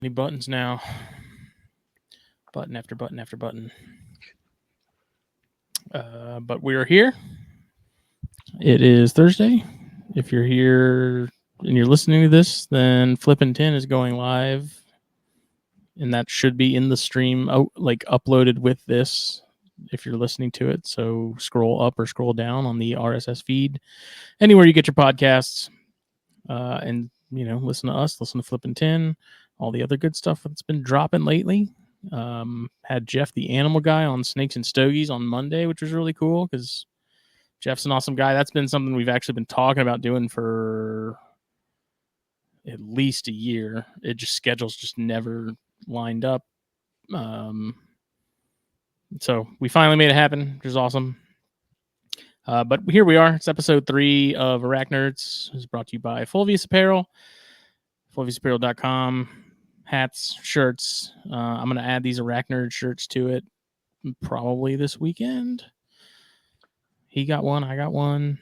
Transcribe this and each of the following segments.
Many buttons now. Button after button after button. But we are here. It is Thursday. If you're here and you're listening to this, then Flippin' 10 is going live. And that should be in the stream, uploaded with this if you're listening to it. So scroll up or scroll down on the RSS feed, anywhere you get your podcasts. And, listen to us, listen to Flippin' 10, all the other good stuff that's been dropping lately. Had Jeff the Animal Guy on Snakes and Stogies on Monday, which was really cool because Jeff's an awesome guy. That's been something we've actually been talking about doing for at least a year. Schedules just never lined up. So we finally made it happen, which is awesome. But here we are. It's episode 3 of ArachNerds. It's brought to you by Fulvius Apparel, fulviusapparel.com. Hats, shirts. I'm going to add these ArachNerd shirts to it probably this weekend. He got one. I got one.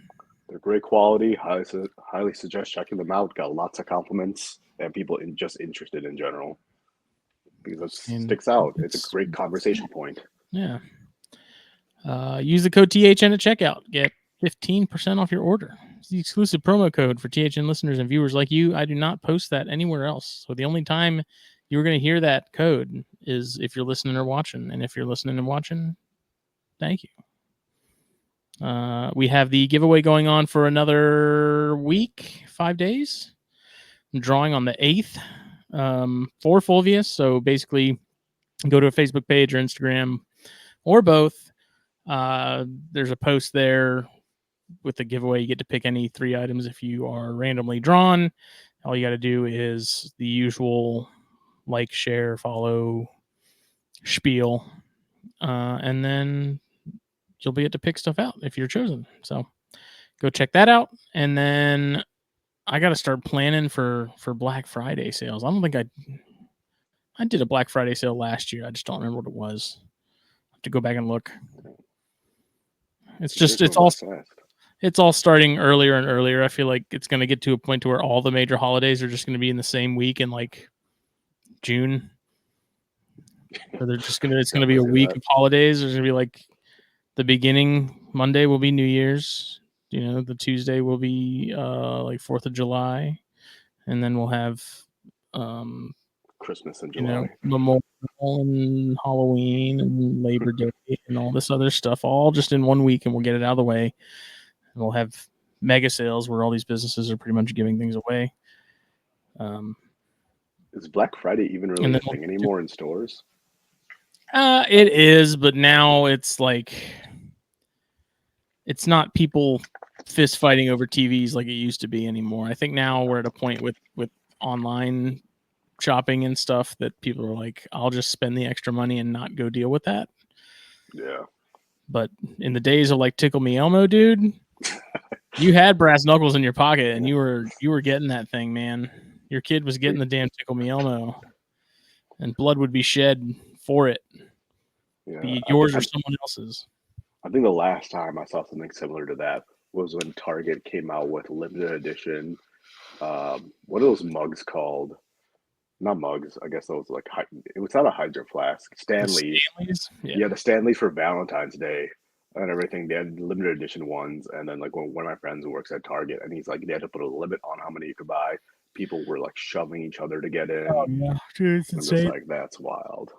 They're great quality. Highly suggest checking them out. Got lots of compliments and people just interested in general because it sticks out. It's a great conversation point. Yeah. Use the code THN at checkout. Get 15% off your order. It's the exclusive promo code for THN listeners and viewers like you. I do not post that anywhere else. So the only time you're going to hear that code is if you're listening or watching. And if you're listening and watching, thank you. We have the giveaway going on for another week, 5 days. I'm drawing on the 8th for Fulvius. So basically, go to a Facebook page or Instagram or both. There's a post there with the giveaway. You get to pick any 3 items if you are randomly drawn. All you got to do is the usual like, share, follow spiel, and then you'll be able to pick stuff out if you're chosen. So go check that out. And then I got to start planning for Black Friday sales. I don't think I did a Black Friday sale last year. I just don't remember what it was. I have to go back and look. It's all starting earlier and earlier. I feel like it's going to get to a point to where all the major holidays are just going to be in the same week in like June. So it's going to be a week of holidays. There's going to be like the beginning Monday will be New Year's. The Tuesday will be like 4th of July, and then we'll have Christmas in July, Memorial and Halloween and Labor Day and all this other stuff, all just in 1 week, and we'll get it out of the way. And we'll have mega sales where all these businesses are pretty much giving things away. Is Black Friday even really a thing anymore in stores? It is, but now it's like it's not people fist fighting over TVs like it used to be anymore. I think now we're at a point with online shopping and stuff that people are like, I'll just spend the extra money and not go deal with that. Yeah. But in the days of like Tickle Me Elmo, dude, you had brass knuckles in your pocket and you were getting that thing, man. Your kid was getting the damn Tickle Me Elmo, and blood would be shed for it. Yeah, be it yours or someone else's. I think the last time I saw something similar to that was when Target came out with limited edition. What are those mugs called? Not mugs. I guess those like it was not a Hydro Flask. Stanleys. Yeah, the Stanleys for Valentine's Day and everything. They had limited edition ones, and then like one of my friends who works at Target, and he's like, they had to put a limit on how many you could buy. People were like shoving each other to get in. Oh yeah, dude, it's insane. Just like, that's wild.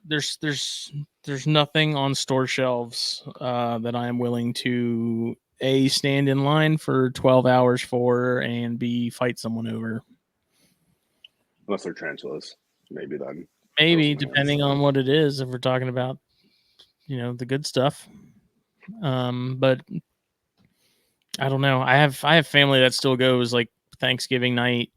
There's nothing on store shelves that I am willing to A, stand in line for 12 hours for, and B, fight someone over. Unless they're tarantulas, maybe then. Maybe, depending on what it is, if we're talking about, the good stuff. But I don't know. I have family that still goes like Thanksgiving night.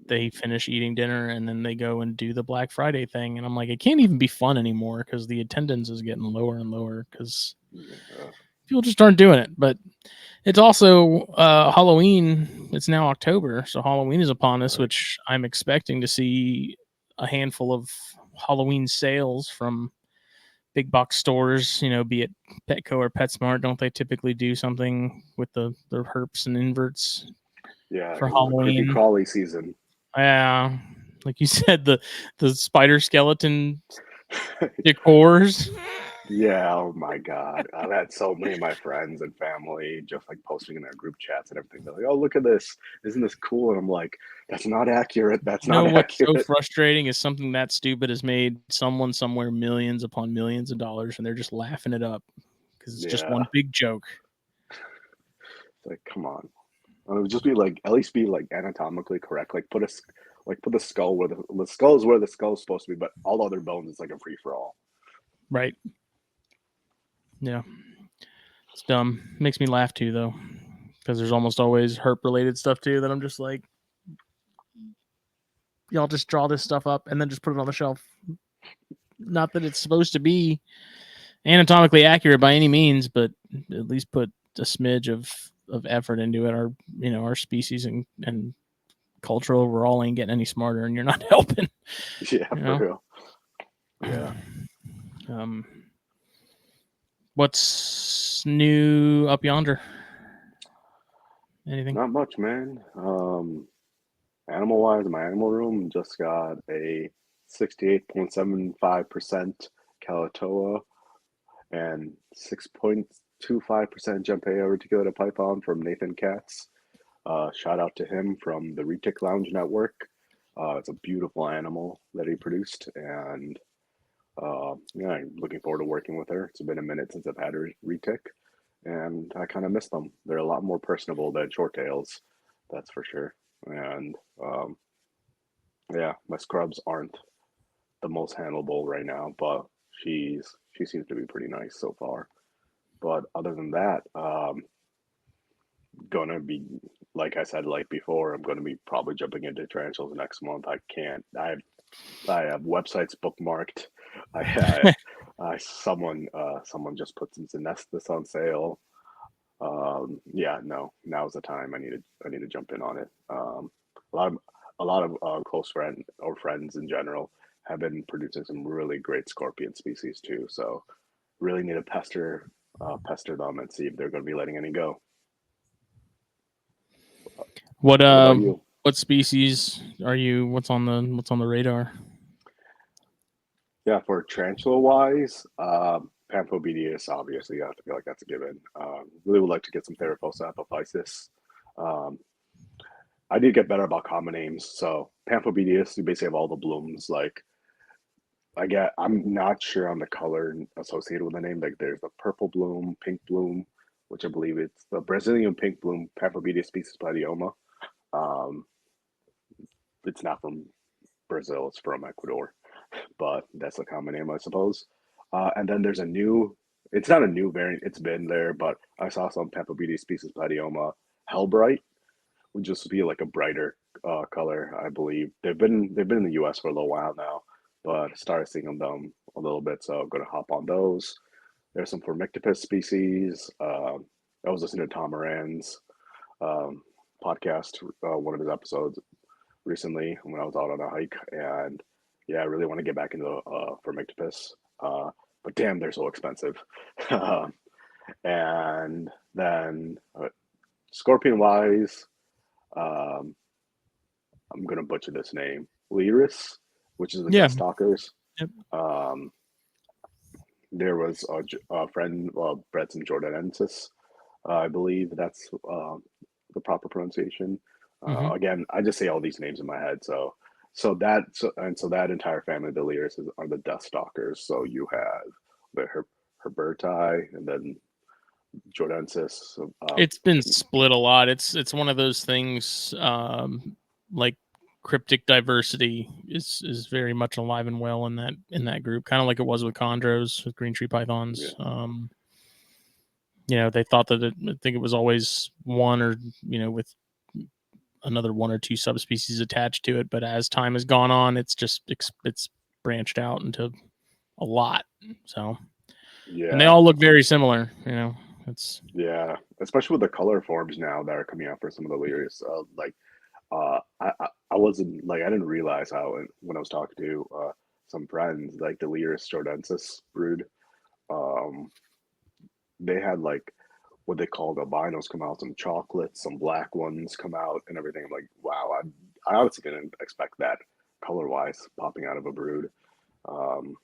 They finish eating dinner and then they go and do the Black Friday thing. And I'm like, it can't even be fun anymore because the attendance is getting lower and lower because people just aren't doing it. But it's also Halloween. It's now October. So Halloween is upon us, which I'm expecting to see a handful of Halloween sales from big box stores, be it Petco or PetSmart. Don't they typically do something with the herps and inverts? Yeah, for Halloween. Creepy crawly season. Yeah, like you said, the spider skeleton decors. Yeah, oh my God. I've had so many of my friends and family just like posting in their group chats and everything. They're like, oh, look at this. Isn't this cool? And I'm like, that's not accurate. That's You know not what's so accurate. frustrating is something that stupid has made someone somewhere millions upon millions of dollars, and they're just laughing it up because it's just Yeah. one big joke. It's like, come on. It would just be like, at least be like anatomically correct. Like put the skull where the skull is where the skull is supposed to be, but all other bones is like a free for all. Right. Yeah. It's dumb. Makes me laugh too, though, because there's almost always herp related stuff too that I'm just like, y'all just draw this stuff up and then just put it on the shelf. Not that it's supposed to be anatomically accurate by any means, but at least put a smidge of effort into it. Our species and culture overall ain't getting any smarter, and you're not helping. Yeah, You for know. real. Yeah. Um, what's new up yonder? Anything? Not much, man. Animal wise, my animal room just got a 68.75% Calatoa and 6.25% Jempeo Reticulata Python from Nathan Katz. Shout out to him from the Retic Lounge Network. It's a beautiful animal that he produced, and yeah, I'm looking forward to working with her. It's been a minute since I've had a Retic, and I kind of miss them. They're a lot more personable than short tails, that's for sure. And yeah, my scrubs aren't the most handleable right now, but she seems to be pretty nice so far. But other than that, gonna be like I said like before, I'm gonna be probably jumping into tarantulas next month. I can't. I have websites bookmarked. Someone just put some Senestus on sale. Yeah, no, now's the time. I need to jump in on it. A lot of close friends in general have been producing some really great scorpion species too. So really need to pester them and see if they're going to be letting any go. What What about you? what species are you? What's on the radar? Yeah, for tarantula wise, Pamphobedeus, obviously, I feel like that's a given. Really would like to get some Theraphosa apophysis. Um, I need to get better about common names. So Pamphobedeus, you basically have all the blooms. Like I'm not sure on the color associated with the name. Like there's the purple bloom, pink bloom, which I believe it's the Brazilian pink bloom, Pamphobedeus species platyoma. Um, it's not from Brazil; it's from Ecuador, but that's a common name, I suppose. And then there's a new. It's not a new variant; it's been there, but I saw some Pamphobedeus species platyoma Hellbright would just be like a brighter color, I believe. They've been in the U.S. for a little while now, but I started seeing them a little bit, so I'm gonna hop on those. There's some Formictopus species. I was listening to Tom Moran's um, podcast, one of his episodes recently when I was out on a hike, and yeah, I really want to get back into Formictopus. But damn, they're so expensive. And then scorpion wise, um, I'm gonna butcher this name, Lyris, which is the Yeah. Death Stalkers. Yep. Um, there was a friend, Brettson Jordanensis, I believe that's the proper pronunciation. Mm-hmm. Again, I just say all these names in my head, so that entire family of the Lyris are the Death Stalkers. So you have the Herberti, and then Jordanensis. It's been split a lot. It's one of those things. Like cryptic diversity is very much alive and well in that group, kind of like it was with chondros, with green tree Yeah, pythons. They thought that I think it was always one or with another one or two subspecies attached to it, but as time has gone on, it's branched out into a lot. So, and they yeah, all look very similar. It's yeah. Especially with the color forms now that are coming out for some of the Lyris. I wasn't like I didn't realize how when I was talking to some friends like the Lyris jordanensis brood, um, they had like what they called albinos come out, some chocolates, some black ones come out, and everything. I'm like, wow, I honestly didn't expect that color wise popping out of a brood. Um,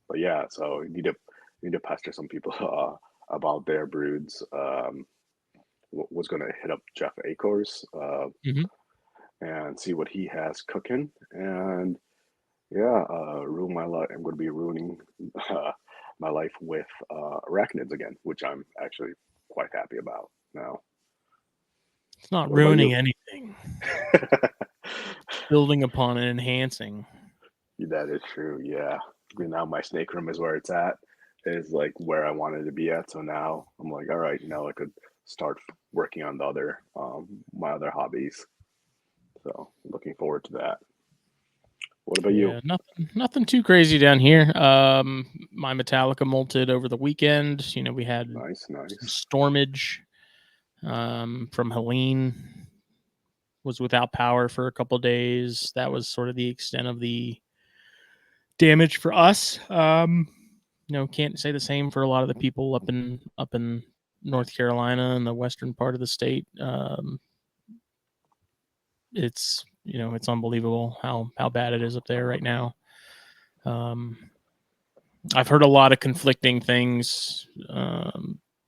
but yeah, so you need to pester some people about their broods. Was going to hit up Jeff Acors Mhm. and see what he has cooking, and yeah, ruin my life. I'm going to be ruining uh, my life with ArachNerds again, which I'm actually quite happy about now. It's not What about ruining you? anything. Building upon and enhancing. That is true. Yeah. Now my snake room is where it's at, is like where I wanted to be at. So now I'm like, all right, now I could start working on the other, my other hobbies. So looking forward to that. What about you? Yeah, nothing too crazy down here. My Metallica molted over the weekend. You know, we had Nice, some nice. stormage from Helene. Was without power for a couple days. That was sort of the extent of the damage for us. You know, can't say the same for a lot of the people up in North Carolina and the western part of the state. It's it's unbelievable how bad it is up there right now. Um, I've heard a lot of conflicting things.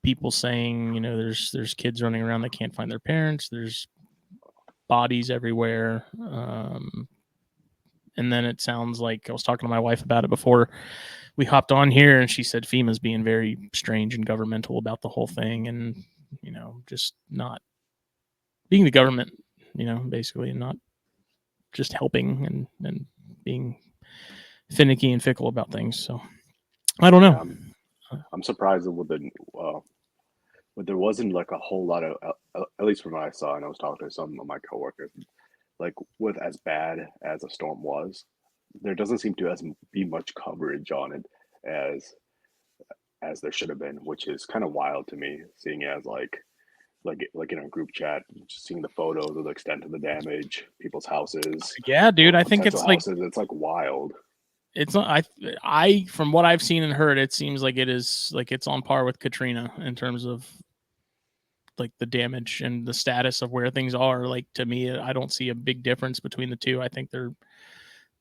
People saying there's kids running around that can't find their parents. There's bodies everywhere. And then it sounds like I was talking to my wife about it before we hopped on here, and she said FEMA's being very strange and governmental about the whole thing, and just not being the government, basically, and not just helping and being finicky and fickle about things. So I don't know. Yeah, I'm surprised with the but there wasn't like a whole lot of at least from what I saw, and I was talking to some of my coworkers, like with as bad as a storm was, there doesn't seem to as be much coverage on it as as there should have been, which is kind of wild to me, seeing as like in a group chat, just seeing the photos of the extent of the damage, people's houses Yeah, or dude, I think potential it's like houses. It's like wild. it's not. I from what I've seen and heard, it seems like it is like it's on par with Katrina in terms of like the damage and the status of where things are. Like to me, I don't see a big difference between the two. I think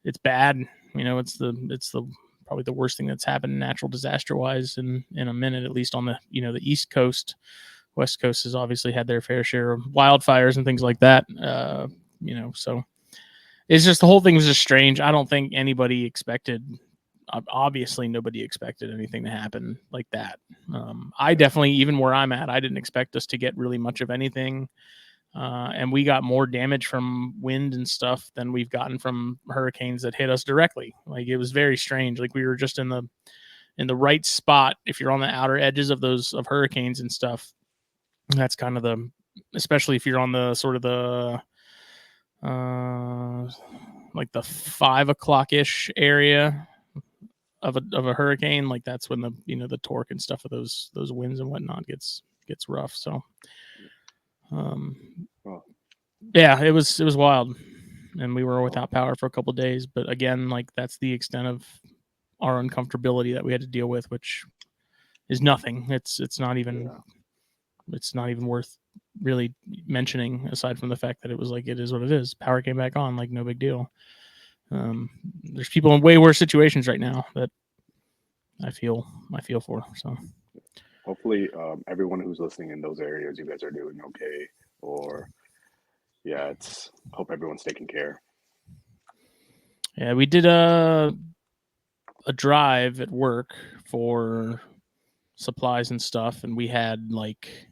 it's bad. It's the probably the worst thing that's happened natural disaster wise in a minute, at least on the East Coast. West Coast has obviously had their fair share of wildfires and things like that. So it's just the whole thing was just strange. I don't think anybody expected. Obviously, nobody expected anything to happen like that. I Yeah. definitely, even where I'm at, I didn't expect us to get really much of anything. And we got more damage from wind and stuff than we've gotten from hurricanes that hit us directly. Like it was very strange. Like we were just in the right spot. If you're on the outer edges of those of hurricanes and stuff, that's kind of especially if you're on the sort of the uh, like the 5 o'clock ish area of a hurricane. Like that's when the torque and stuff of those winds and whatnot gets rough. So um, Oh, yeah, it was wild, and we were without power for a couple of days. But again, like that's the extent of our uncomfortability that we had to deal with, which is nothing. yeah. It's not even worth really mentioning, aside from the fact that it was like it is what it is. Power came back on, like no big deal. There's people in way worse situations right now that I feel for. So Hopefully, everyone who's listening in those areas, you guys are doing okay. Or yeah, it's hope everyone's taking care. yeah, we did a drive at work for supplies and stuff, and we had like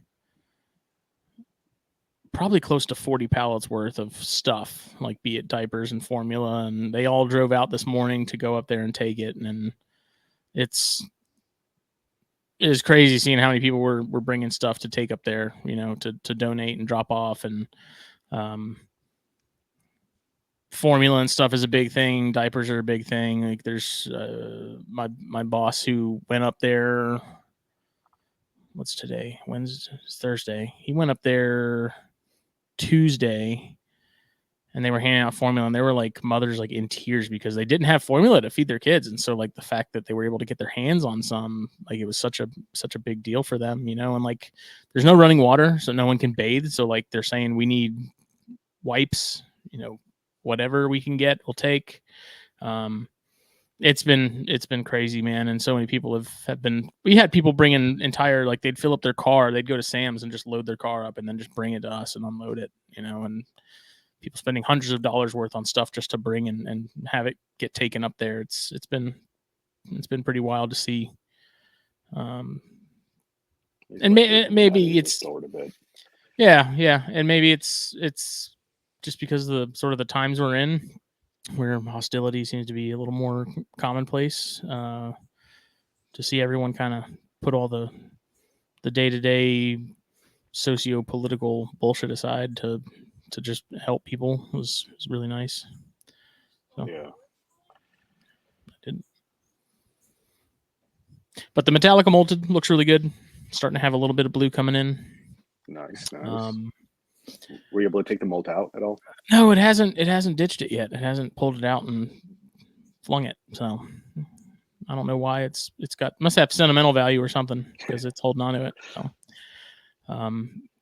probably close to 40 pallets worth of stuff, like be it diapers and formula, and they all drove out this morning to go up there and take it. And it's it is crazy seeing how many people were bringing stuff to take up there, to donate and drop off. And um, formula and stuff is a big thing. Diapers are a big thing. Like there's my boss who went up there. What's today? Wednesday, Thursday. He went up there Tuesday, and they were handing out formula, and they were like mothers like in tears because they didn't have formula to feed their kids. And so like the fact that they were able to get their hands on some, like it was such a big deal for them, and like there's no running water, so no one can bathe. So like they're saying we need wipes, whatever we can get, we'll take. It's been crazy, man, and so many people have been. We had people bring in entire, like, they'd fill up their car, they'd go to Sam's and just load their car up and then just bring it to us and unload it, and people spending hundreds of dollars worth on stuff just to bring and have it get taken up there. It's been pretty wild to see. And maybe it's a bit. Yeah, and maybe it's just because of the sort of the times we're in, where hostility seems to be a little more commonplace. To see everyone kind of put all the day-to-day socio-political bullshit aside to just help people was really nice. So, yeah. But the Metallica Molted looks really good. Starting to have a little bit of blue coming in. Nice. Were you able to take the molt out at all? No, it hasn't ditched it yet. It hasn't pulled it out and flung it. So I don't know why it's must have sentimental value or something, because it's holding on to it. So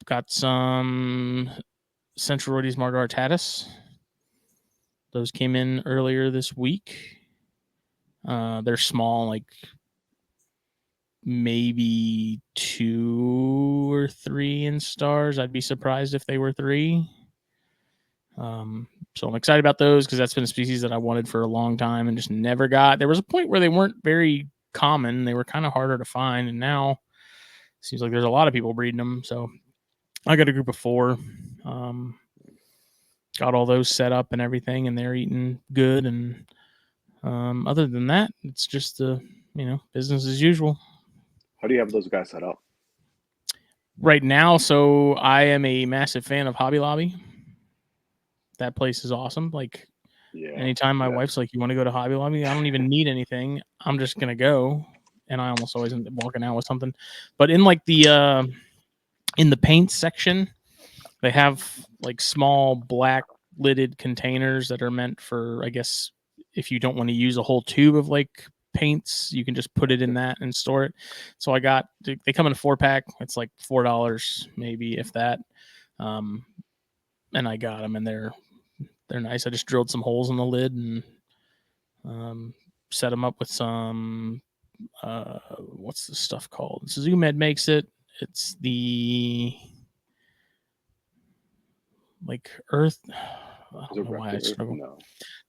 got some Centroroides margaritatis. Those came in earlier this week. They're small, like maybe 2 or 3 in stars. I'd be surprised if they were 3. So I'm excited about those, because that's been a species that I wanted for a long time and just never got. There was a point where they weren't very common. They were kind of harder to find, and now it seems like there's a lot of people breeding them. So I got a group of 4. Got all those set up and everything, and they're eating good. And other than that, it's just business as usual. How do you have those guys set up right now? So I am a massive fan of Hobby Lobby. That place is awesome. Like, anytime my wife's like, "You want to go to Hobby Lobby?" I don't even need anything. I'm just gonna go, and I almost always end up walking out with something. But in like the in the paint section, they have like small black lidded containers that are meant for, I guess, if you don't want to use a whole tube of like paints, you can just put it in that and store it. So they come in a 4-pack. It's like $4 maybe, if that. And I got them, and they're nice. I just drilled some holes in the lid and set them up with some what's the stuff called? Zumed makes it. It's the like earth. I don't know why I struggle.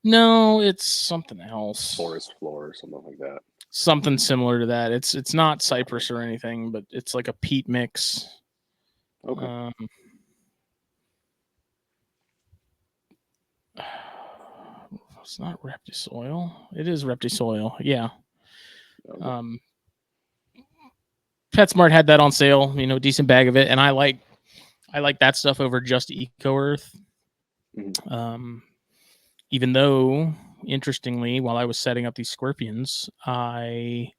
No, it's something else. Forest floor or something like that. Something similar to that. It's not cypress or anything, but it's like a peat mix. Okay. It's not Reptisoil. It is Reptisoil. Yeah. Okay. PetSmart had that on sale. Decent bag of it, and I like that stuff over just Eco Earth. Mm-hmm. Even though, interestingly, while I was setting up these scorpions, if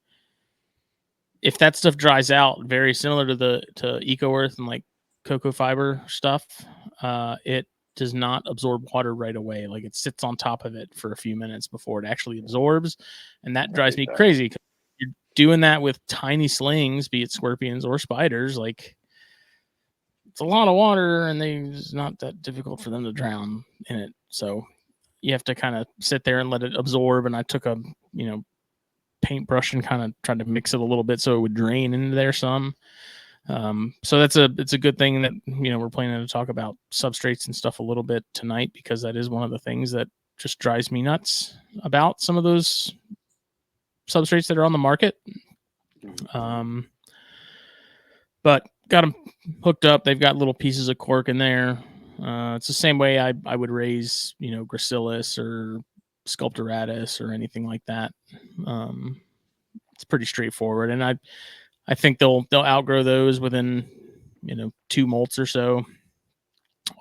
that stuff dries out, very similar to Eco Earth and like cocoa fiber stuff, it does not absorb water right away. Like, it sits on top of it for a few minutes before it actually absorbs, and that drives me crazy. You're doing that with tiny slings, be it scorpions or spiders. Like, it's a lot of water, and it's not that difficult for them to drown in it. So you have to kind of sit there and let it absorb. And I took a paintbrush and kind of tried to mix it a little bit so it would drain into there some. So it's a good thing that we're planning to talk about substrates and stuff a little bit tonight, because that is one of the things that just drives me nuts about some of those substrates that are on the market. But got them hooked up. They've got little pieces of cork in there. It's the same way I would raise Gracilis or Sculptoratus or anything like that. It's pretty straightforward, and I think they'll outgrow those within 2 molts or so.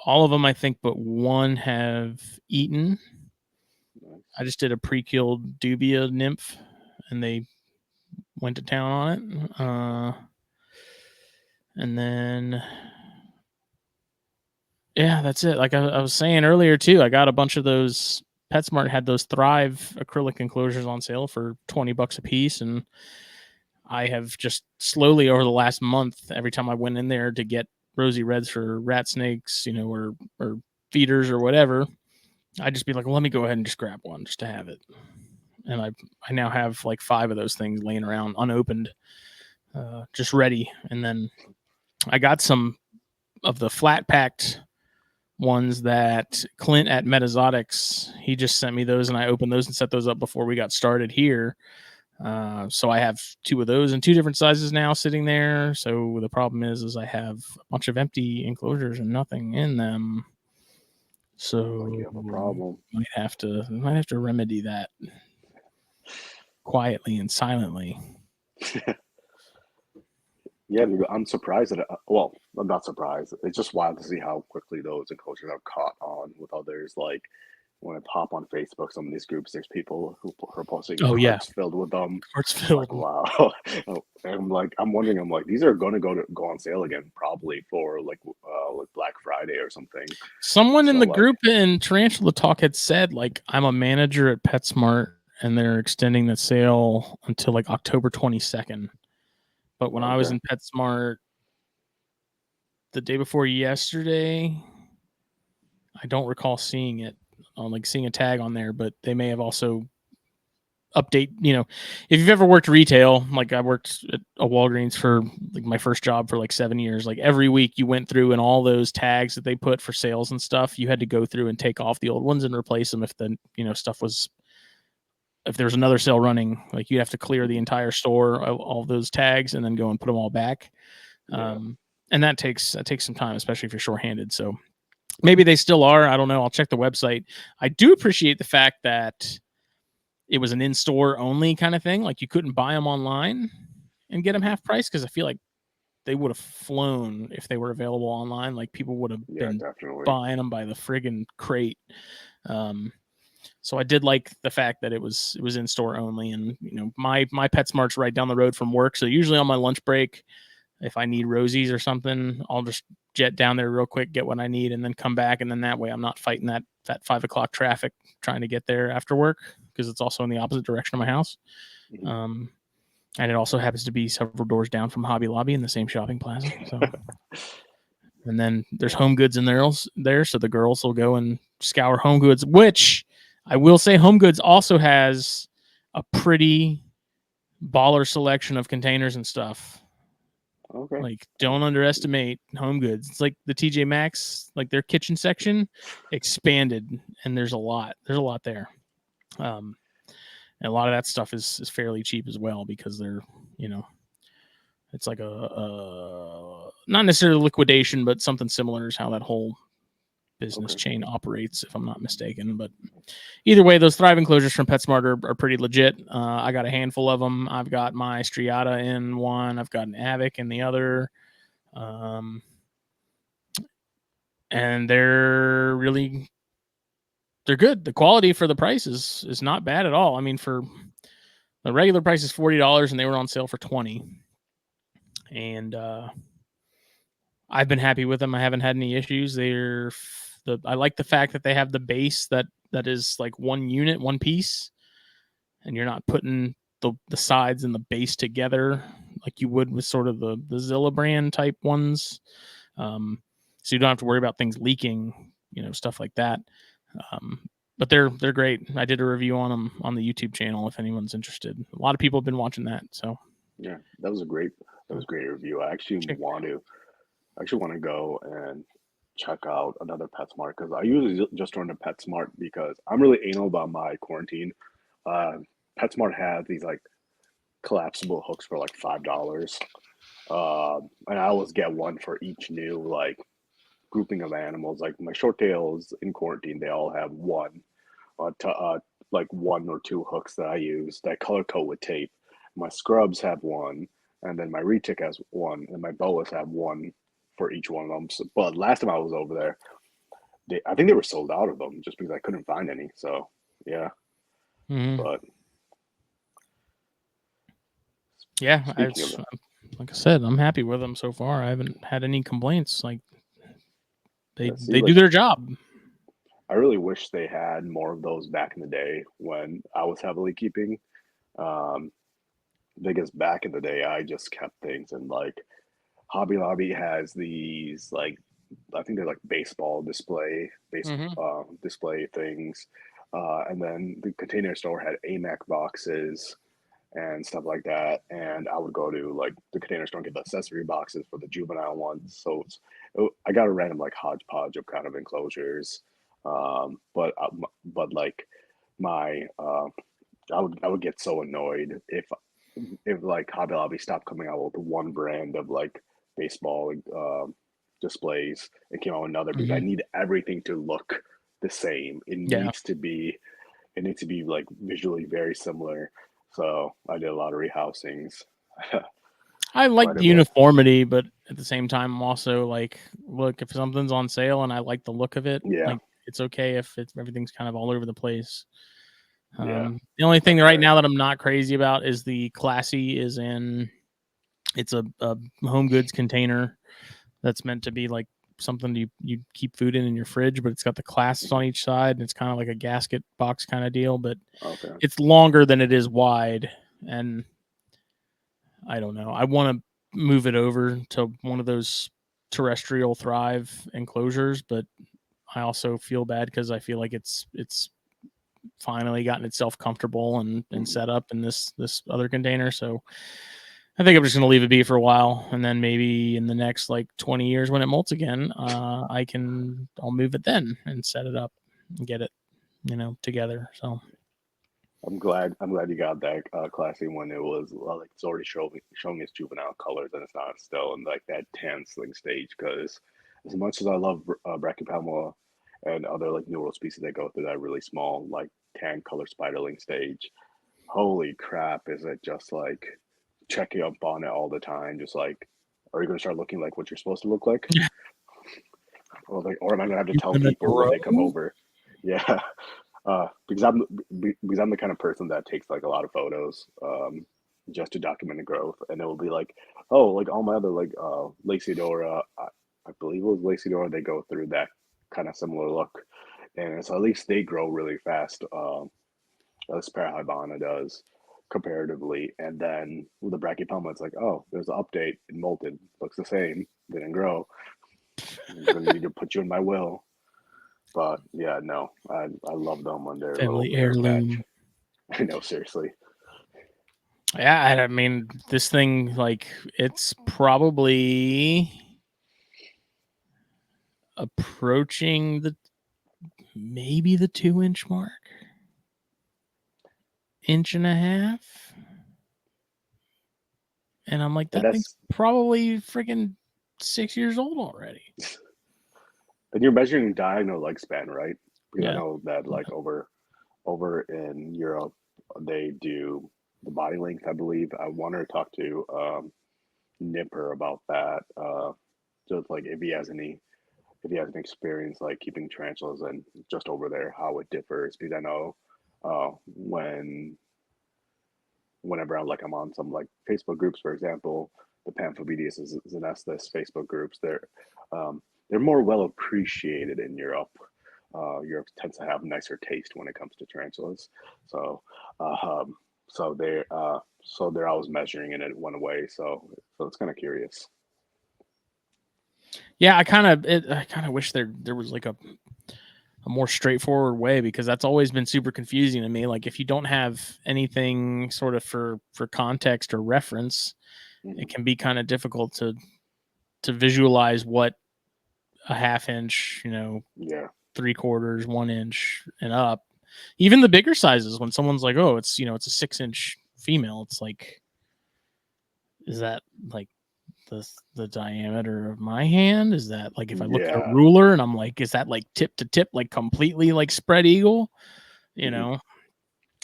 All of them, I think, but one have eaten. I just did a pre-killed dubia nymph, and they went to town on it. And then, yeah, that's it. Like I was saying earlier too, I got a bunch of those. PetSmart had those Thrive acrylic enclosures on sale for $20 a piece, and I have just slowly over the last month, every time I went in there to get rosy reds for rat snakes, or feeders or whatever, I'd just be like, well, let me go ahead and just grab one just to have it. And I now have like 5 of those things laying around unopened, just ready. And then I got some of the flat packed ones that Clint at Metazotics, he just sent me those, and I opened those and set those up before we got started here. So I have 2 of those in 2 different sizes now sitting there. So the problem is I have a bunch of empty enclosures and nothing in them. So Like you have a problem. might have to remedy that quietly and silently. Yeah, I'm surprised that. Well, I'm not surprised. It's just wild to see how quickly those enclosures have caught on with others. Like when I pop on Facebook, some of these groups, there's people who are posting Oh yeah, carts filled with them. carts I'm like, filled. wow. I'm wondering. I'm like, these are going to go on sale again, probably for like Black Friday or something. Someone in So the like, group in Tarantula Talk had said, like, I'm a manager at PetSmart and they're extending the sale until like October 22nd. But when I was okay, in PetSmart the day before yesterday, I don't recall seeing it on like seeing a tag on there, but they may have also update, if you've ever worked retail, like I worked at a Walgreens for like my first job for like 7 years, like every week you went through and all those tags that they put for sales and stuff, you had to go through and take off the old ones and replace them if the, stuff was, if there was another sale running, like you have to clear the entire store of all those tags and then go and put them all back. yeah, And that takes some time, especially if you're shorthanded. So maybe they still are. I don't know. I'll check the website. I do appreciate the fact that it was an in-store only kind of thing. Like you couldn't buy them online and get them half price, because I feel like they would have flown if they were available online. Like people would have yeah, been definitely. buying them by the friggin' crate. Um, so I did like the fact that it was in store only, and my PetSmart's right down the road from work. So usually on my lunch break, if I need Rosie's or something, I'll just jet down there real quick, get what I need, and then come back. And then that way I'm not fighting that 5 o'clock traffic trying to get there after work, because it's also in the opposite direction of my house. Mhm. And it also happens to be several doors down from Hobby Lobby in the same shopping plaza. So, and then there's Home Goods in there, so the girls will go and scour Home Goods, which I will say Home Goods also has a pretty baller selection of containers and stuff. Okay. Like, don't underestimate Home Goods. It's like the TJ Maxx, like their kitchen section expanded, and there's a lot. There's a lot there. And a lot of that stuff is fairly cheap as well, because they're, it's like a not necessarily liquidation, but something similar is how that whole business Okay. chain operates, if I'm not mistaken. But either way, those Thrive enclosures from PetSmart are pretty legit. I got a handful of them. I've got my Striata in one. I've got an Avic in the other. And they're good. The quality for the price is not bad at all. I mean, for the regular price is $40, and they were on sale for 20. And I've been happy with them. I haven't had any issues. I like the fact that they have the base that is like one unit, one piece, and you're not putting the sides and the base together like you would with sort of the Zilla brand type ones. So you don't have to worry about things leaking, stuff like that. Um, but they're great. I did a review on them on the YouTube channel if anyone's interested. A lot of people have been watching that, so Yeah, that was a great review. check I actually want to go and check out another PetSmart because I usually just run to PetSmart because I'm really anal about my quarantine. Uh, PetSmart has these like collapsible hooks for like $5, and I always get one for each new like grouping of animals. Like my short tails in quarantine, they all have one, like one or two hooks that I use that I color code with tape. My scrubs have one, and then my retic has one, and my boas have one for each one of them. So, but last time I was over there, I think they were sold out of them just because I couldn't find any. So yeah, Mm-hmm. but Yeah, speaking of it's that, like I said, I'm happy with them so far. I haven't had any complaints. Like yeah, see, they do like their job. I really wish they had more of those back in the day when I was heavily keeping. Um, because back in the day, I just kept things and like Hobby Lobby has these like I think they're like baseball Mm-hmm. display things, and then the Container Store had AMAC boxes and stuff like that. And I would go to like the Container Store and get the accessory boxes for the juvenile ones. So I got a random like hodgepodge of kind of enclosures. But like my I would get so annoyed if like Hobby Lobby stopped coming out with one brand of like baseball displays and came out with another, because I Mm-hmm. need everything to look the same. Yeah. It needs to be like visually very similar. So I did a lot of rehousings, I like quite a the bit. uniformity, but at the same time, I'm also like, look, if something's on sale and I like the look of it, Yeah, like it's okay if everything's kind of all over the place. yeah, The only thing that's right right. now that I'm not crazy about is the Classy is in. It's a home goods container that's meant to be like something you keep food in your fridge, but it's got the clasps Mhm. on each side, and it's kind of like a gasket box kind of deal, but Okay. it's longer than it is wide, and I don't know. I want to move it over to one of those terrestrial Thrive enclosures, but I also feel bad because I feel like it's finally gotten itself comfortable and Mhm. set up in this other container. So I think I'm just gonna leave it be for a while, and then maybe in the next like 20 years when it molts again, I'll move it then and set it up and get it together. So I'm glad you got that classy when it was like it's already showing its juvenile colors, and it's not still in like that tan sling stage. Because as much as I love Brachypelma and other like neural species that go through that really small like tan color spiderling stage, holy crap, is it just like checking up on it all the time? Just like, are you gonna start looking like what you're supposed to look like? Or am I gonna have to you're tell gonna people when grow. they come over? Yeah, because I'm the kind of person that takes like a lot of photos just to document the growth, and it will be like, oh, like all my other like Lacidora, I believe it was Lacidora, they go through that kind of similar look, and so at least they grow really fast. As Parahybana does comparatively, and then with the Brachypelma, it's like, oh, there's an update, it molted, looks the same, didn't grow. I'm gonna need to put you in my will. But yeah, no, I love them when they're a little Family rare catch. heirloom. I know, seriously. Yeah, I mean, this thing like it's probably approaching the maybe the 2 inch mark, inch and a half. And I'm like, And that thing's that's probably freaking 6 years old already. and you're measuring diagonal lifespan, right? Because I Yeah. know that like over in Europe they do the body length, I believe. I wanted to talk to Nipper about that. Just like if he has any experience like keeping tarantulas and just over there, how it differs. Because I know whenever I'm on some like Facebook groups, for example, the Pamphobedius is Zenesthus Facebook groups. They're more well appreciated in Europe. Europe tends to have nicer taste when it comes to tarantulas. So, uh, um, so they're always measuring it in one way. So it's kind of curious. Yeah, I kind of wish there was like a more straightforward way, because that's always been super confusing to me. Like if you don't have anything sort of for context or reference, it Hmm. can be kind of difficult to visualize what a half inch, 3/4, 1 inch and up. Even the bigger sizes, when someone's like, "Oh, it's a 6 inch female," it's like, is that like the diameter of my hand? Is that like if I look at a Yeah. ruler and I'm like, is that like tip to tip, like completely like spread eagle? You Hmm. know,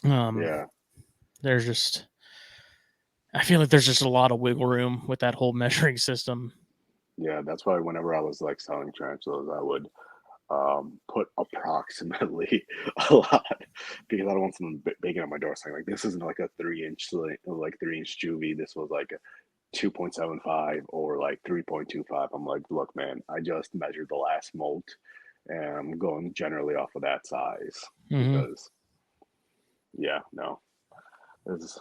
um, Yeah. there's just I feel like there's just a lot of wiggle room with that whole measuring system. Yeah. That's why whenever I was like selling tarantulas, I would put approximately a lot, because I don't want someone banging on my door saying like this isn't like a 3 inch juvie. This was like a 2.75 or like 3.25. I'm like, look, man, I just measured the last molt, and I'm going generally off of that size Hmm. because yeah, no, it's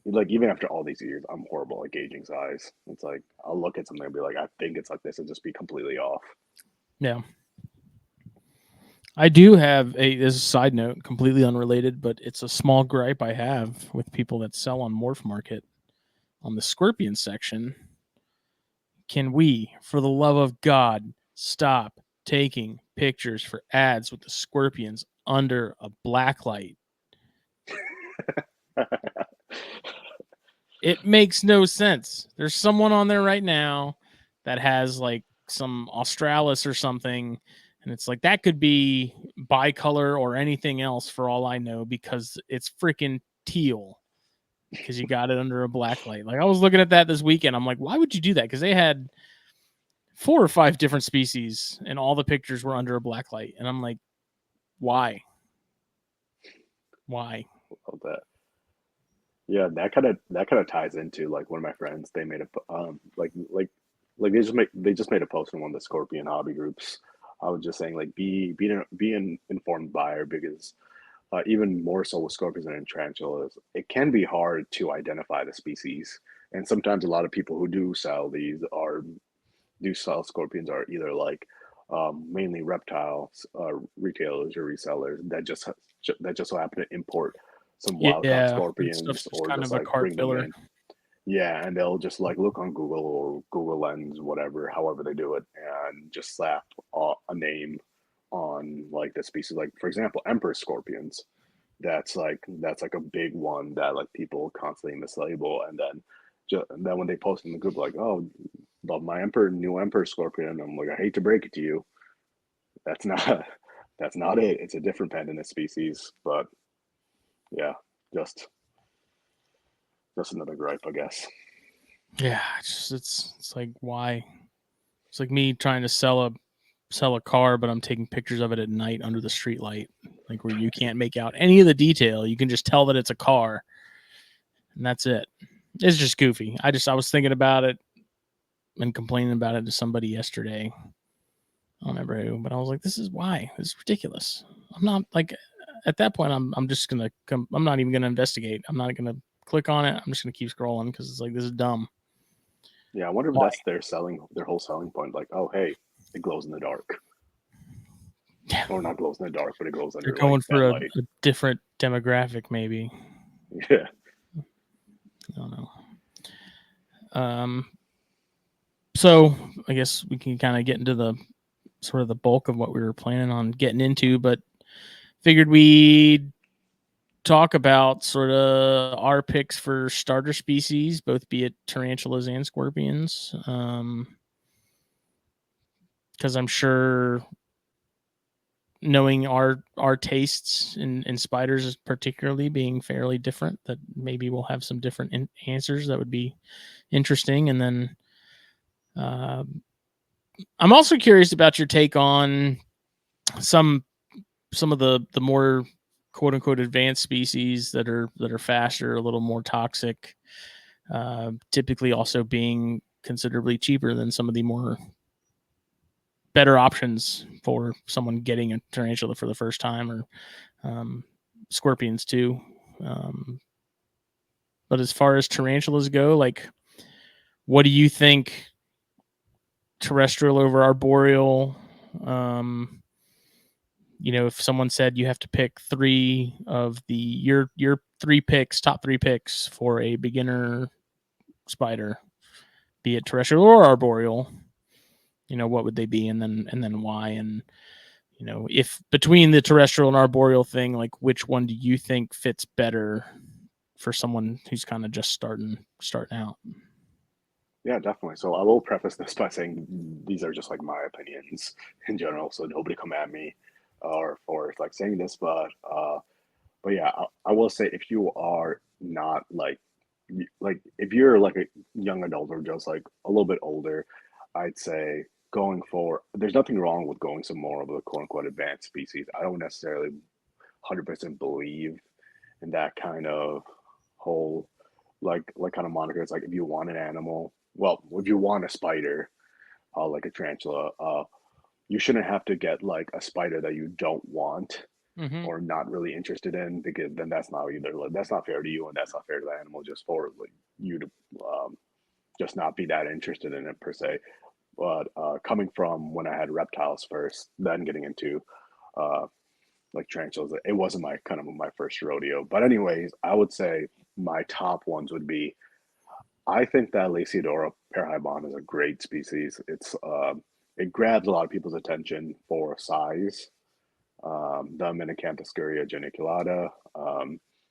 Like even after all these years, I'm horrible at gauging size. It's like I'll look at something and be like, I think it's like this, and just be completely off. Yeah. I do have as a side note, completely unrelated, but it's a small gripe I have with people that sell on Morph Market on the Scorpion section. Can we, for the love of God, stop taking pictures for ads with the scorpions under a black light? It makes no sense. There's someone on there right now that has like some Australis or something, and it's like that could be bicolor or anything else for all I know because it's freaking teal because you got it under a black light. Like I was looking at that this weekend. I'm like, why would you do that? Because they had 4 or 5 different species and all the pictures were under a black light. And I'm like, why? Why? Love that. Yeah, that kind of ties into like one of my friends. They made a like they just made a post in one of the Scorpion hobby groups. I was just saying like be an informed buyer because even more so with scorpions and tarantulas, it can be hard to identify the species. And sometimes a lot of people who do sell scorpions are either like mainly reptiles retailers or resellers that just so happen to import some wild caught Yeah, that stuff's scorpions just or kind just of a like cart bring them filler. in. Yeah, and they'll just like look on Google or Google Lens, whatever, however they do it, and just slap a name on like the species. Like for example, emperor scorpions. That's like a big one that like people constantly mislabel, and then when they post in the group like, oh, love my new emperor scorpion, I'm like, I hate to break it to you, that's not that's not it. It's a different pandanus species, but yeah, just just another gripe, I guess. Yeah, it's like why? It's like me trying to sell a car, but I'm taking pictures of it at night under the street light, like where you can't make out any of the detail. You can just tell that it's a car, and that's it. It's just goofy. I was thinking about it and complaining about it to somebody yesterday. I don't remember who, but I was like, "This is why. This is ridiculous." I'm not like at that point. I'm just gonna come. I'm not even gonna investigate. I'm not gonna click on it. I'm just gonna keep scrolling because it's like this is dumb. Yeah, I wonder if Why? that's their whole selling point. Like, oh hey, it glows in the dark, Yeah, or not glows in the dark, but it glows they're under like going that for light. a different demographic, maybe. Yeah, I don't know. Um, so I guess we can kind of get into the sort of the bulk of what we were planning on getting into, but figured we'd talk about sort of our picks for starter species, both be it tarantulas and scorpions. Because I'm sure knowing our tastes in spiders, particularly being fairly different, that maybe we'll have some different answers that would be interesting. And then uh, I'm also curious about your take on some some of the more quote unquote advanced species that are faster, a little more toxic, typically also being considerably cheaper than some of the more better options for someone getting a tarantula for the first time, or um, scorpions too. Um, but as far as tarantulas go, like, what do you think? Terrestrial over arboreal? Um, if someone said you have to pick three of your three picks, top three picks for a beginner spider, be it terrestrial or arboreal, what would they be, and then why? And if between the terrestrial and arboreal thing, like which one do you think fits better for someone who's kind of just starting out? yeah, definitely. So I will preface this by saying these are just like my opinions in general, so nobody come at me or for like saying this, but yeah, I will say if you are not like if you're like a young adult or just like a little bit older, I'd say going for there's nothing wrong with going some more of the quote unquote advanced species. I don't necessarily 100% believe in that kind of whole like kind of moniker. It's like if you want an animal, well, if you want a spider, like a tarantula, you shouldn't have to get like a spider that you don't want Mm-hmm. or not really interested in, because then that's not either, that's not fair to you, and that's not fair to the animal, just for like you to just not be that interested in it per se. But coming from when I had reptiles first, then getting into uh, like tarantulas, it wasn't my kind of my first rodeo. But anyways, I would say my top ones would be, I think that Lasiodora parahybon is a great species. It grabs a lot of people's attention for size. Them and Acanthoscuria geniculata.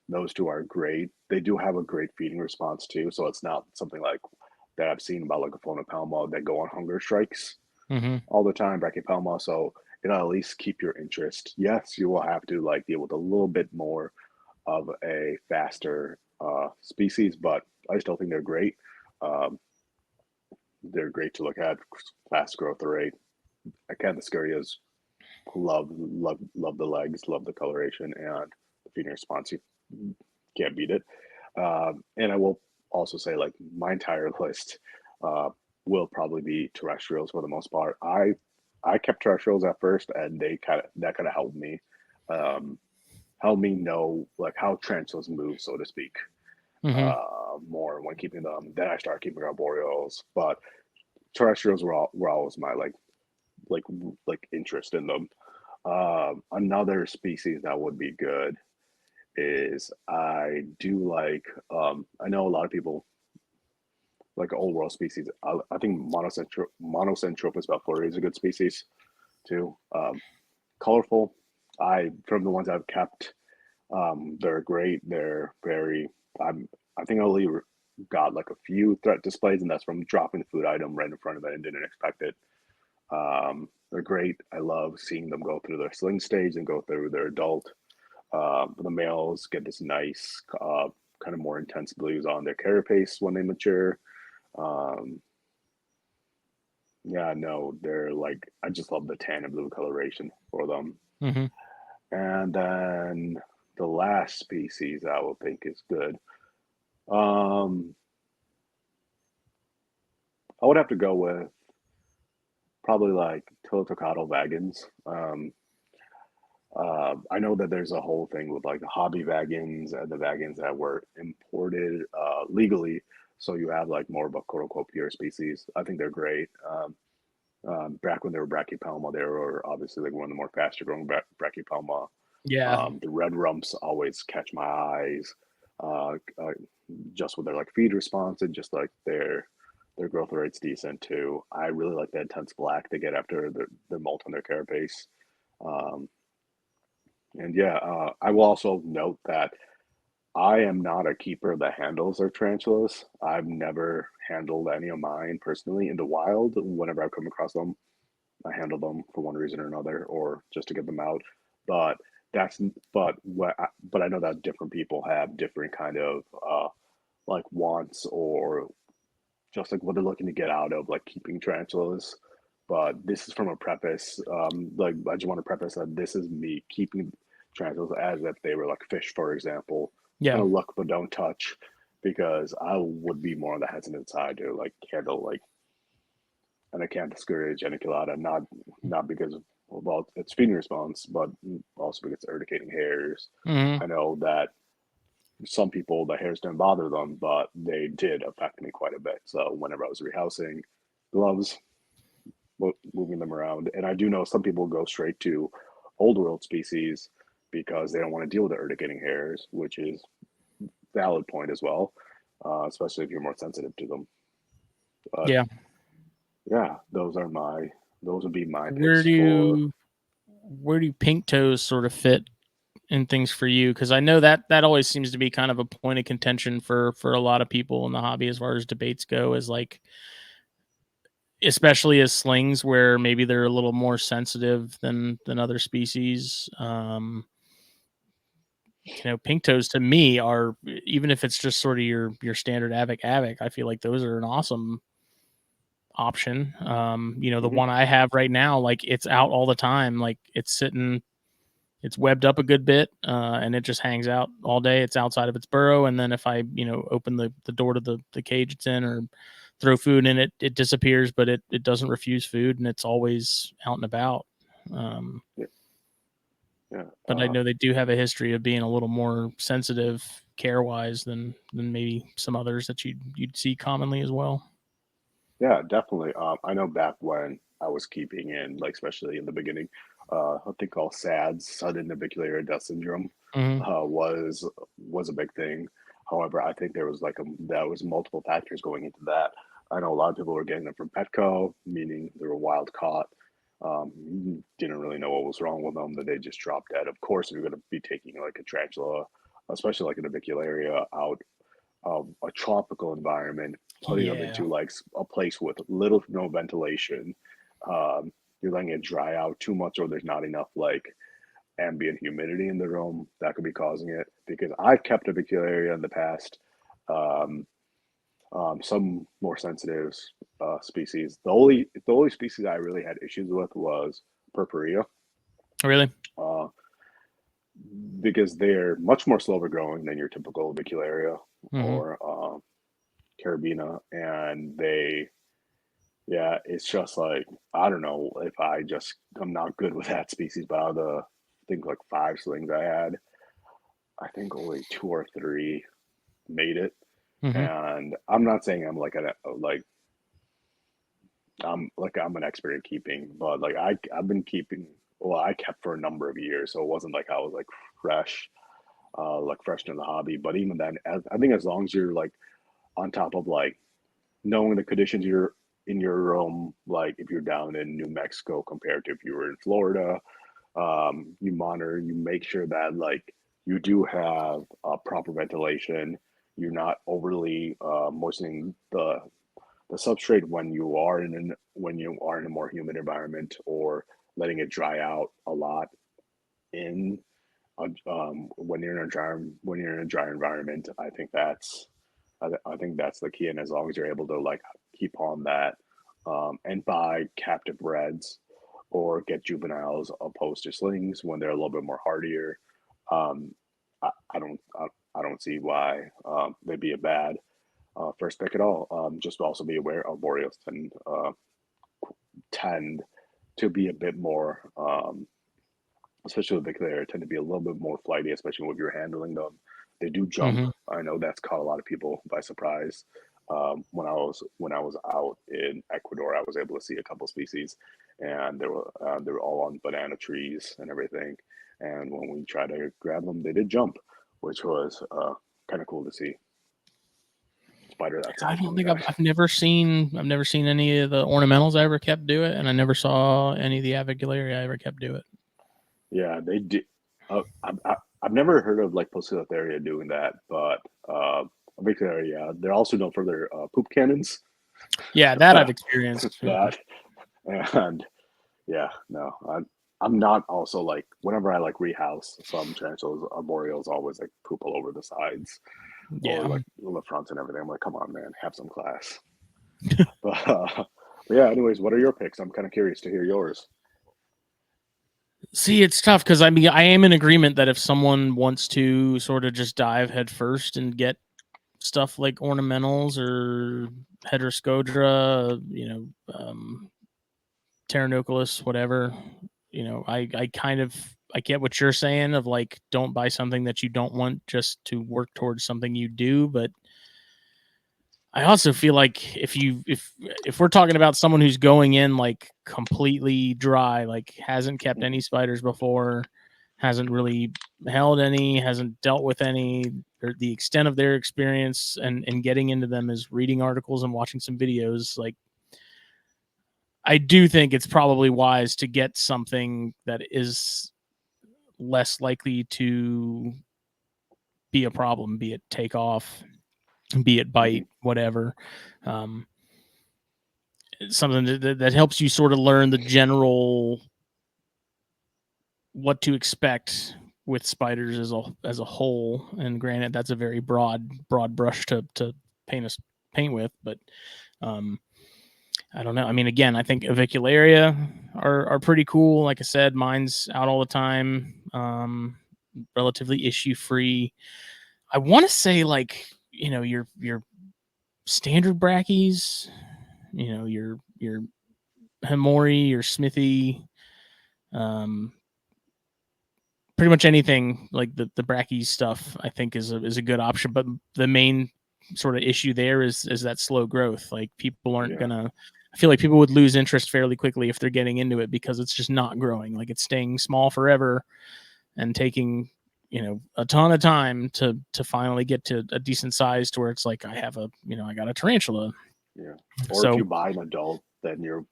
Those two are great. They do have a great feeding response too, so it's not something like that I've seen about like a Phonopelma that go on hunger strikes Mm-hmm. all the time, Brachypelma. So it'll at least keep your interest. Yes, you will have to like deal with a little bit more of a faster species, but I still think they're great. Um, they're great to look at, fast growth rate. Acanthoscurias, love the legs, love the coloration, and the feeding response. You can't beat it. And I will also say, like, my entire list uh, will probably be terrestrials for the most part. I kept terrestrials at first, and they kind of um, helped me know like how tarantulas move, so to speak, Mm-hmm. more when keeping them. Then I started keeping arboreals, but terrestrials were always my like like interest in them. Another species that would be good is I do like, I know a lot of people like old world species. I think Monocentropus balfouri is a good species too. Colorful. From the ones I've kept, they're great. They're very. I think I only got like a few threat displays, and that's from dropping the food item right in front of it and didn't expect it. They're great. I love seeing them go through their sling stage and go through their adult. The males get this nice, kind of more intense blues on their carapace when they mature. Um, yeah, no, they're like, I just love the tan and blue coloration for them. Mm-hmm. And then the last species I would think is good. Um, I would have to go with probably like Tilotocata vagans. I know that there's a whole thing with like the hobby vagans and the vagans that were imported legally. So you have like more of a quote unquote pure species. I think they're great. Back when they were Brachypelma, they were obviously like one of the more faster growing Brachypelma. Yeah. The red rumps always catch my eyes, uh, uh, just with their like feed response and just like their growth rate's decent too. I really like the intense black they get after their molt on their carapace. Um, and yeah, I will also note that I am not a keeper that handles their tarantulas. I've never handled any of mine personally in the wild. Whenever I've come across them, I handle them for one reason or another, or just to get them out. But that's but I know that different people have different kind of like wants, or just like what they're looking to get out of like keeping tarantulas. But this is from a preface. Like I just want to preface that this is me keeping tarantulas as if they were like fish, for example. Kind Yeah. of look but don't touch, because I would be more on the hesitant side to like handle like an Acanthoscuria geniculata, not because of, well, its feeding response, but also because it's urticating hairs. Mm-hmm. I know that some people the hairs didn't bother them, but they did affect me quite a bit. So whenever I was rehousing, gloves, moving them around, and I do know some people go straight to old world species because they don't want to deal with the urticating hairs, which is valid point as well, especially if you're more sensitive to them. But Yeah. yeah, those would be my Where picks for. do where do pink toes sort of fit in things for you? Because I know that that always seems to be kind of a point of contention for a lot of people in the hobby as far as debates go. Is like, especially as slings, where maybe they're a little more sensitive than other species. Pink toes to me are, even if it's just sort of your standard avic. I feel like those are an awesome option. The Mhm. one I have right now, like it's out all the time. Like it's sitting, it's webbed up a good bit, and it just hangs out all day. It's outside of its burrow, and then if I, open the door to the cage it's in, or throw food in it, it disappears, but it doesn't refuse food, and it's always out and about. Um, Yeah, Yeah. But I know they do have a history of being a little more sensitive care wise than maybe some others that you'd see commonly as well. Yeah, definitely. I know back when I was keeping in, like especially in the beginning, what they call SADS, sudden navicular death syndrome, Hmm. was a big thing. However, I think there was that was multiple factors going into that. I know a lot of people were getting them from Petco, meaning they were wild caught. Didn't really know what was wrong with them, that they just dropped dead. Of course, if you're going to be taking like a tarantula, especially like a navicularia, out of a tropical environment, putting them Yeah. into like a place with little to no ventilation. You're letting it dry out too much, or there's not enough like ambient humidity in the room that could be causing it. Because I've kept a area in the past. Um, some more sensitive species. The only species I really had issues with was purpurea. Really? Uh, because they're much more slower growing than your typical vicularia Hmm. or carabina, and yeah, it's just like I don't know if I'm not good with that species, but out of the I think like five slings I had, I think only two or three made it. Hmm. And I'm not saying I'm I'm an expert in keeping, but like I've been keeping. Well, I kept for a number of years, so it wasn't like I was fresh, fresh in the hobby. But even then, I think as long as you're like on top of like knowing the conditions you're in your room, like if you're down in New Mexico compared to if you were in Florida, you monitor, you make sure that like you do have proper ventilation. You're not overly moistening the substrate when you are in a more humid environment, or letting it dry out a lot in when you're in a dry environment. I think that's the key. And as long as you're able to like keep on that, and buy captive reds or get juveniles opposed to slings when they're a little bit more hardier, um, I don't see why they'd be a bad first pick at all. Just also be aware of Boreals tend to be a bit more, especially with Victor, tend to be a little bit more flighty, especially when you're handling them. They do jump. Hmm. I know that's caught a lot of people by surprise. When I was out in Ecuador, I was able to see a couple species, and they were all on banana trees and everything. And when we tried to grab them, they did jump, which was kind of cool to see. Spider that I size don't doing think that. I've never seen any of the ornamentals I ever kept do it, and I never saw any of the avicularia I ever kept do it. Yeah, they did. I've never heard of like Poecilotheria doing that, but Victoria, yeah, they're also known for their poop cannons. Yeah, that I've experienced. Yeah. That and yeah, no, I'm not also like whenever I like rehouse some tarantulas, arboreals always like poop all over the sides or Yeah. like the fronts and everything. I'm like, come on, man, have some class. But yeah, anyways, what are your picks? I'm kind of curious to hear yours. See, it's tough because I mean, I am in agreement that if someone wants to sort of just dive head first and get stuff like ornamentals or heteroscodra, Pteronoculus, whatever, I kind of I get what you're saying of like don't buy something that you don't want just to work towards something you do, but I also feel like if we're talking about someone who's going in like completely dry, like hasn't kept any spiders before, hasn't really held any, hasn't dealt with any, or the extent of their experience and getting into them is reading articles and watching some videos, like I do think it's probably wise to get something that is less likely to be a problem, be it take off, be it Mm-hmm. bite, whatever. Um, Something that helps you sort of learn the general what to expect with spiders as a whole. And granted, that's a very broad brush to paint with, but um, I don't know. I mean, again, I think avicularia are pretty cool. Like I said, mine's out all the time, relatively issue free. I want to say like your standard brackies, your Himori, your Smithy, um, pretty much anything like the brachy stuff, I think is a good option. But the main sort of issue there is that slow growth. Like people aren't gonna. I feel like people would lose interest fairly quickly if they're getting into it because it's just not growing. Like it's staying small forever and taking a ton of time to finally get to a decent size to where it's like I have I got a tarantula. Yeah. Or So if you buy an adult, then you're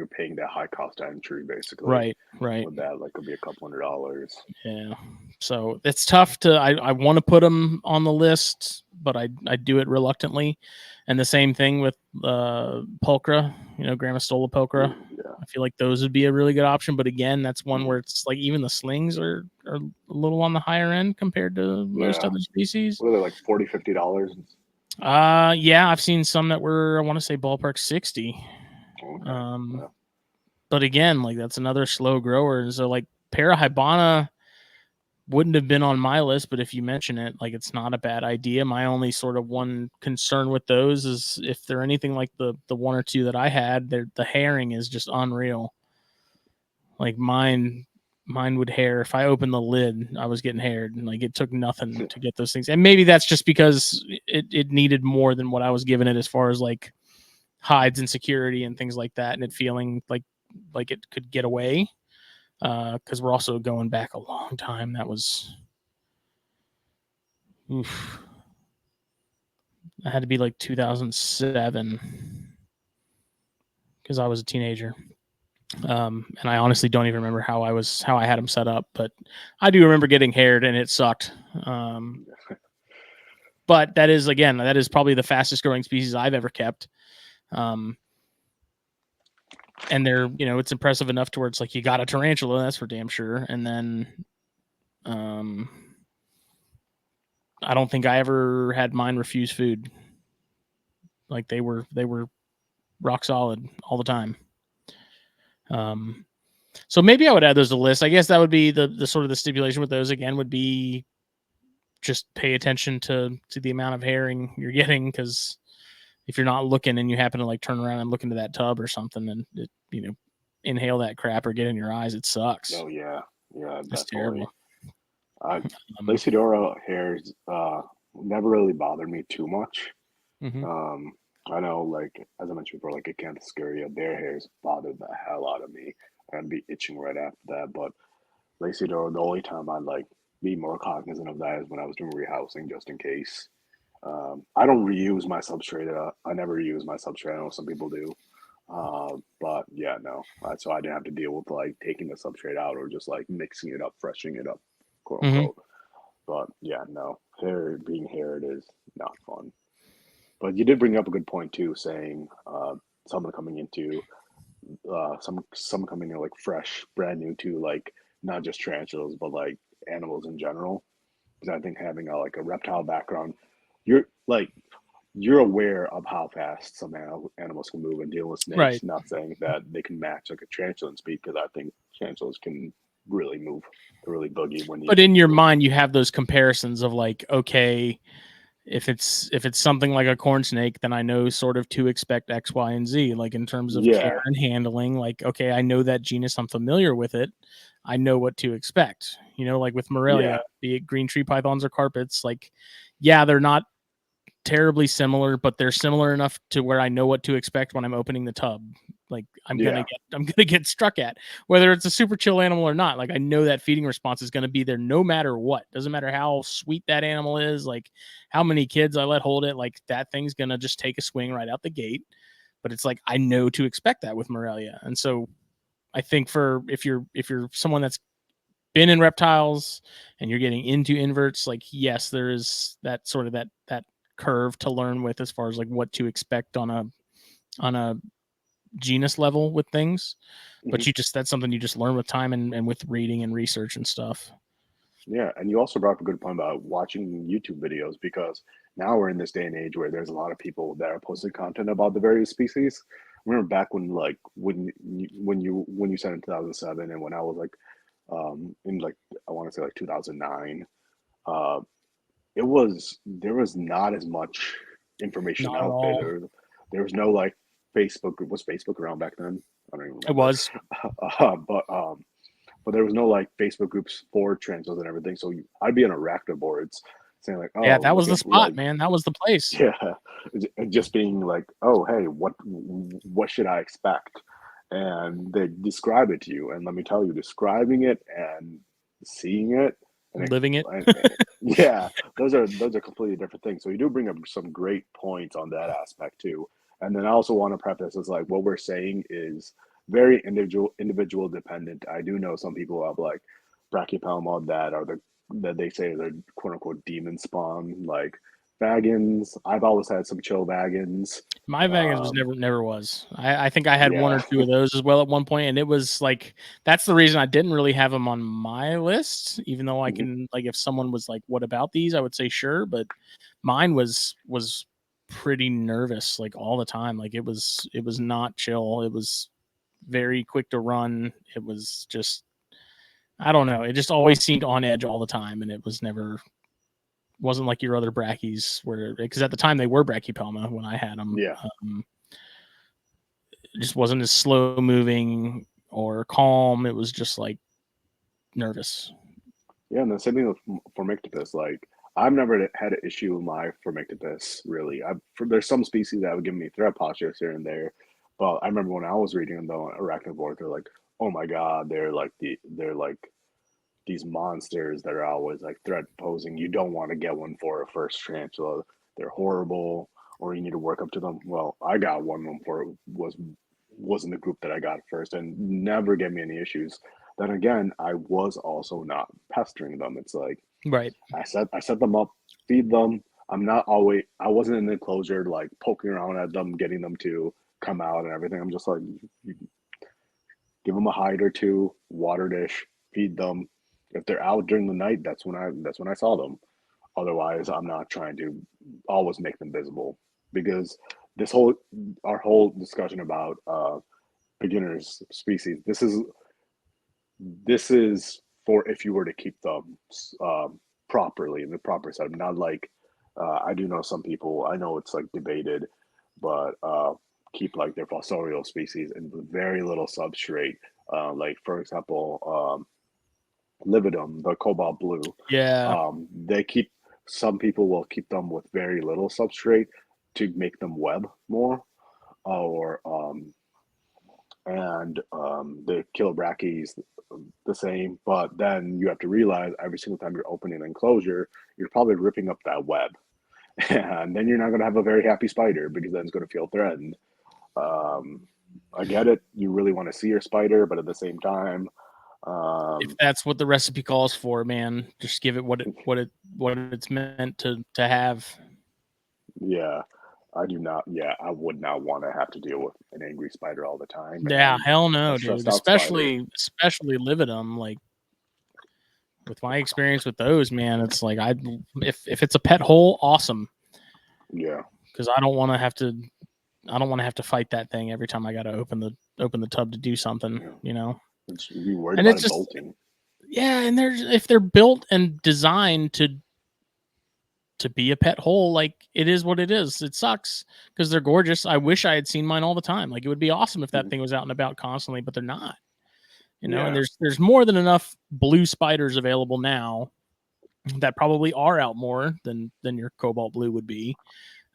paying that high cost entry basically. right. With that, like, could be a couple $100s. Yeah. So it's tough to. I want to put them on the list, but I do it reluctantly. And the same thing with pulchra, Gramastola pulchra. Yeah. I feel like those would be a really good option. But again, that's one where it's like even the slings are a little on the higher end compared to most other species. What are they, like $40-$50? Yeah, I've seen some that were, I want to say ballpark 60. Okay. But again, like that's another slow grower. And so like Parahybana wouldn't have been on my list, but if you mention it, like it's not a bad idea. My only sort of one concern with those is if they're anything like the one or two that I had, the herring is just unreal. Like mine would hair. If I opened the lid, I was getting haired, and like it took nothing to get those things. And maybe that's just because it needed more than what I was giving it as far as like hides and security and things like that, and it feeling like it could get away. Because we're also going back a long time. That was, oof, that had to be like 2007 because I was a teenager. And I honestly don't even remember how I had them set up, but I do remember getting haired and it sucked. But that is probably the fastest growing species I've ever kept. And they're, it's impressive enough to where it's like you got a tarantula, that's for damn sure. And then, I don't think I ever had mine refuse food. Like they were rock solid all the time. So maybe I would add those to the list. I guess that would be the sort of the stipulation with those again would be just pay attention to the amount of herring you're getting, because if you're not looking and you happen to like turn around and look into that tub or something and it, inhale that crap or get in your eyes, it sucks. Oh yeah, It's definitely. terrible. Lacidora hairs never really bothered me too much. Mm-hmm. I know, like as I mentioned before, like Acanthoscuria, their hairs bothered the hell out of me. I'd be itching right after that. But Lacidora, the only time I'd like be more cognizant of that is when I was doing rehousing, just in case. I don't reuse my substrate. I never reuse my substrate. I know some people do. But yeah, no. So I didn't have to deal with like taking the substrate out or just like mixing it up, freshening it up, quote Mm-hmm. unquote. But yeah, no. Being haired is not fun. But you did bring up a good point too, saying someone coming into some coming in like fresh, brand new to like not just tarantulas, but like animals in general. Because I think having a reptile background, you're like you're aware of how fast some animals can move and deal with snakes. Right. Not saying that they can match like a tarantula in speed, because I think tarantulas can really move, really boogie when you. But in your mind, you have those comparisons of like, okay, if it's something like a corn snake, then I know sort of to expect X, Y, and Z. Like in terms of care and handling, like okay, I know that genus, I'm familiar with it, I know what to expect. Like with Morelia, be it green tree pythons or carpets, like yeah, they're not terribly similar, but they're similar enough to where I know what to expect when I'm opening the tub. Like I'm gonna get struck at, whether it's a super chill animal or not. Like I know that feeding response is gonna be there no matter what. Doesn't matter how sweet that animal is, like how many kids I let hold it, like that thing's gonna just take a swing right out the gate. But it's like I know to expect that with Morelia. And so I think for if you're someone that's been in reptiles and you're getting into inverts, like yes, there is that sort of that curve to learn with as far as like what to expect on a genus level with things. But that's something you just learn with time and with reading and research and stuff. Yeah, and you also brought up a good point about watching YouTube videos, because now we're in this day and age where there's a lot of people that are posting content about the various species. Remember back when you said in 2007, and when I was like in like I want to say like 2009, uh there was not as much information Not at out there. all. There was no like Facebook. Was Facebook around back then? I don't even It remember. was. But but there was no like Facebook groups for tarantulas and everything. So I'd be on arachnid boards saying like, Yeah, oh, that was look the at spot, like, man. That was the place. yeah, and just being like, oh, hey, what should I expect? And they describe it to you, and let me tell you, describing it and seeing it, Living it. and yeah, those are completely different things. So you do bring up some great points on that aspect too. And then I also want to preface is like what we're saying is very individual dependent. I do know some people have like brachypelma that are that they say they're quote unquote demon spawn, like vagans. I've always had some chill vagans. My Vagans was Um, never was. I think I had one yeah. or two of those as well at one point, and it was like that's the reason I didn't really have them on my list. Even though I Mhm. can like, if someone was like, "What about these?" I would say sure, but mine was pretty nervous like all the time. Like it was not chill. It was very quick to run. It was just I don't know. It just always seemed on edge all the time, and it was never wasn't like your other brackies where because at the time they were brachypelma when I had them. Yeah. It just wasn't as slow moving or calm. It was just like nervous. Yeah, and the same thing with Formictopus. Like, I've never had an issue with my Formictopus, really. There's some species that would give me threat postures here and there, but I remember when I was reading them though, arachnivores, they're like, oh my god, they're like these monsters that are always like threat posing. You don't want to get one for a first tarantula. They're horrible, or you need to work up to them. Well, I got one of them for it was in the group that I got first, and never gave me any issues. Then again, I was also not pestering them. It's like Right. I set them up, feed them. I wasn't in the enclosure like poking around at them, getting them to come out and everything. I'm just like, you give them a hide or two, water dish, feed them. If they're out during the night, that's when I saw them. Otherwise, I'm not trying to always make them visible because this whole our whole discussion about beginners species. This is for if you were to keep them properly in the proper setup. Not like I do know some people. I know it's like debated, but keep like their fossorial species in very little substrate. Like for example, lividum, the cobalt blue. Yeah. They keep some people will keep them with very little substrate to make them web more, or and the killer brackies the same. But then you have to realize every single time you're opening an enclosure, you're probably ripping up that web, and then you're not going to have a very happy spider because then it's going to feel threatened. Um, I get it. You really want to see your spider, but at the same time, If um, that's what the recipe calls for, man, just give it what it's meant to have. yeah, I do not. Yeah, I would not want to have to deal with an angry spider all the time Yeah, and hell a no, stressed dude. out spider. Especially lividum. Like with my experience with those, man, it's like if it's a pet hole, awesome. Yeah, Because I don't want to have to fight that thing every time I got to open the tub to do something, yeah. you know. You'd be worried And about it's it just bolting. yeah, and there's if they're built and designed to be a pet hole, like it is what it is. It sucks because they're gorgeous. I wish I had seen mine all the time. Like it would be awesome if that Mhm. thing was out and about constantly, but they're not. You know, and Yeah. there's more than enough blue spiders available now that probably are out more than your cobalt blue would be,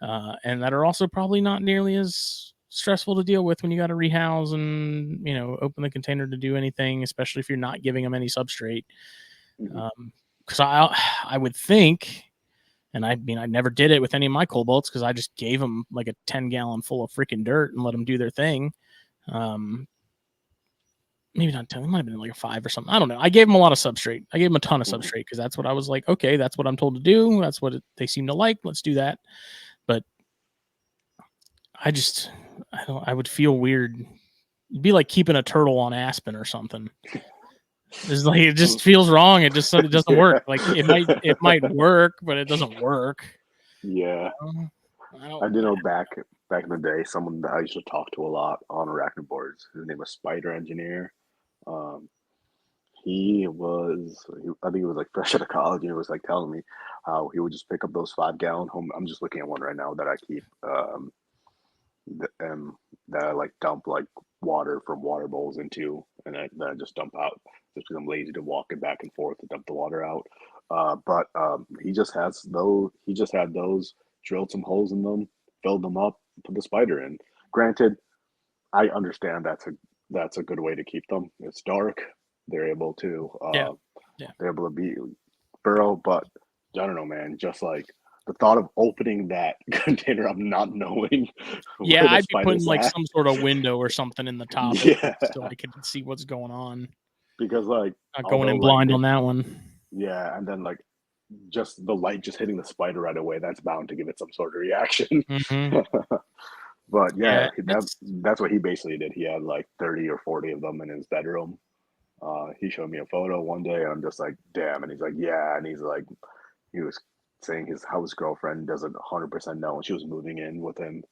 and that are also probably not nearly as stressful to deal with when you got to rehouse and open the container to do anything, especially if you're not giving them any substrate. Mhm. Because I would think, and I mean I never did it with any of my cobalts because I just gave them like a 10-gallon full of freaking dirt and let them do their thing. Um, Maybe not 10, it might have been like a 5 or something. I don't know. I gave them a lot of substrate. I gave them a ton of Mhm. substrate because that's what I was like, okay, that's what I'm told to do. That's what they seem to like. Let's do that. But I just, I don't, I would feel weird. It'd be like keeping a turtle on Aspen or something. It's like, it just feels wrong. It doesn't Yeah. work. Like it might work, but it doesn't work. Yeah. Um, I I don't, do know back in the day, someone that I used to talk to a lot on arachnid boards. His name was Spider Engineer. Um, I think he was like fresh out of college, and he was like telling me how he would just pick up those 5 gallon home. I'm just looking at one right now that I keep, and that I like dump like water from water bowls into, and then I just dump out just because I'm lazy to walk it back and forth to dump the water out. But he just has those. He just had those, drilled some holes in them, filled them up, put the spider in. Granted, I understand that's a good way to keep them. It's dark. They're able to Yeah. Yeah. they're able to be burrow, but I don't know, man. Just like the thought of opening that container up, not knowing where Yeah, the I'd be putting spider's like at. some sort of window or something in the top at Yeah, least so I could see what's going on. because like Not going although in like blind they on that one. yeah, and then like just the light just hitting the spider right away, that's bound to give it some sort of reaction. Mm-hmm. But Yeah, yeah, it's that's what he basically did. He had like 30 or 40 of them in his bedroom. He showed me a photo one day, and I'm just like, damn. And he's like, yeah. And he's like, he was saying his house girlfriend doesn't 100% know, and she was moving in with him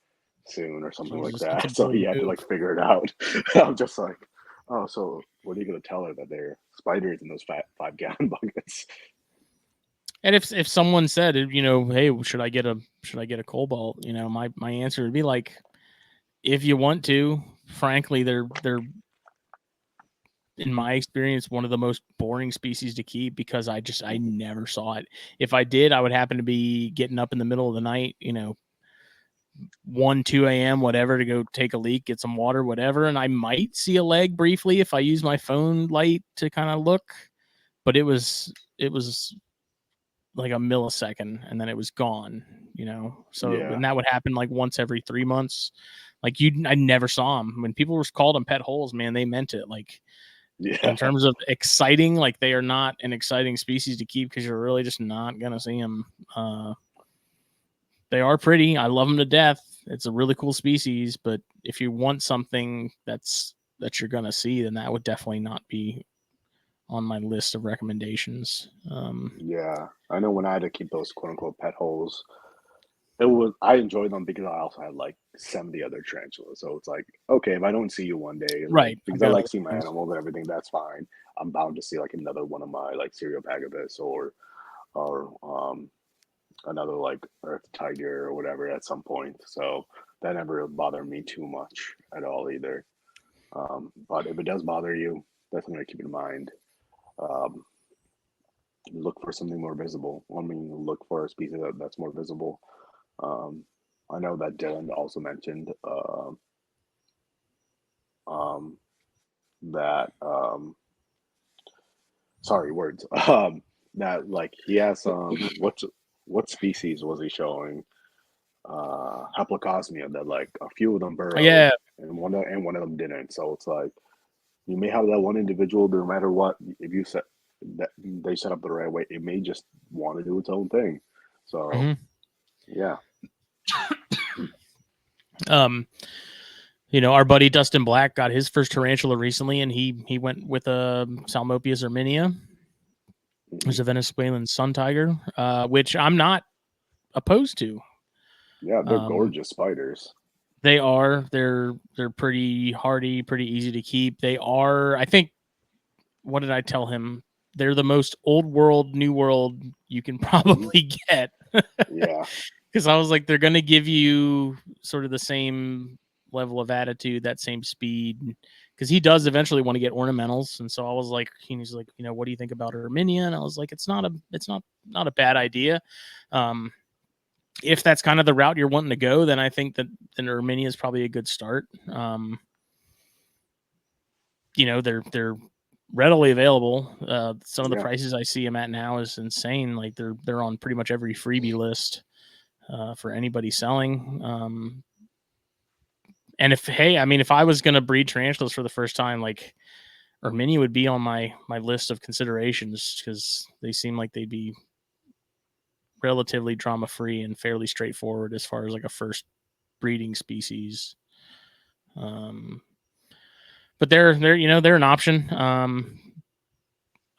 soon or something like Jesus, that's a that. So he bold had to move. like figure it out. I'm just like, oh, so what are you gonna tell her that there are spiders in those 5 gallon buckets? And if someone said, you know, hey, should I get a cobalt? You know, my answer would be like, if you want to. Frankly, they're in my experience one of the most boring species to keep because I never saw it. If I did, I would happen to be getting up in the middle of the night, you know, 1, 2 a.m., whatever, to go take a leak, get some water, whatever, and I might see a leg briefly if I use my phone light to kind of look, but it was like a millisecond and then it was gone, you know. So Yeah, and that would happen like once every 3 months. Like I never saw them. When people called them pet holes, man, they meant it. Like in yeah, terms of exciting, like they are not an exciting species to keep because you're really just not gonna see them. They are pretty. I love them to death. It's a really cool species, but if you want something that you're gonna see, then that would definitely not be on my list of recommendations. yeah. I know when I had to keep those quote unquote pet holes, it was I enjoyed them because I also had like 70 other tarantulas. So it's like, okay, if I don't see you one day, like Right. I've because I got like other seeing my things. animals and everything, that's fine. I'm bound to see like another one of my like Cereopagabus or another like earth tiger or whatever at some point. So that never bothered me too much at all either. But if it does bother you, that's something to keep in mind. Um, look for something more visible. I mean, look for a species that's more visible. Um, I know that Dylan also mentioned um, that sorry words that like he has what species was he showing Haplocosmia that like a few of them burrowed Yeah. and one of them didn't. So it's like you may have that one individual, no matter what, if you set that they set up the right way, it may just want to do its own thing. So hmm yeah, Um, you know, our buddy Dustin Black got his first tarantula recently, and he went with a Salmopius erminia. hmm There's a Venezuelan sun tiger, which I'm not opposed to. yeah, they're Um, gorgeous spiders. they are they're pretty hardy, pretty easy to keep. They are, I think. What did I tell him? They're the most old world, new world you can hmm probably get. Yeah, Because I was like, they're going to give you sort of the same level of attitude, that same speed. Because he does eventually want to get ornamentals, and so I was like, he's like, you know, what do you think about Arminia? And I was like, it's not a bad idea. Um, if that's kind of the route you're wanting to go, then I think that then Arminia is probably a good start. You know, they're readily available. Some of the yeah, prices I see them at now is insane. Like they're on pretty much every freebie list for anybody selling. And if hey, I mean, if I was gonna breed tarantulas for the first time, like Erminia would be on my list of considerations because they seem like they'd be relatively drama free and fairly straightforward as far as like a first breeding species. Um, but they're you know they're an option.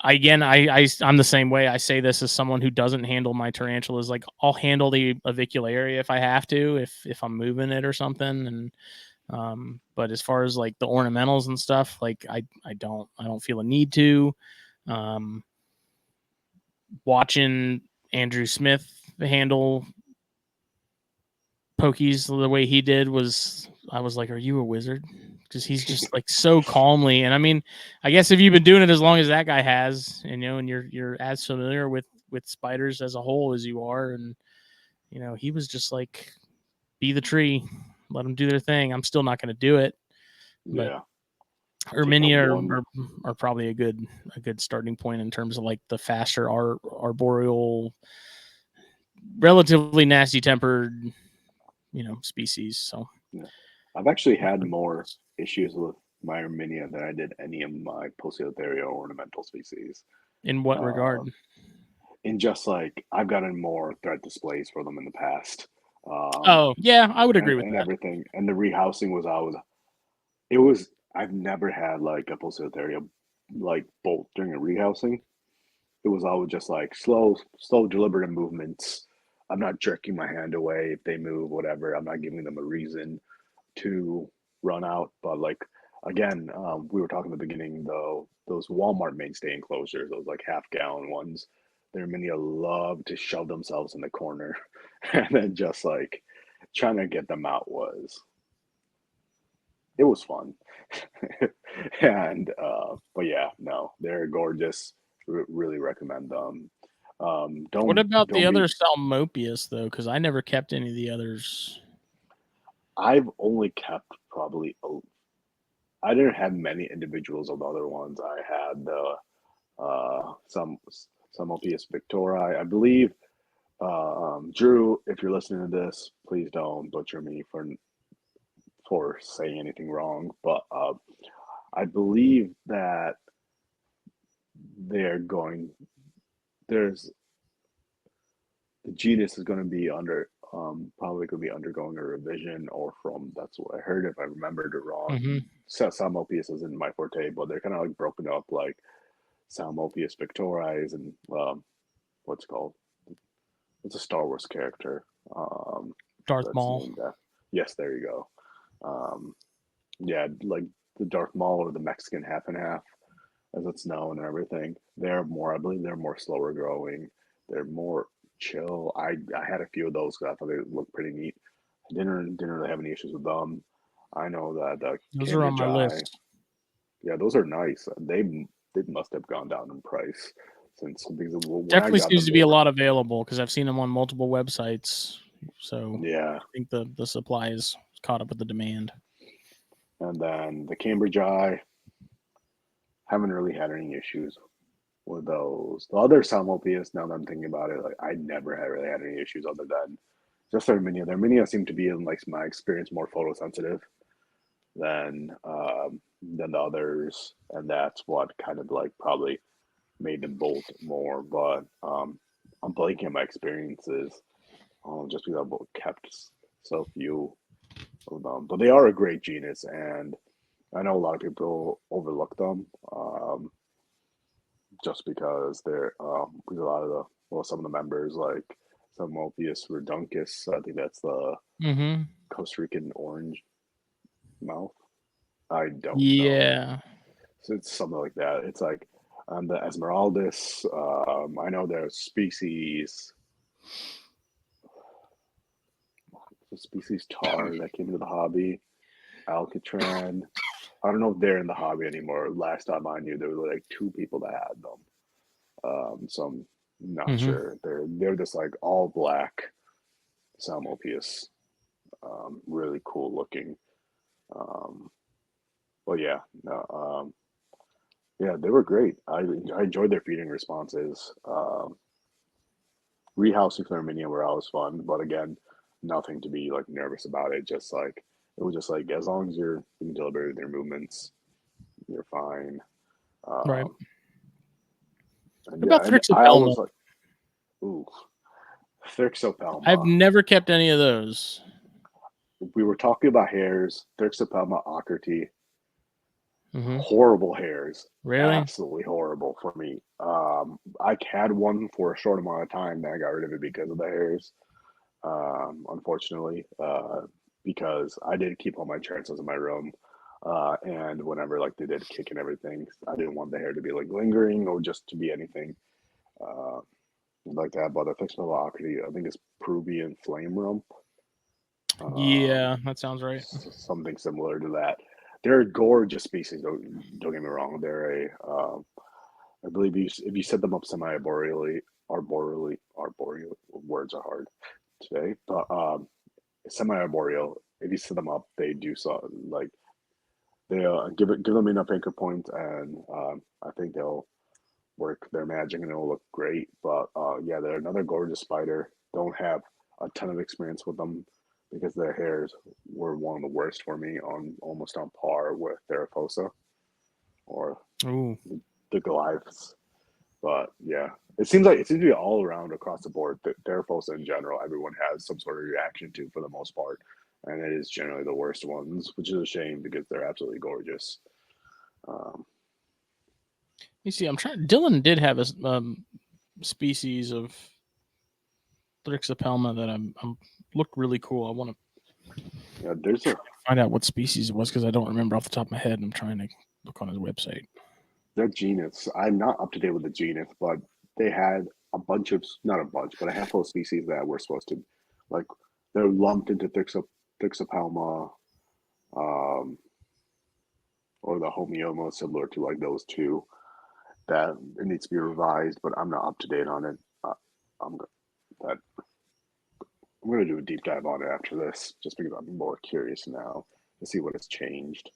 Again, I'm the same way. I say this as someone who doesn't handle my tarantulas. Like I'll handle the avicularia if I have to, if I'm moving it or something. And but as far as like the ornamentals and stuff, like I don't feel a need to. Um, watching Andrew Smith handle pokies the way he did was I was like, are you a wizard? because he's just like so calmly. And I mean, I guess if you've been doing it as long as that guy has, and you're as familiar with spiders as a whole as you are, and he was just like, be the tree, let them do their thing. I'm still not going to do it, but Yeah. Erminia are probably a good starting point in terms of like the faster arboreal, relatively nasty tempered, species. So Yeah. I've actually had more issues with my Erminia than I did any of my Poecilotheria ornamental species. in what regard? In just like I've gotten more threat displays for them in the past. Oh yeah, I would agree with and that. everything. And the rehousing was always it was I've never had like a Poecilotheria like bolt during a rehousing. It was always just like slow, deliberate movements. I'm not jerking my hand away if they move, whatever. I'm not giving them a reason to run out. But like again, we were talking at the beginning though, those Walmart mainstay enclosures, those like half-gallon ones, there are many a love to shove themselves in the corner, and then just like trying to get them out it was fun. And but yeah, no, they're gorgeous. Really recommend them. What about the Don't other be. Salmopius though? Because I never kept any of the others. I've only kept probably. I didn't have many individuals of the other ones. I had the some OPS Victoria. I believe Drew. If you're listening to this, please don't butcher me for saying anything wrong. But I believe that they're going. There's the genus is going to be probably going to be undergoing a revision, or from that's what I heard if I remembered it wrong. Mm-hmm. Salmopius isn't my forte, but they're kind of like broken up like Salmopius Victoris and what's it called? It's a Star Wars character. Darth That's Maul. named that. Yes, there you go. Yeah, like the Darth Maul or the Mexican half and half, as it's known and everything. I believe they're more slower growing. They're more chill. I had a few of those because I thought they looked pretty neat. I didn't really have any issues with them. I know that the Those are on Cambridge my Eye, list. yeah, those are nice. They must have gone down in price since because when I Definitely got seems them, to they be a were lot available because I've seen them on multiple websites. So yeah. I think the supply is caught up with the demand. And then the Cambridge Eye, haven't really had any issues with those. The other Salmopius, now that I'm thinking about it, like I never had really had any issues other than just their Minia. Their Minia seem to be, in like my experience, more photosensitive than the others, and that's what kind of like probably made them bolt more. But I'm blanking on my experiences, just because I've kept so few of them. But they are a great genus, and I know a lot of people overlook them. Just because because a lot of some of the members like some Mopius reduncus, I think that's the Mm-hmm. Costa Rican orange mouth. I don't know. Yeah. So it's something like that. It's like the Esmeraldus. I know there's species tar that came into the hobby. Alcatran. I don't know if they're in the hobby anymore. Last time I knew, there were like two people that had them. So I'm not Mm-hmm. sure. They're just like all black Salmopius, really cool looking. Um, but yeah, no, yeah, they were great. I enjoyed their feeding responses. Rehousing for Armenia were always fun, but again, nothing to be like nervous about it. Just like it was just like as long as you're being deliberate with their movements, you're fine. Right. Um, and What yeah, about and I Thrixopelma? always like, ooh, I've Thrixopelma. never kept any of those. We were talking about hairs. Thrixopelma ocriti, Mm-hmm. horrible hairs, Really? absolutely horrible for me. I had one for a short amount of time, then I got rid of it because of the hairs. Unfortunately, because I did keep all my transfers in my room. And whenever like they did kick and everything, I didn't want the hair to be like lingering or just to be anything uh, like that. But the fixed mediocrity, I think it's Peruvian flame rump, um, Yeah, that sounds right. something similar to that. They're a gorgeous species. Don't get me wrong. They're I believe if you set them up arboreally, words are hard today, but semi-arboreal. If you set them up, they do so like they give them enough anchor points, and I think they'll work their magic and it'll look great. But yeah, they're another gorgeous spider. Don't have a ton of experience with them because their hairs were one of the worst for me, on almost on par with Therafosa or Ooh. the Goliaths. But yeah, it seems to be all around across the board. Therafosa in general, everyone has some sort of reaction to for the most part, and it is generally the worst ones, which is a shame because they're absolutely gorgeous. You see, I'm trying. Dylan did have a species of Thrixopelma that I'm looked really cool. I want Yeah, there's to find out what species it was because I don't remember off the top of my head. And I'm trying to look on his website. that genus. I'm not up to date with the genus, but they had a bunch of, not a bunch, but a handful of species that were supposed to, like, they're lumped into Thrixopelma, um, or the Homeoma, similar to like those two. That it needs to be revised, but I'm not up to date on it. I'm that I'm going to do a deep dive on it after this, just because I'm more curious now to see what has changed.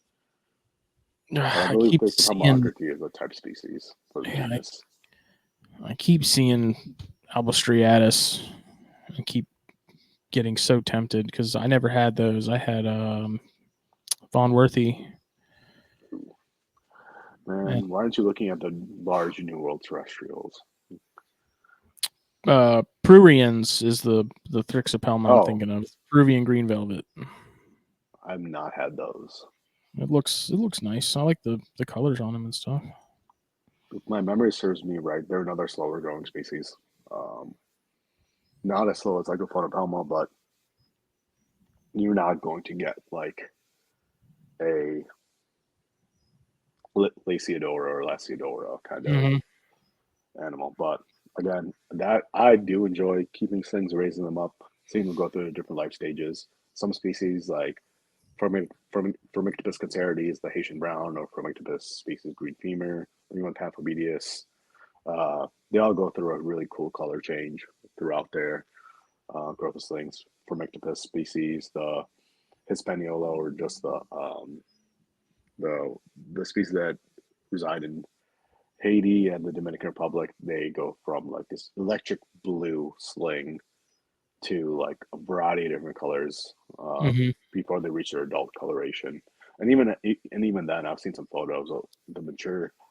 But I I believe keep Thrixopelma seeing. acritya is a type species for the Yeah, genus. I keep seeing Albostriatus. I keep getting so tempted because I never had those. I had Von Worthy. And, Man, why aren't you looking at the large New World terrestrials? Pruriens is the Thrixopelma I'm Oh, thinking of. Peruvian green velvet. I've not had those. It looks nice. I like the colors on them and stuff. If my memory serves me right, they're another slower growing species. Um, Not as slow as like a photopelma, but you're not going to get like a Laciodora or Laciodora kind of Mm-hmm. animal. But again, that I do enjoy keeping things, raising them up, seeing them go through the different life stages. Some species like Formictopus cancerides, the Haitian brown, or Formictopus species green femur, or even Pamphobeteus. They all go through a really cool color change throughout their growth of slings. Formictopus species, the Hispaniola, or just the the species that reside in Haiti and the Dominican Republic, they go from like this electric blue sling to like a variety of different colors Mm-hmm. before they reach their adult coloration. And even then, I've seen some photos of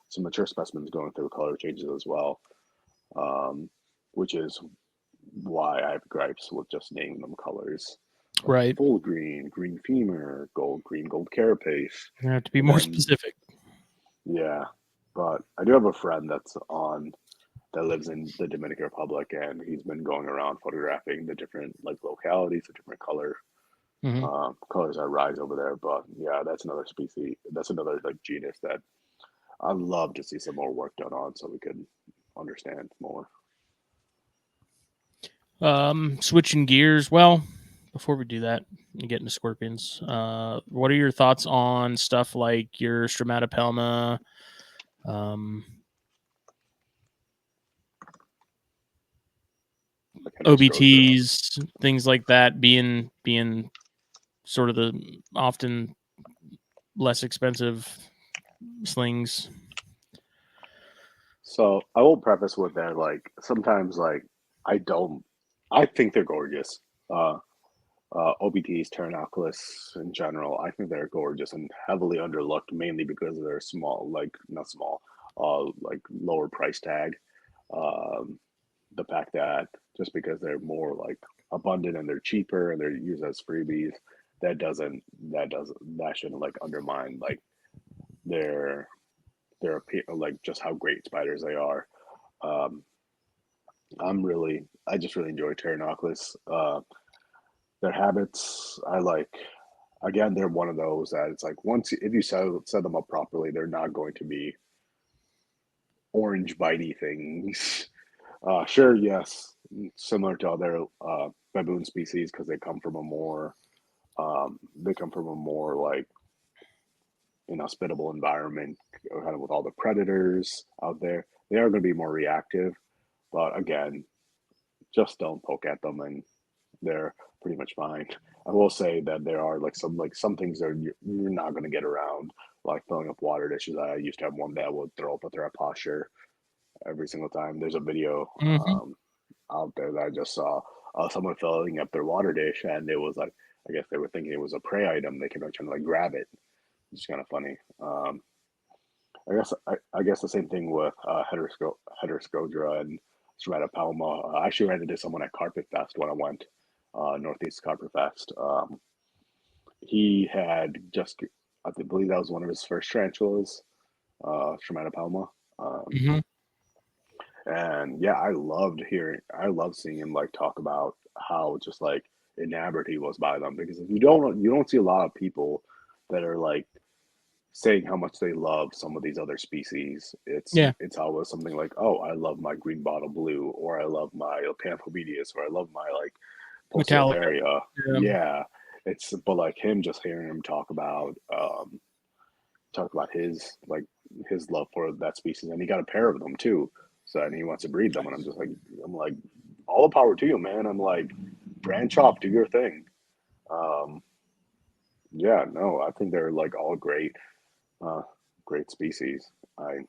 some mature specimens going through color changes as well, um, which is why I have gripes with just naming them colors, like Right. full green, green femur, green, gold carapace, You have to be and more then specific. yeah. But I do have a friend that lives in the Dominican Republic, and he's been going around photographing the different like localities, the different Mm-hmm. colors that rise over there. But yeah, that's another species. That's another like genus that I'd love to see some more work done on, so we could understand more. Switching gears. Well, before we do that and get into scorpions, what are your thoughts on stuff like your Stromatopelma, um, Like Henry Stroza. OBTs, things like that, being sort of the often less expensive slings? So I will preface with that, like sometimes like I don't, I think they're gorgeous. Uh, OBTs, Pteronoclus in general, I think they're gorgeous and heavily underlooked, mainly because they're small, like not small, like lower price tag. Um, the fact that just because they're more like abundant and they're cheaper and they're used as freebies, that doesn't that shouldn't like undermine like their like just how great spiders they are. Um, I just really enjoy Pteronoclus. Their habits, I like. Again, they're one of those that it's like if you set them up properly, they're not going to be orange bitey things. Sure, yes, similar to other baboon species because they come from a more like inhospitable environment, kind of with all the predators out there. They are going to be more reactive, but again, just don't poke at them, and they're pretty much fine. I will say that there are some things that you're not going to get around, like filling up water dishes. I used to have one that would throw up a threat posture every single time. There's a video Hmm. out there that I just saw, someone filling up their water dish, and it was like, I guess they were thinking it was a prey item. They kept on trying to like grab it. It's kind of funny. I guess the same thing with Heteroscodra and Stratopelma. I actually ran into someone at Carpet Fest when I went, Northeast Carpet Fest. He had just, believe that was one of his first tarantulas, Stratopelma. Um, Hmm. and yeah, I love seeing him like talk about how just like enamored he was by them, because if you don't see a lot of people that are like saying how much they love some of these other species. Yeah, It's always something like, oh, I love my green bottle blue, or I love my Pamphobeteus, or I love my like Metallica. Pulsiotheria. Yeah. Yeah, it's but like him just hearing him talk about his love for that species, and he got a pair of them too. So and he wants to breed them, and I'm like, all the power to you, man. I'm like, branch off, do your thing. Um, yeah, no, I think they're like all great. Uh, great species. I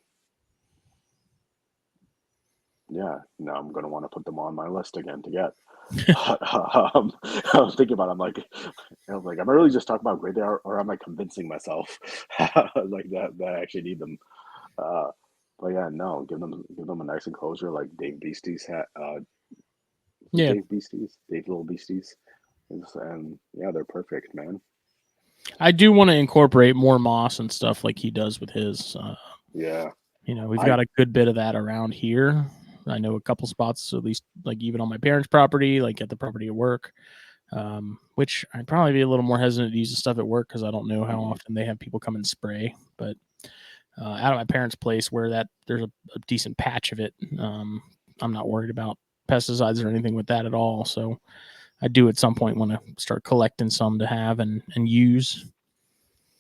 Yeah, now I'm gonna want to put them on my list again to get. I was thinking about it, am I really just talking about great they are, or am I convincing myself like that I actually need them? Uh, but yeah, no, give them a nice enclosure like Dave Beastie's hat. Yeah. Dave Little Beasties, and yeah, they're perfect, man. I do want to incorporate more moss and stuff like he does with his. Yeah, We've I got a good bit of that around here. I know a couple spots, at least like even on my parents' property, like at the property at work, which I'd probably be a little more hesitant to use the stuff at work because I don't know how mhm. often they have people come and spray. But out of my parents' place, where there's a decent patch of it, I'm not worried about pesticides or anything with that at all. So I do at some point want to start collecting some to have and use.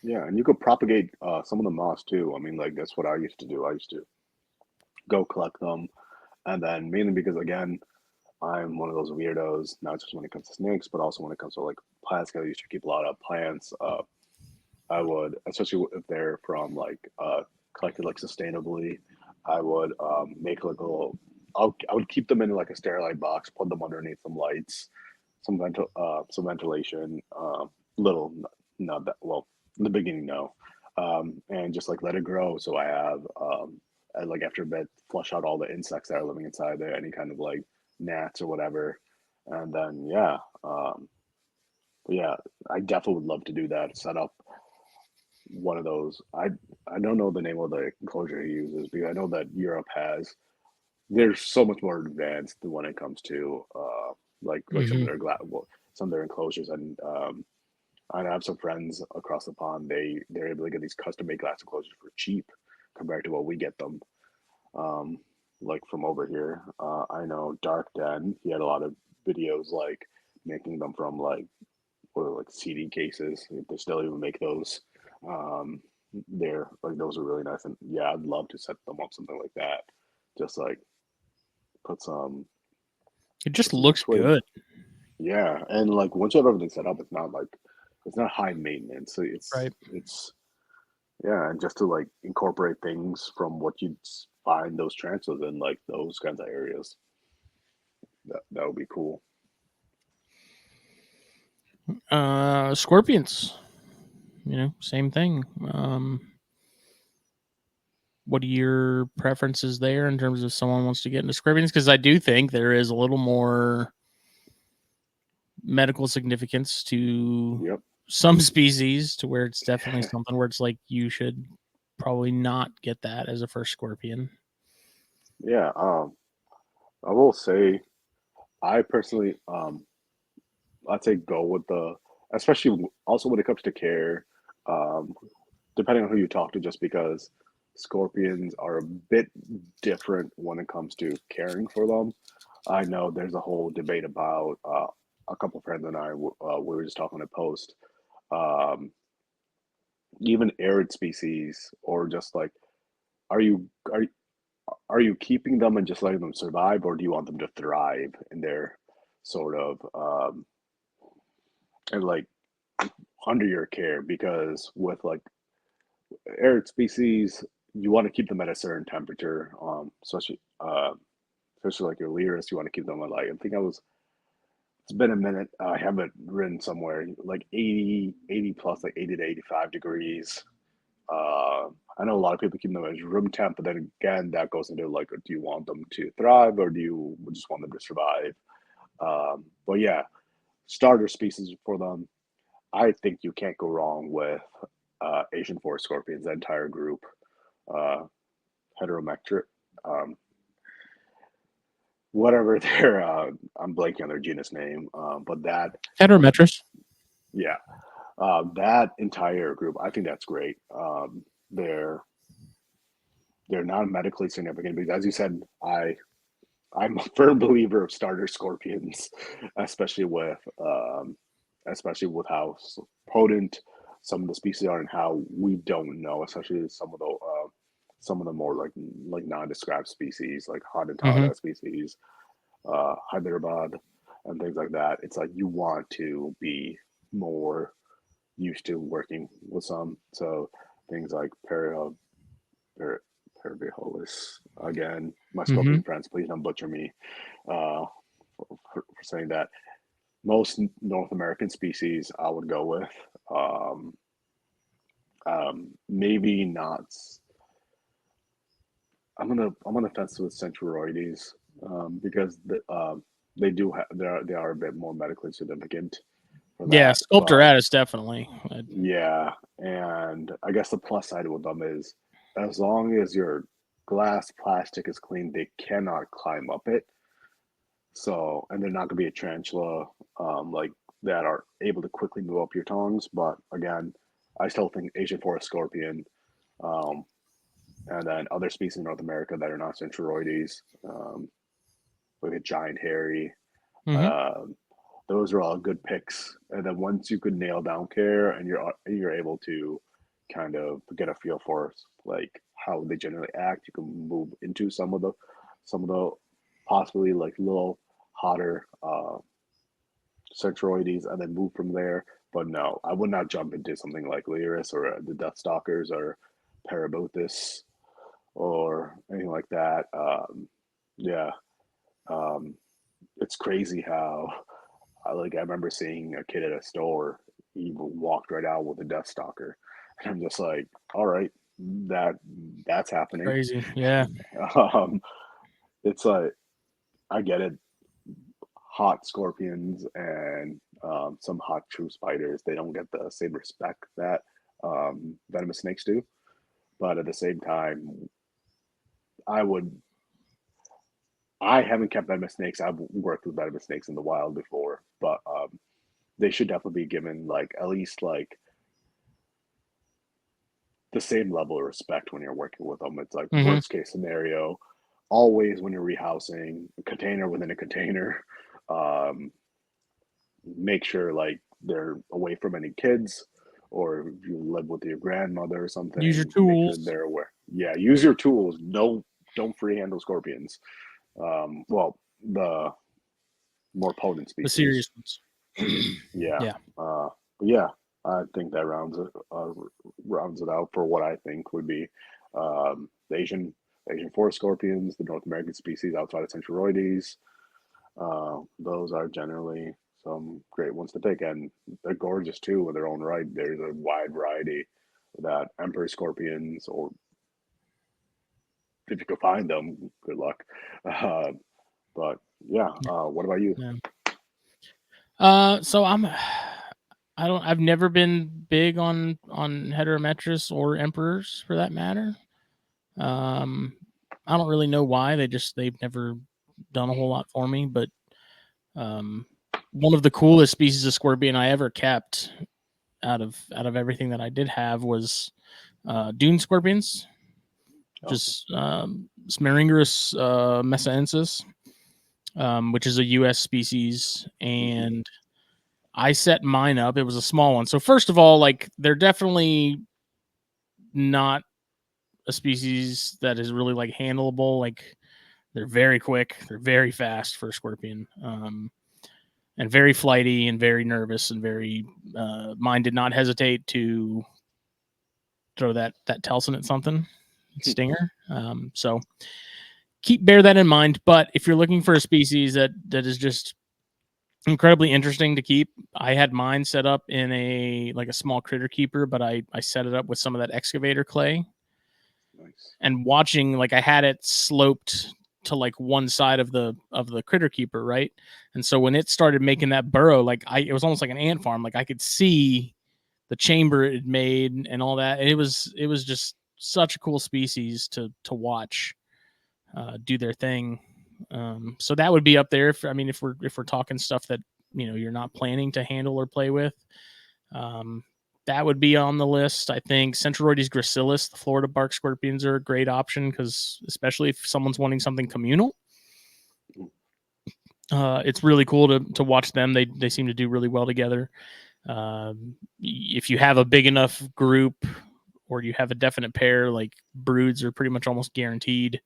Yeah, and you could propagate some of the moss too. I mean, like that's what I used to do. I used to go collect them, and then mainly because again, I'm one of those weirdos, not just when it comes to snakes, but also when it comes to like plants. 'Cause I used to keep a lot of plants. I would, especially if they're from collected like sustainably, I would make like a little. I would keep them in like a sterilite box, put them underneath some lights, some ventilation, little, not that well. In the beginning, no, and just like let it grow. So I have, like after a bit, flush out all the insects that are living inside there, any kind of like gnats or whatever, and then yeah, but yeah, I definitely would love to do that. Set up one of those. I don't know the name of the enclosure he uses, because I know that Europe has. They're so much more advanced when it comes to like some of Hmm. their some of their enclosures, and I have some friends across the pond. They're able to get these custom made glass enclosures for cheap compared to what we get them. Um, like from over here, I know Dark Den. He had a lot of videos like making them from like CD cases. If they still even make those, um, they're like those are really nice. And yeah, I'd love to set them up something like that. Just like put some It just put some looks twigs. good, Yeah, and like once you have everything set up, it's not high maintenance. So right? it's yeah, and just to like incorporate things from what you'd find those transfers in like those kinds of areas. That would be cool. Scorpions, same thing. What are your preferences there in terms of someone wants to get into scorpions? Because I do think there is a little more medical significance to Yep. some species, to where it's definitely something where it's like you should probably not get that as a first scorpion. Yeah. I will say I personally I'd say go with especially also when it comes to care, um, depending on who you talk to, just because scorpions are a bit different when it comes to caring for them. I know there's a whole debate about a couple of friends and I we were just talking to post. Um, even arid species, or just like, are you are are you keeping them and just letting them survive, or do you want them to thrive in their sort of and like under your care? Because with like arid species, you want to keep them at a certain temperature, especially like your lyris, you want to keep them at like, I think I was, it's been a minute. I have it written somewhere, like 80 plus, like 80 to 85 degrees. I know a lot of people keep them as room temp, but then again, that goes into like, do you want them to thrive or do you just want them to survive? But yeah, starter species for them. I think you can't go wrong with Asian forest scorpions, the entire group. Uh, Heterometric, um, whatever their, I'm blanking on their genus name, but that, Heterometrus. yeah, that entire group, I think that's great. They're they're not medically significant because, as you said, I'm a firm believer of starter scorpions, especially with especially with how potent some of the species are and how we don't know, especially some of the more like nondescript species like Mm-hmm. Hadentata species, Hyderabad, and things like that. It's like you want to be more used to working with some. So things like per, Parabiholis. Again, my Mm-hmm. scorpion friends, please don't butcher me for saying that. Most North American species I would go with. Um, Maybe not. I'm on the fence with Centruroides because they are a bit more medically significant for Yeah, that. But Sculpturatus definitely. yeah, and I guess the plus side with them is as long as your glass plastic is clean, they cannot climb up it. So, and they're not going to be a tarantula like that are able to quickly move up your tongs. But again, I still think Asian forest scorpion, um, and then other species in North America that are not centroides, like a giant hairy. Mm-hmm. Um, those are all good picks. And then once you could nail down care and you're able to kind of get a feel for like how they generally act, you can move into some of the possibly like little hotter centroides and then move from there. But no, I would not jump into something like Lyris or the Deathstalkers or Parabothus or anything like that. Yeah, um, it's crazy how I remember seeing a kid at a store. He walked right out with a Deathstalker, and I'm just like, all right, that that's happening. Crazy. Yeah. Um, it's like I get it. Hot scorpions and some hot true spiders, they don't get the same respect that venomous snakes do. But at the same time, I would. I haven't kept venomous snakes. I've worked with venomous snakes in the wild before, but they should definitely be given like at least like the same level of respect when you're working with them. It's like Mm-hmm. worst case scenario, always when you're rehousing a container within a container, um, make sure like they're away from any kids, or if you live with your grandmother or Use your something, make sure tools. they're aware. Yeah, use your tools. Don't free handle scorpions. Well, the more potent The species. serious ones. Yeah. Yeah. But yeah, I think that rounds it out for what I think would be the Asian forest scorpions, the North American species outside of Centroides. Those are generally some great ones to pick, and they're gorgeous too in their own right. There's a wide variety that emperor scorpions, or if you can find them, good luck. Uh, but yeah, what about you? Yeah. So I've never been big on heterometrus or emperors for that matter. Um, I don't really know why. They've never done a whole lot for me. But um, one of the coolest species of scorpion I ever kept out of everything that I did have was dune scorpions, Oh, just Smaringerus messaensis, which is a U.S. species, mm-hmm. and I set mine up. It was a small one. So first of all, like they're definitely not a species that is really like handleable. Like they're very quick, they're very fast for a scorpion, and very flighty and very nervous and very. Mine did not hesitate to throw that Telson at something, stinger. So bear that in mind. But if you're looking for a species that is just incredibly interesting to keep, I had mine set up in a small critter keeper, but I set it up with some of that excavator clay. Nice. And watching, like, I had it sloped to like one side of the critter keeper, right? And so when it started making that burrow, like it was almost like an ant farm. Like I could see the chamber it had made and all that. And it was just such a cool species to watch do their thing. So that would be up there. If we're talking stuff that you're not planning to handle or play with, that would be on the list. I think Centroroides gracilis, the Florida bark scorpions, are a great option because especially if someone's wanting something communal, it's really cool to watch them. They seem to do really well together. If you have a big enough group or you have a definite pair, like broods are pretty much almost guaranteed,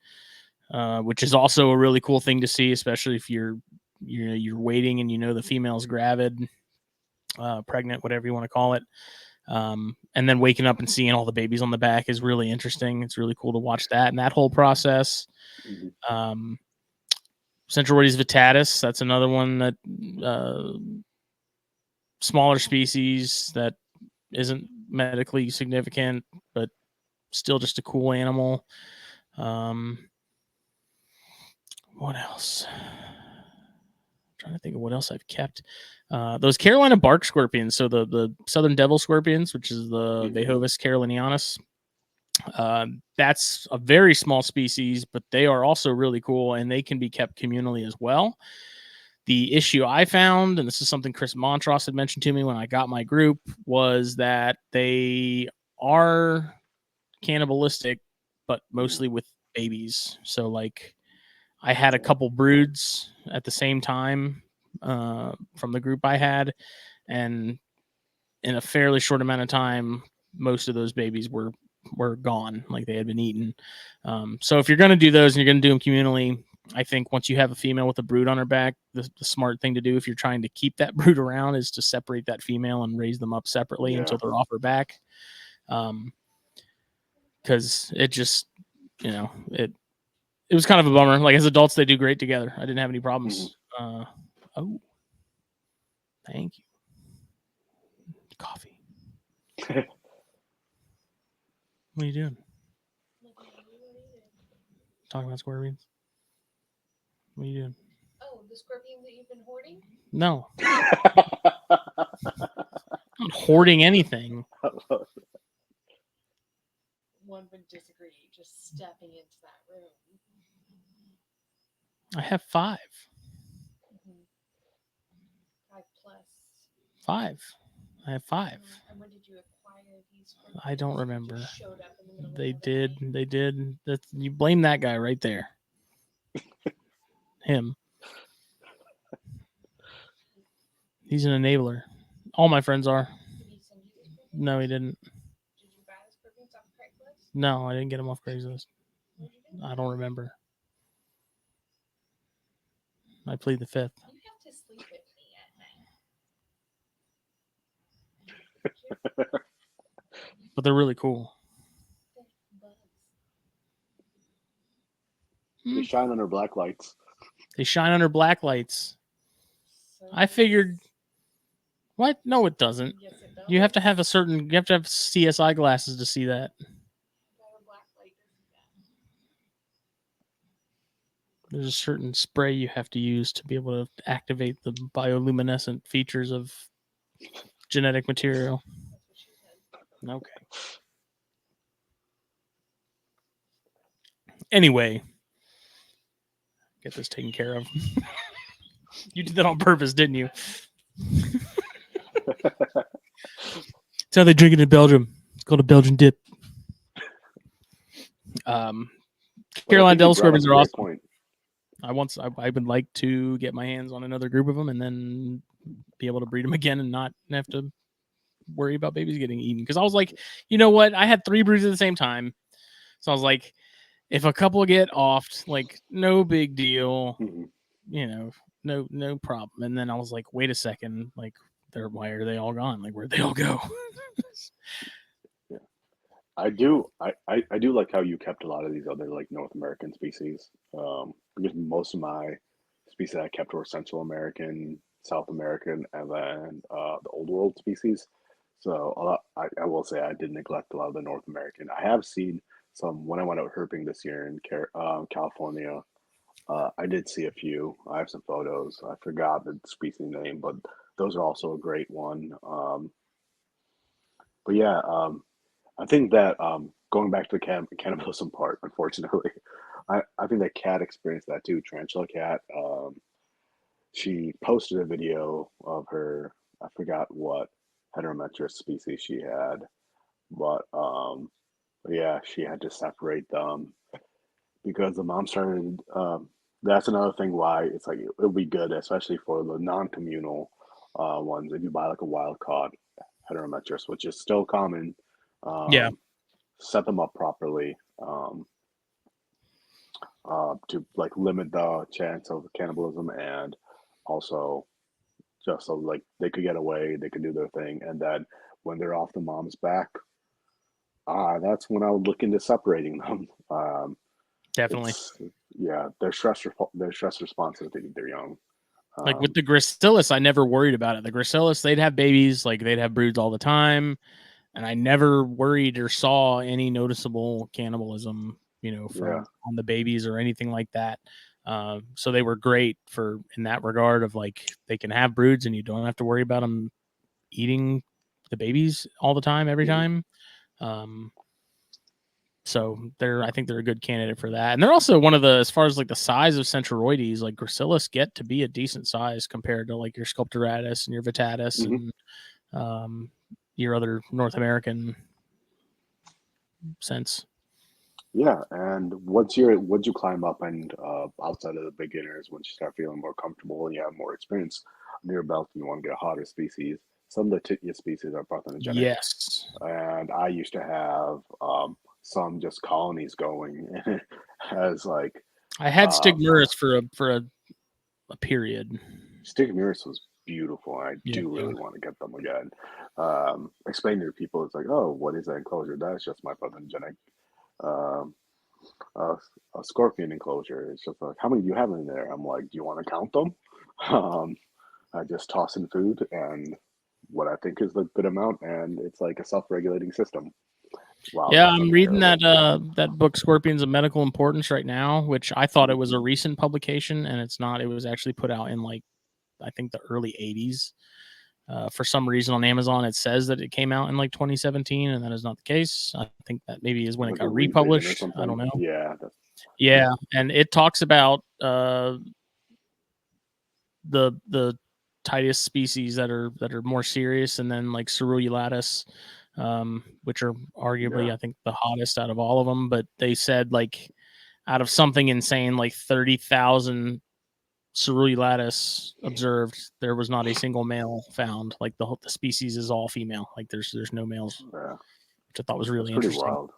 which is also a really cool thing to see, especially if you're waiting and the female's gravid, pregnant, whatever you want to call it. And then waking up and seeing all the babies on the back is really interesting. It's really cool to watch that and that whole process. Centroroides vittatus, that's another one that smaller species that isn't medically significant, but still just a cool animal. What else? I'm trying to think of what else I've kept. Those Carolina bark scorpions, so the southern devil scorpions, which is the Vehovis carolinianus. That's a very small species, but they are also really cool, and they can be kept communally as well. The issue I found, and this is something Chris Montross had mentioned to me when I got my group, was that they are cannibalistic, but mostly with babies. So like I had a couple broods at the same time from the group I had, and in a fairly short amount of time, most of those babies were gone, like they had been eaten. So if you're going to do those and you're going to do them communally, I think once you have a female with a brood on her back, the smart thing to do if you're trying to keep that brood around is to separate that female and raise them up separately until they're off her back. Because it just, it was kind of a bummer. Like as adults, they do great together. I didn't have any problems. Oh, thank you. Coffee. What are you doing? Talking about scorpions. What are you doing? Oh, the scorpions that you've been hoarding? No. I'm not hoarding anything. One would disagree. Just stepping into that room. I have 5. 5 plus. 5. I have 5. And when did you acquire these? I don't remember. Just showed up in the middle They of did. the night? They did. You blame that guy right there. Him. He's an enabler. All my friends are. Did he send you the scorpions? No, he didn't. Did you buy the scorpions off Craigslist? No, I didn't get him off Craigslist. Where'd you get I them? don't remember. I plead the 5th. You have to sleep with me at night. But they're really cool. Bugs. They shine under black lights. They shine under black lights. So I figured. What? No, it doesn't. Yes, it does. You have to have CSI glasses to see that. Got a black light to see that. There's a certain spray you have to use to be able to activate the bioluminescent features of genetic material. That's what she said. Okay. Anyway, get this taken care of. You did that on purpose, didn't you? That's how they drink it in Belgium. It's called a Belgian dip. Carolina devil scorpions are awesome. Point. I would like to get my hands on another group of them and then be able to breed them again and not have to worry about babies getting eaten. Because I was like, you know what? I had 3 broods at the same time. So I was like, if a couple get offed, like no big deal, Mhm. you know, no problem. And then I was like, wait a second, like why are they all gone? Like where'd they all go? I do like how you kept a lot of these other like North American species. Because most of my species I kept were Central American, South American, and then the Old World species. So I will say I did neglect a lot of the North American. I have seen some when I went out herping this year in California. I did see a few. I have some photos. I forgot the species name, but those are also a great one. But yeah, I think that going back to the cannibalism part, unfortunately, I think that cat experienced that too. Tarantula cat. She posted a video of her. I forgot what heterometrous species she had, but yeah, she had to separate them because the mom started. That's another thing why it's like it would be good, especially for the non-communal ones. If you buy like a wild caught heterometrous, which is still common, Yeah. um, set them up properly to like limit the chance of cannibalism and also just so like they could get away, they could do their thing, and then when they're off the mom's back, that's when I would look into separating them. Definitely. It's yeah, their stress response is they're young. Like with Um, the Gracilis, I never worried about it. The Gracilis, they'd have babies, like they'd have broods all the time, and I never worried or saw any noticeable cannibalism, yeah, from on the babies or anything like that. So they were great for in that regard of like they can have broods and you don't have to worry about them eating the babies all the time, every mhm, time. Um, so I think they're a good candidate for that. And they're also one of the, as far as like the size of Centroides, like Gracilis get to be a decent size compared to like your Sculpturatus and your Vitatus mhm. and um, your other North American sense. Yeah. And once you climb up and outside of the beginners, once you start feeling more comfortable and you have more experience under your belt, and you want to get a hotter species. Some of the titania species are parthenogenic, Yes. and I used to have some just colonies going as like I had uh, Stigmurus for a period. Stigmurus was beautiful. I Yeah. do really want to get them again. Explain to people, it's like, oh, what is that enclosure? That's just my parthenogenic um, uh, a scorpion enclosure. It's just like, how many do you have in there? I'm like, do you want to count them? Um, I just toss in food and what I think is the good amount, and it's like a self-regulating system. Wow, Yeah, that I'm sounds reading terrible. that book Scorpions of Medical Importance right now, which I thought it Mhm. was a recent publication and it's not. It was actually put out in like I think the early 80s. For some reason on Amazon, it says that it came out in like 2017, and that is not the case. I think that maybe is when it Like a got revision or republished. I don't something. know. Yeah, that's, Yeah, and it talks about the Titus species that are more serious, and then like Cerululatus, which are yeah, arguably I think the hottest out of all of them. But they said like out of something insane like 30,000 Cerululatus observed, there was not a single male found. Like the species is all female. Like there's no males, yeah. which I thought was That's really pretty interesting. wild.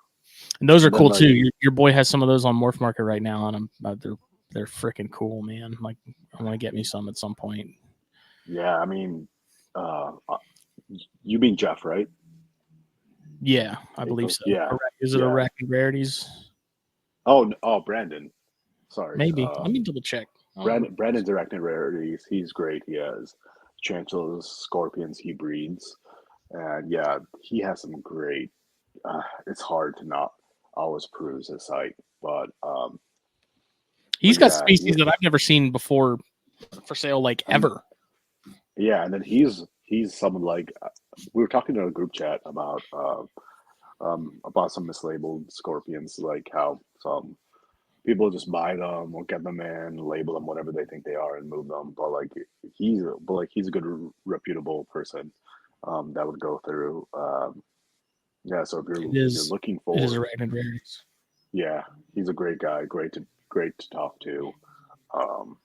And those are And then cool too. like, Your boy has some of those on Morph Market right now, and they're freaking cool, man. Like I want to get me some at some point. yeah, I mean, uh, uh, you mean Jeff, right? Yeah, I believe April? so. Yeah, Is it yeah. Arachne Rarities? Oh, Brandon. Sorry. Maybe. Let me double check. Brandon's arachnid rarities. He's great. He has tarantulas, scorpions. He breeds, and yeah, he has some great. It's hard to not always peruse his site, but He's got yeah, species that I've never seen before for sale, like and ever. yeah, and then he's someone like we were talking in a group chat about some mislabeled scorpions, like how some people just buy them or get them in, label them whatever they think they are, and move them. But like he's a good reputable person that would go through. Yeah, so It if you're is. looking It is for, Arachnid Rarities. yeah, he's a great guy, great to talk to. Um,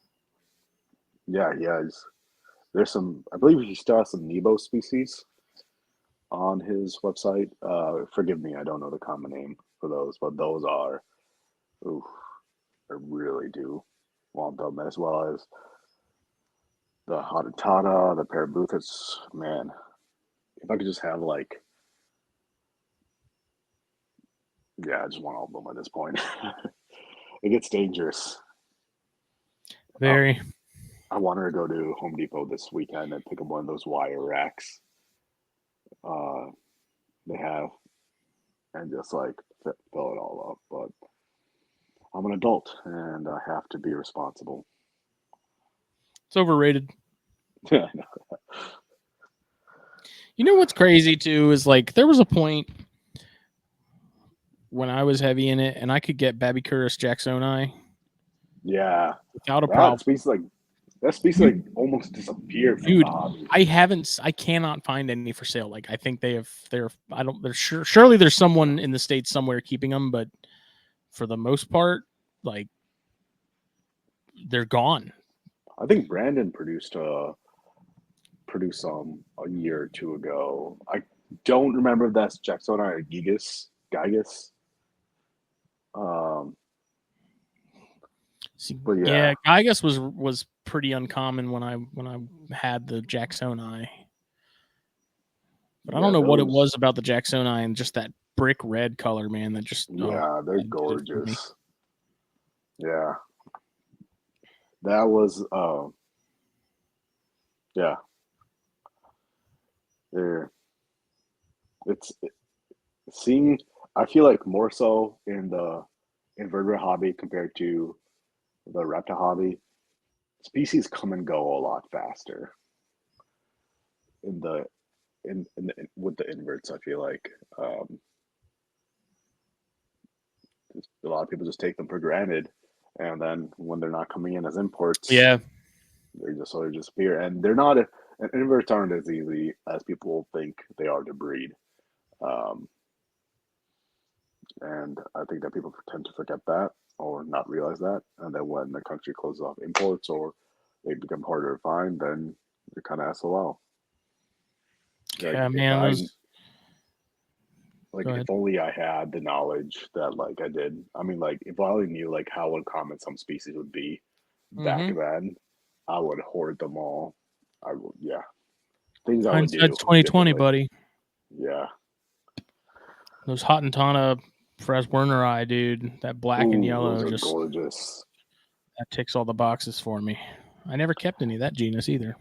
yeah, he has. There's some. I believe he still has some Nebo species. on his website. Forgive me, I don't know the common name for those, but those are, ooh, I really do want them, as well as the Hatatata, the Parabuthus. Man, if I could just have like, yeah, I just want all of them at this point. It gets dangerous. Very. I wanted to go to Home Depot this weekend and pick up one of those wire racks uh, they have and just like fill it all up. But I'm an adult and I have to be responsible. It's overrated. Yeah, You know what's crazy too is like there was a point when I was heavy in it and I could get Babycurus jacksoni yeah. without a That problem. species like almost disappeared from the Dude, hobby. I cannot find any for sale. Like I think surely there's someone in the States somewhere keeping them, but for the most part, like they're gone. I think Brandon produced some a year or two ago. I don't remember if that's Jacksoni or Gigas. Um, but Yeah, yeah, Gygus was pretty uncommon when I had the Jacksoni. But I don't yeah, know what it those. was about the Jacksoni and just that brick red color, man, that just Yeah, they're that did it for me. gorgeous. Yeah, that was. Yeah, they're it's seeing. I feel like more so in the invertebrate hobby compared to the reptile hobby. Species come and go a lot faster in the with the inverts. I feel like a lot of people just take them for granted, and then when they're not coming in as imports, Yeah. they just sort of disappear. And they're not and inverts aren't as easy as people think they are to breed. Um, and I think that people tend to forget that or not realize that. And then when the country closes off imports or they become harder to find, then you're kind of SOL. Like Yeah, man, those like go if ahead. only I had the knowledge that like I did. I mean, like if I only knew like how uncommon some species would be back Mm-hmm. then, I would hoard them all. I would, yeah, things I would do Hindsight's 2020, differently. buddy. Yeah. Those Hottentotta Fraswerneri, dude, that black and Ooh, those yellow are just gorgeous. that ticks all the boxes for me. I never kept any of that genus either.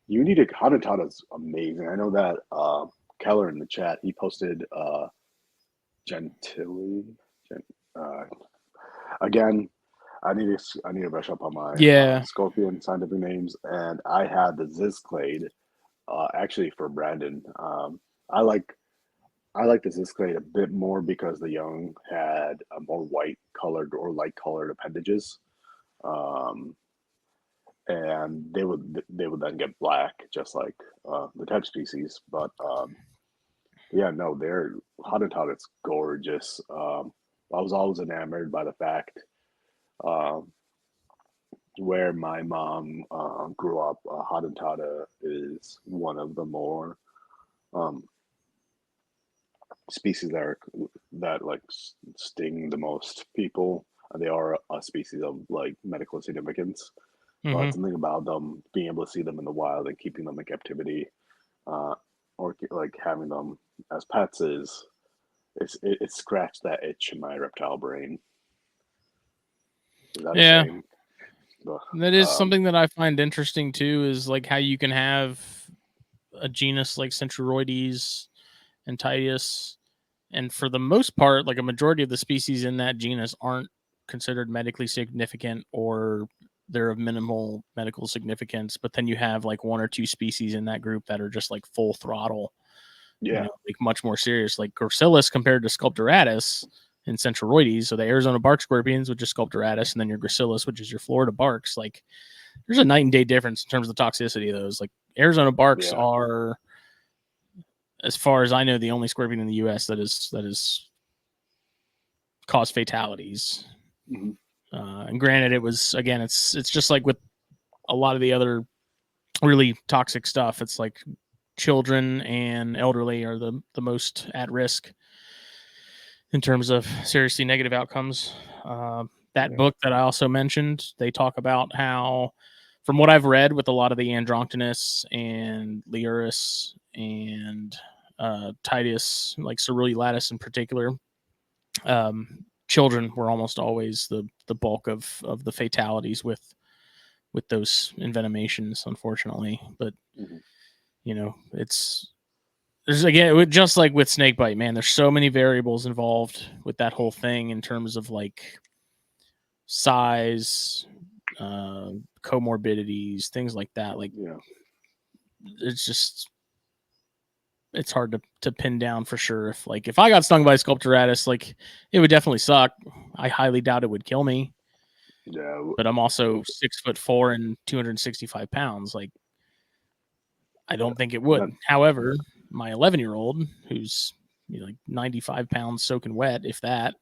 You need a Hatatata is amazing. I know that Keller in the chat he posted Gentilly. Gen, uh, again, I need to brush up on my Yeah. scorpion scientific names, and I had the Zizclade actually for Brandon. I like I like the Zizclade a bit more because the young had a more white colored or light colored appendages. Um, and they would then get black, just like the type species. But yeah, no, they're Hatatata. It's gorgeous. I was always enamored by the fact um, where my mom grew up. Hatatata is one of the more um, species that like sting the most people. They are a species of like medical significance, Mm-hmm. but something about them being able to see them in the wild and keeping them in captivity, uh, or like having them as pets is it scratched that itch in my reptile brain. Is that a Yeah. saying? But, That is something that I find interesting too, is like how you can have a genus like Centruroides and Titus, and for the most part, like a majority of the species in that genus aren't considered medically significant or they're of minimal medical significance. But then you have like one or two species in that group that are just like full throttle, yeah, like much more serious, like Gracilis compared to Sculpturatus and Centruroides. So the Arizona bark scorpions, which is Sculpturatus, and then your Gracilis, which is your Florida barks. Like there's a night and day difference in terms of the toxicity of those. Like Arizona barks yeah, are, as far as I know, the only scorpion in the U.S. that is cause fatalities. mm-hmm. And granted, it was again, it's just like with a lot of the other really toxic stuff. It's like children and elderly are the most at risk in terms of seriously negative outcomes. That book that I also mentioned, they talk about how, from what I've read with a lot of the androgynous and Leurus and Titus, like Cerulli lattice in particular, children were almost always the bulk of the fatalities with those envenomations, unfortunately. But you know, there's again, just like with snakebite, man, there's so many variables involved with that whole thing in terms of like size, comorbidities, things like that. Like, it's hard to pin down for sure. If I got stung by a Sculpturatus, like, it would definitely suck. I highly doubt it would kill me. Yeah. But I'm also 6'4" and 265 pounds. Like, I don't think it would. However, my 11-year-old, who's like 95 pounds soaking wet, if that,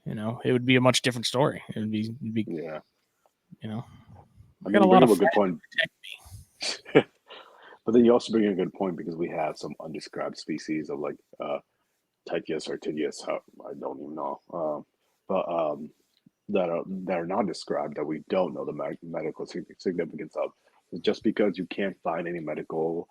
it would be a much different story. It would be yeah. I got a lot of a good point. But then you also bring in a good point, because we have some undescribed species of like Tytius or Tidius, I don't even know, that are not described, that we don't know the medical significance of. Just because you can't find any medical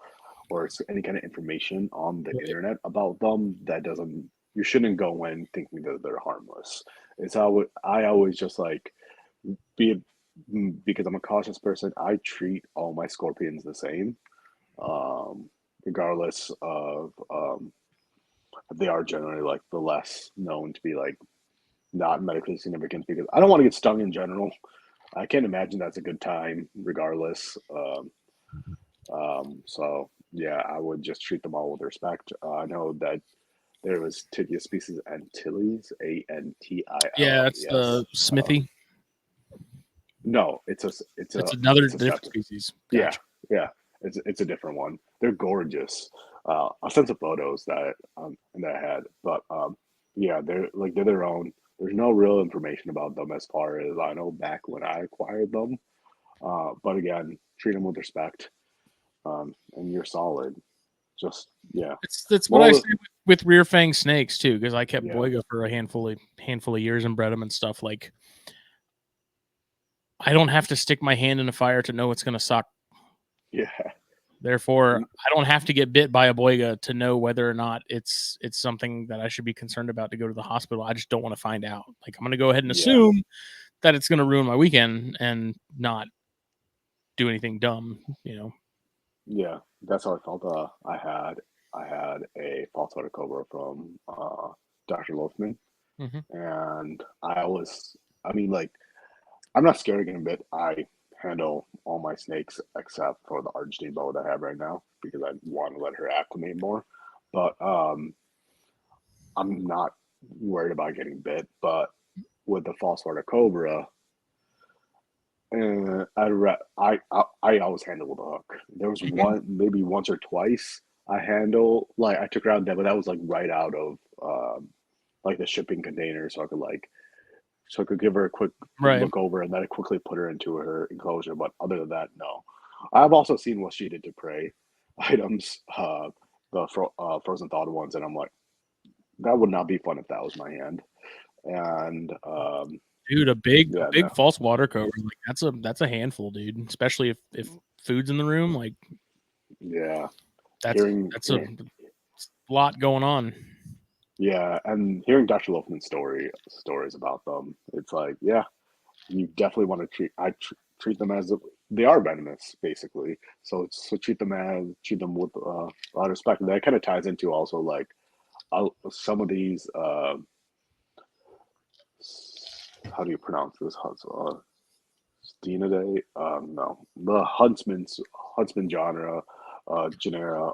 or any kind of information on the internet about them, that doesn't, you shouldn't go in thinking that they're harmless. It's how I always just like, because I'm a cautious person, I treat all my scorpions the same, regardless of they are generally like the less known to be like not medically significant, because I don't want to get stung in general. I can't imagine that's a good time, regardless. So yeah, I would just treat them all with respect. I know that there was Tithia species Antilles, Antilles. Yeah, it's the Smithy. No, it's another it's a different species. Gotcha. Yeah, it's a different one. They're gorgeous. I'll send some photos that I had, but yeah, they're their own. There's no real information about them as far as I know back when I acquired them. But again, treat them with respect, and you're solid. Just yeah. That's what I say with rear fang snakes too, because I kept Boiga for a handful of years and bred them and stuff. Like, I don't have to stick my hand in a fire to know it's going to suck. Yeah. Therefore, I don't have to get bit by a Boiga to know whether or not it's something that I should be concerned about to go to the hospital. I just don't want to find out. Like, I'm going to go ahead and assume that it's going to ruin my weekend and not do anything dumb, Yeah, that's how I felt. I had a false water cobra from Dr. Loafman, and I'm not scared of getting bit. I handle all my snakes except for the Argentine boa that I have right now, because I want to let her acclimate more. But I'm not worried about getting bit. But with the false water cobra, I always handle with a hook. There was maybe once or twice I took her out there, but that was like right out of like the shipping container, so I could give her a quick look over, and then I quickly put her into her enclosure. But other than that, no. I've also seen what she did to prey items, the frozen thawed ones, and I'm like, that would not be fun if that was my hand. And dude, a big false water cobra, like that's a handful, dude. Especially if food's in the room, like that's a lot going on. Yeah, and hearing Dr. Loafman's stories about them, it's like, yeah, you definitely want to treat them as they are venomous, basically. So treat them with a lot of respect. And that kind of ties into also like some of these. How do you pronounce this? Stenidae? No, the huntsman genera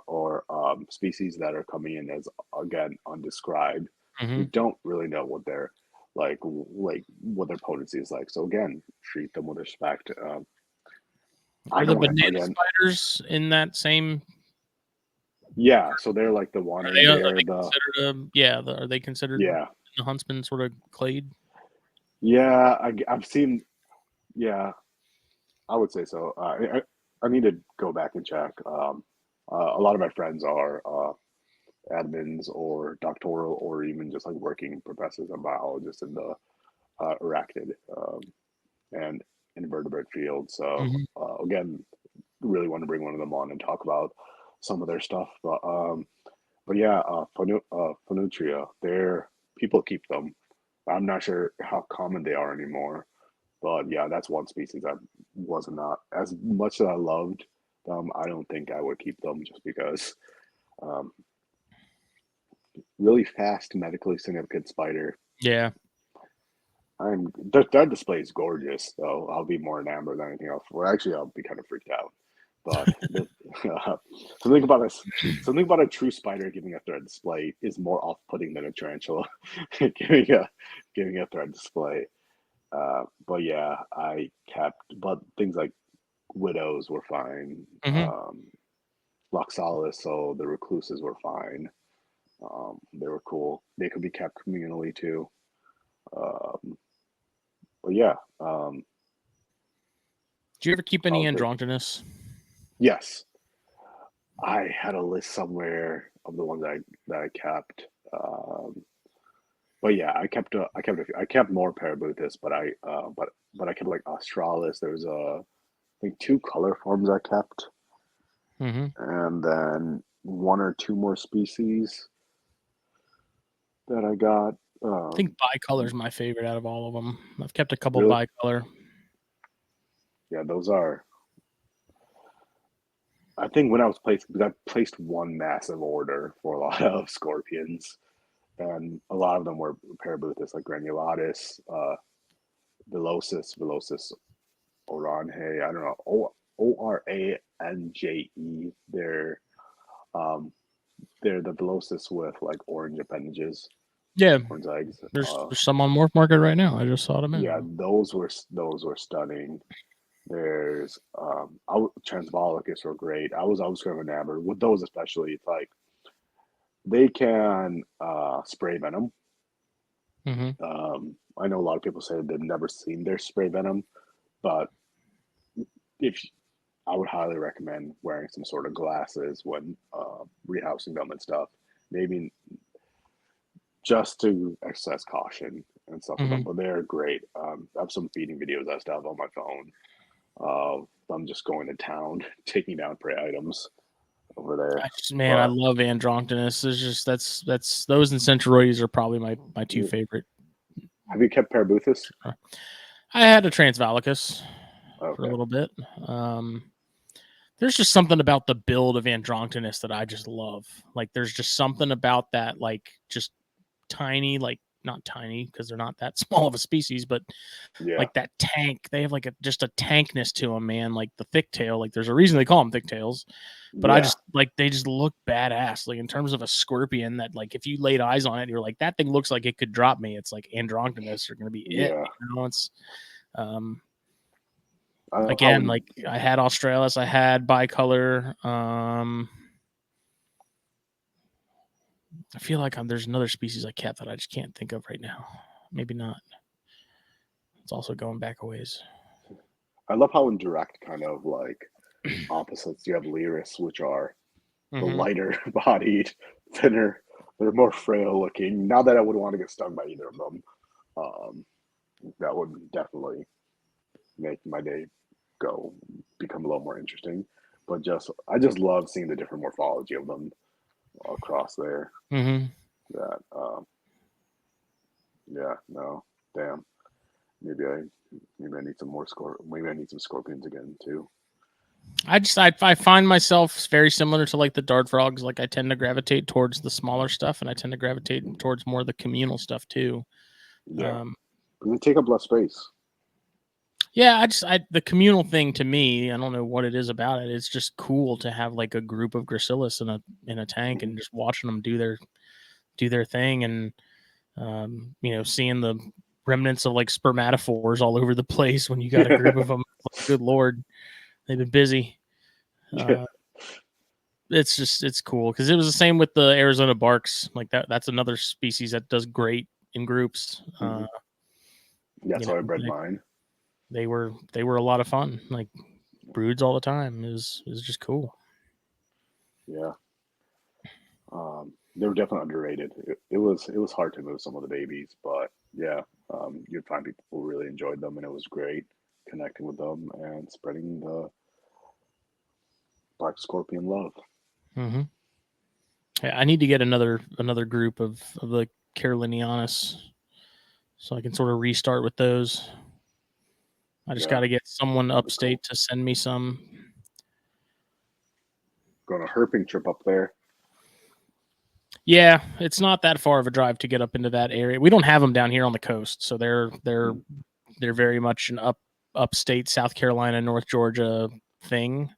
or species that are coming in as, again, undescribed. We don't really know what their what their potency is like. So again, treat them with respect. Are the banana spiders in that same? Yeah, so they're like the one. Are they considered the huntsman sort of clade? Yeah, I've seen. Yeah, I would say so. I need to go back and check. A lot of my friends are admins or doctoral or even just like working professors and biologists in the arachnid and invertebrate field. So Mhm. again, really want to bring one of them on and talk about some of their stuff. But yeah, Phoenutria, they're people keep them. I'm not sure how common they are anymore, but yeah, that's one species that was not as much as I loved them. I don't think I would keep them just because um, really fast, medically significant spider. Yeah. That display is gorgeous, though. I'll be more enamored than anything else. Well, actually, I'll be kind of freaked out. But uh, something about a something about a true spider giving a thread display is more off-putting than a tarantula giving a thread display. But yeah, I kept. But things like widows were fine. Mhm. Loxalis, so the recluses were fine. They were cool. They could be kept communally too. Um, but yeah, Do you ever keep any I'll take. androgynous? Yes, I had a list somewhere of the ones that I kept. But yeah, I kept a few. I kept more Parabuthus, but I kept like Australis. There was I think two color forms I kept, Mhm. and then one or two more species that I got. I think Um, bicolor is my favorite out of all of them. I've kept a couple really, bicolor. yeah, those are. I think when I was placed, because I placed one massive order for a lot of scorpions, and a lot of them were Parabuthus, like Granulatus, Velocis Orange. I don't know. Orange. Um, they're the Velocis with like orange appendages, Yeah, orange legs. there's some on Morph Market right now. I just saw them Yeah, in. those were stunning. There's Transvolicus were great. I was kind of enamored with those, especially. It's like they can spray venom. Mhm. I know a lot of people say they've never seen their spray venom, but if I would highly recommend wearing some sort of glasses when rehousing them and stuff. Maybe just to exercise caution and stuff with them. Mhm. But they're great. I have some feeding videos I still have on my phone of them just going to town, taking down prey items over there. Man, I But love androgynous. It's just that's those and centroides are probably my two you, favorite. have you kept Parabuthus? I had a Transvalicus for a Okay. little bit. There's just something about the build of androgynous that I just love. Like, there's just something about that, like, just tiny, like, not tiny because they're not that small of a species, but Yeah. like that tank. They have like just a tankness to them, man. Like the thick tail. Like, there's a reason they call them thick tails. But I Yeah. just like they just look badass. Like, in terms of a scorpion, that like if you laid eyes on it, you're like, that thing looks like it could drop me. It's like androgynous are gonna be it. Yeah. You know, it's um I love how again, like I had Australis, I had bicolor. I feel like there's another species I kept that I just can't think of right now. Maybe not. It's also going back a ways. in direct kind of like opposites. You have Lyris, which are the Mm-hmm. lighter bodied, thinner. They're more frail looking. Not that I would want to get stung by either of them. Um, that would definitely make my day go become a little more interesting. But I just love seeing the different morphology of them across there. Mm-hmm. That yeah, no, damn. Maybe I maybe I need some more maybe I need some scorpions again too. I find myself very similar to like the dart frogs. Like, I tend to gravitate towards the smaller stuff, and I tend to gravitate towards more of the communal stuff too. Yeah, Um, because they take up less space. yeah, the communal thing to me, I don't know what it is about it. It's just cool to have like a group of Gracilis in a tank Mhm. and just watching them do their thing, and seeing the remnants of like spermatophores all over the place when you got a group of them. Good lord, they've been busy. Yeah. Uh, it's cool because it was the same with the Arizona barks. Like that's another species that does great in groups. Hmm. That's how I bred mine. They were a lot of fun. Like, broods all the time. It was just cool. Yeah. They were definitely underrated. It was hard to move some of the babies, but yeah, you'd find people who really enjoyed them, and it was great connecting with them and spreading the black scorpion love. Mm-hmm. Yeah, I need to get another group of the Carolinianus, so I can sort of restart with those. I just Yeah, got to get someone that'd be upstate cool. to send me some. Going a herping trip up there. Yeah, it's not that far of a drive to get up into that area. We don't have them down here on the coast, so they're very much an upstate South Carolina, North Georgia thing.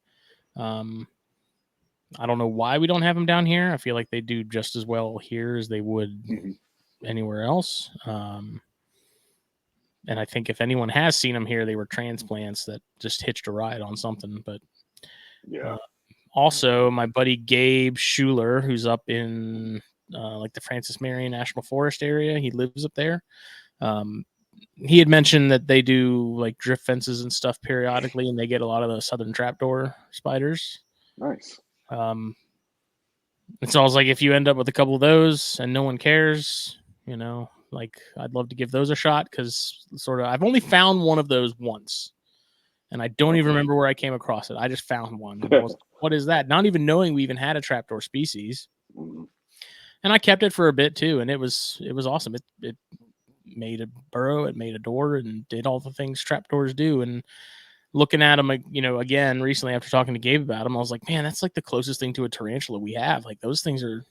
I don't know why we don't have them down here. I feel like they do just as well here as they would Mhm. anywhere else. And I think if anyone has seen them here, they were transplants that just hitched a ride on something. But Yeah, also, my buddy Gabe Schuler, who's up in like the Francis Marion National Forest area, he lives up there. He had mentioned that they do like drift fences and stuff periodically, and they get a lot of the southern trapdoor spiders. nice. Um, and so I was like, if you end up with a couple of those and no one cares, you know, like I'd love to give those a shot because sort of I've only found one of those once, and I don't even Okay. remember where I came across it. I just found one, and I was like, what is that? Not even knowing we even had a trapdoor species, Mhm. and I kept it for a bit too, and it was awesome. It made a burrow, it made a door, and did all the things trapdoors do, and looking at them, you know, again recently after talking to Gabe about them, I was like, man, that's like the closest thing to a tarantula we have. Like those things are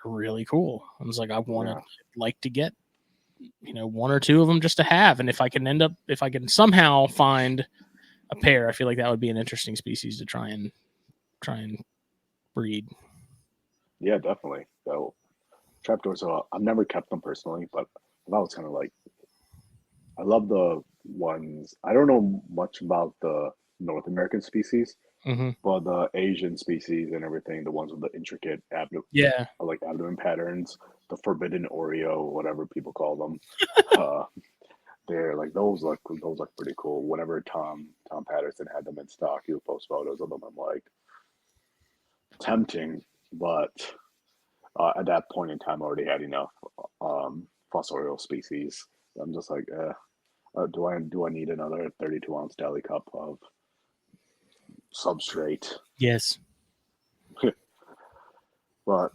really cool. I was like, Yeah, like to get, you know, one or two of them just to have, and if I can somehow find a pair, I feel like that would be an interesting species to try and breed. yeah, definitely. So trapdoors. I've never kept them personally, but that was kind of like I love the ones. I don't know much about the North American species, Mm-hmm. but the Asian species and everything, the ones with the intricate Yeah, like abdomen patterns, the forbidden Oreo, whatever people call them. Uh, they're like those look pretty cool. Whenever Tom Patterson had them in stock, he would post photos of them. I'm like tempting, but at that point in time, I already had enough fossorial species. I'm just like, do I need another 32-ounce deli cup of substrate? yes. But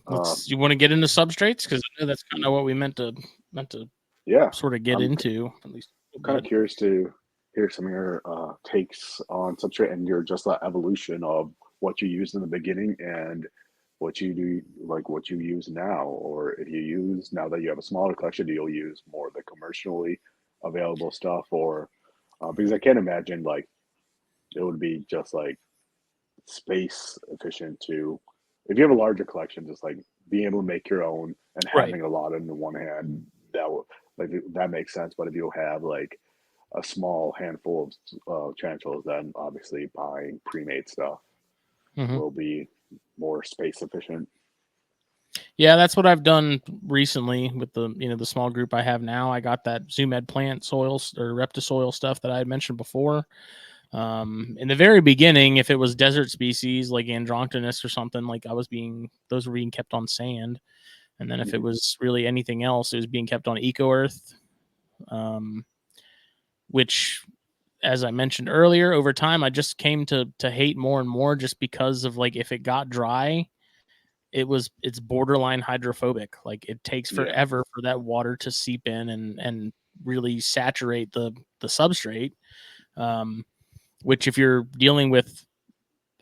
You want to get into substrates because I know that's kind of what we meant to yeah, sort of get I'm into at least a kind little of bit. curious to hear some of your takes on substrate and your just the evolution of what you used in the beginning and what you do, like what you use now, or if you use now that you have a smaller collection, you'll use more of the commercially available stuff, or because I can't imagine like it would be just like space efficient to if you have a larger collection, just like being able to make your own and Right. having a lot in the one hand that would like that makes sense. But if you have like a small handful of tarantulas, then obviously buying pre-made stuff Mm-hmm. will be more space efficient. Yeah, that's what I've done recently with the small group I have now. I got that Zoomed plant soils or Reptisoil stuff that I had mentioned before. In the very beginning, if it was desert species like Androctonus or something, like those were being kept on sand. And then if it Mhm. was really anything else, it was being kept on eco earth, which, as I mentioned earlier, over time I just came to hate more and more just because of like if it got dry, it's borderline hydrophobic. Like it takes Yeah, forever for that water to seep in and really saturate the substrate. Um, which if you're dealing with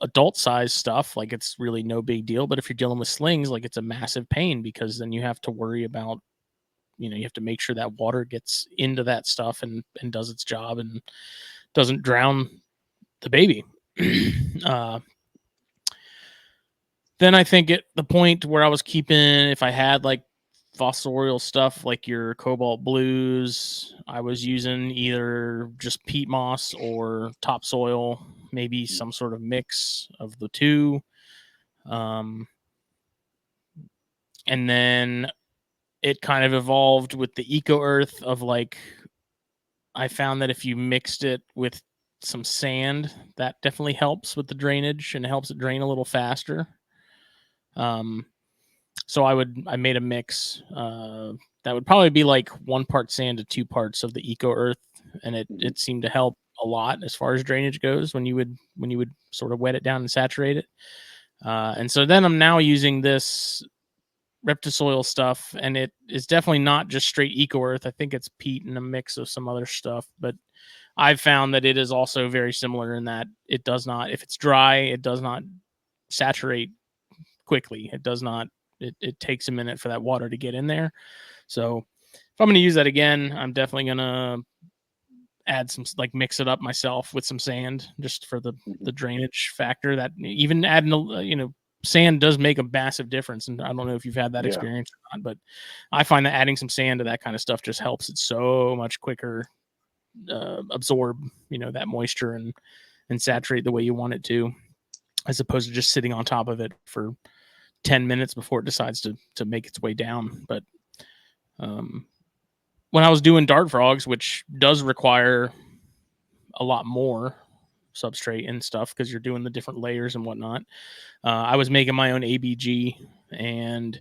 adult size stuff, like it's really no big deal. But if you're dealing with slings, like it's a massive pain because then you have to worry about, you have to make sure that water gets into that stuff and does its job and doesn't drown the baby. uh, then I think at the point where I was keeping, if I had like fossorial stuff like your cobalt blues, I was using either just peat moss or topsoil, maybe some sort of mix of the two. Um, and then it kind of evolved with the eco earth of like, I found that if you mixed it with some sand. That definitely helps with the drainage and helps it drain a little faster. So I made a mix that would probably be like 1 part sand to 2 parts of the Eco Earth, and it seemed to help a lot as far as drainage goes when you would sort of wet it down and saturate it. And so then I'm now using this Reptisoil stuff, and it is definitely not just straight Eco Earth. I think it's peat and a mix of some other stuff, but I've found that it is also very similar in that it does not, if it's dry, it does not saturate quickly. It does not, it takes a minute for that water to get in there. So if I'm going to use that again, I'm definitely going to add some, like, mix it up myself with some sand just for the drainage factor. That even adding sand does make a massive difference. And I don't know if you've had that experience or not, but I find that adding some sand to that kind of stuff just helps it so much quicker absorb that moisture and saturate the way you want it to, as opposed to just sitting on top of it for 10 minutes before it decides to make its way down. But when I was doing dart frogs, which does require a lot more substrate and stuff because you're doing the different layers and whatnot, I was making my own ABG, and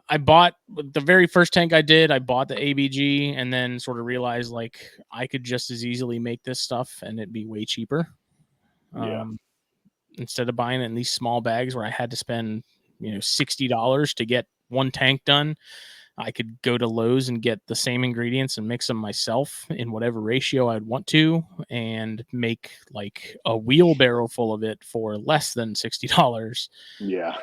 I bought the very first tank I did. I bought the ABG and then sort of realized like I could just as easily make this stuff and it'd be way cheaper. Instead of buying it in these small bags where I had to spend $60 to get 1 tank done, I could go to Lowe's and get the same ingredients and mix them myself in whatever ratio I'd want to, and make like a wheelbarrow full of it for less than $60. Yeah.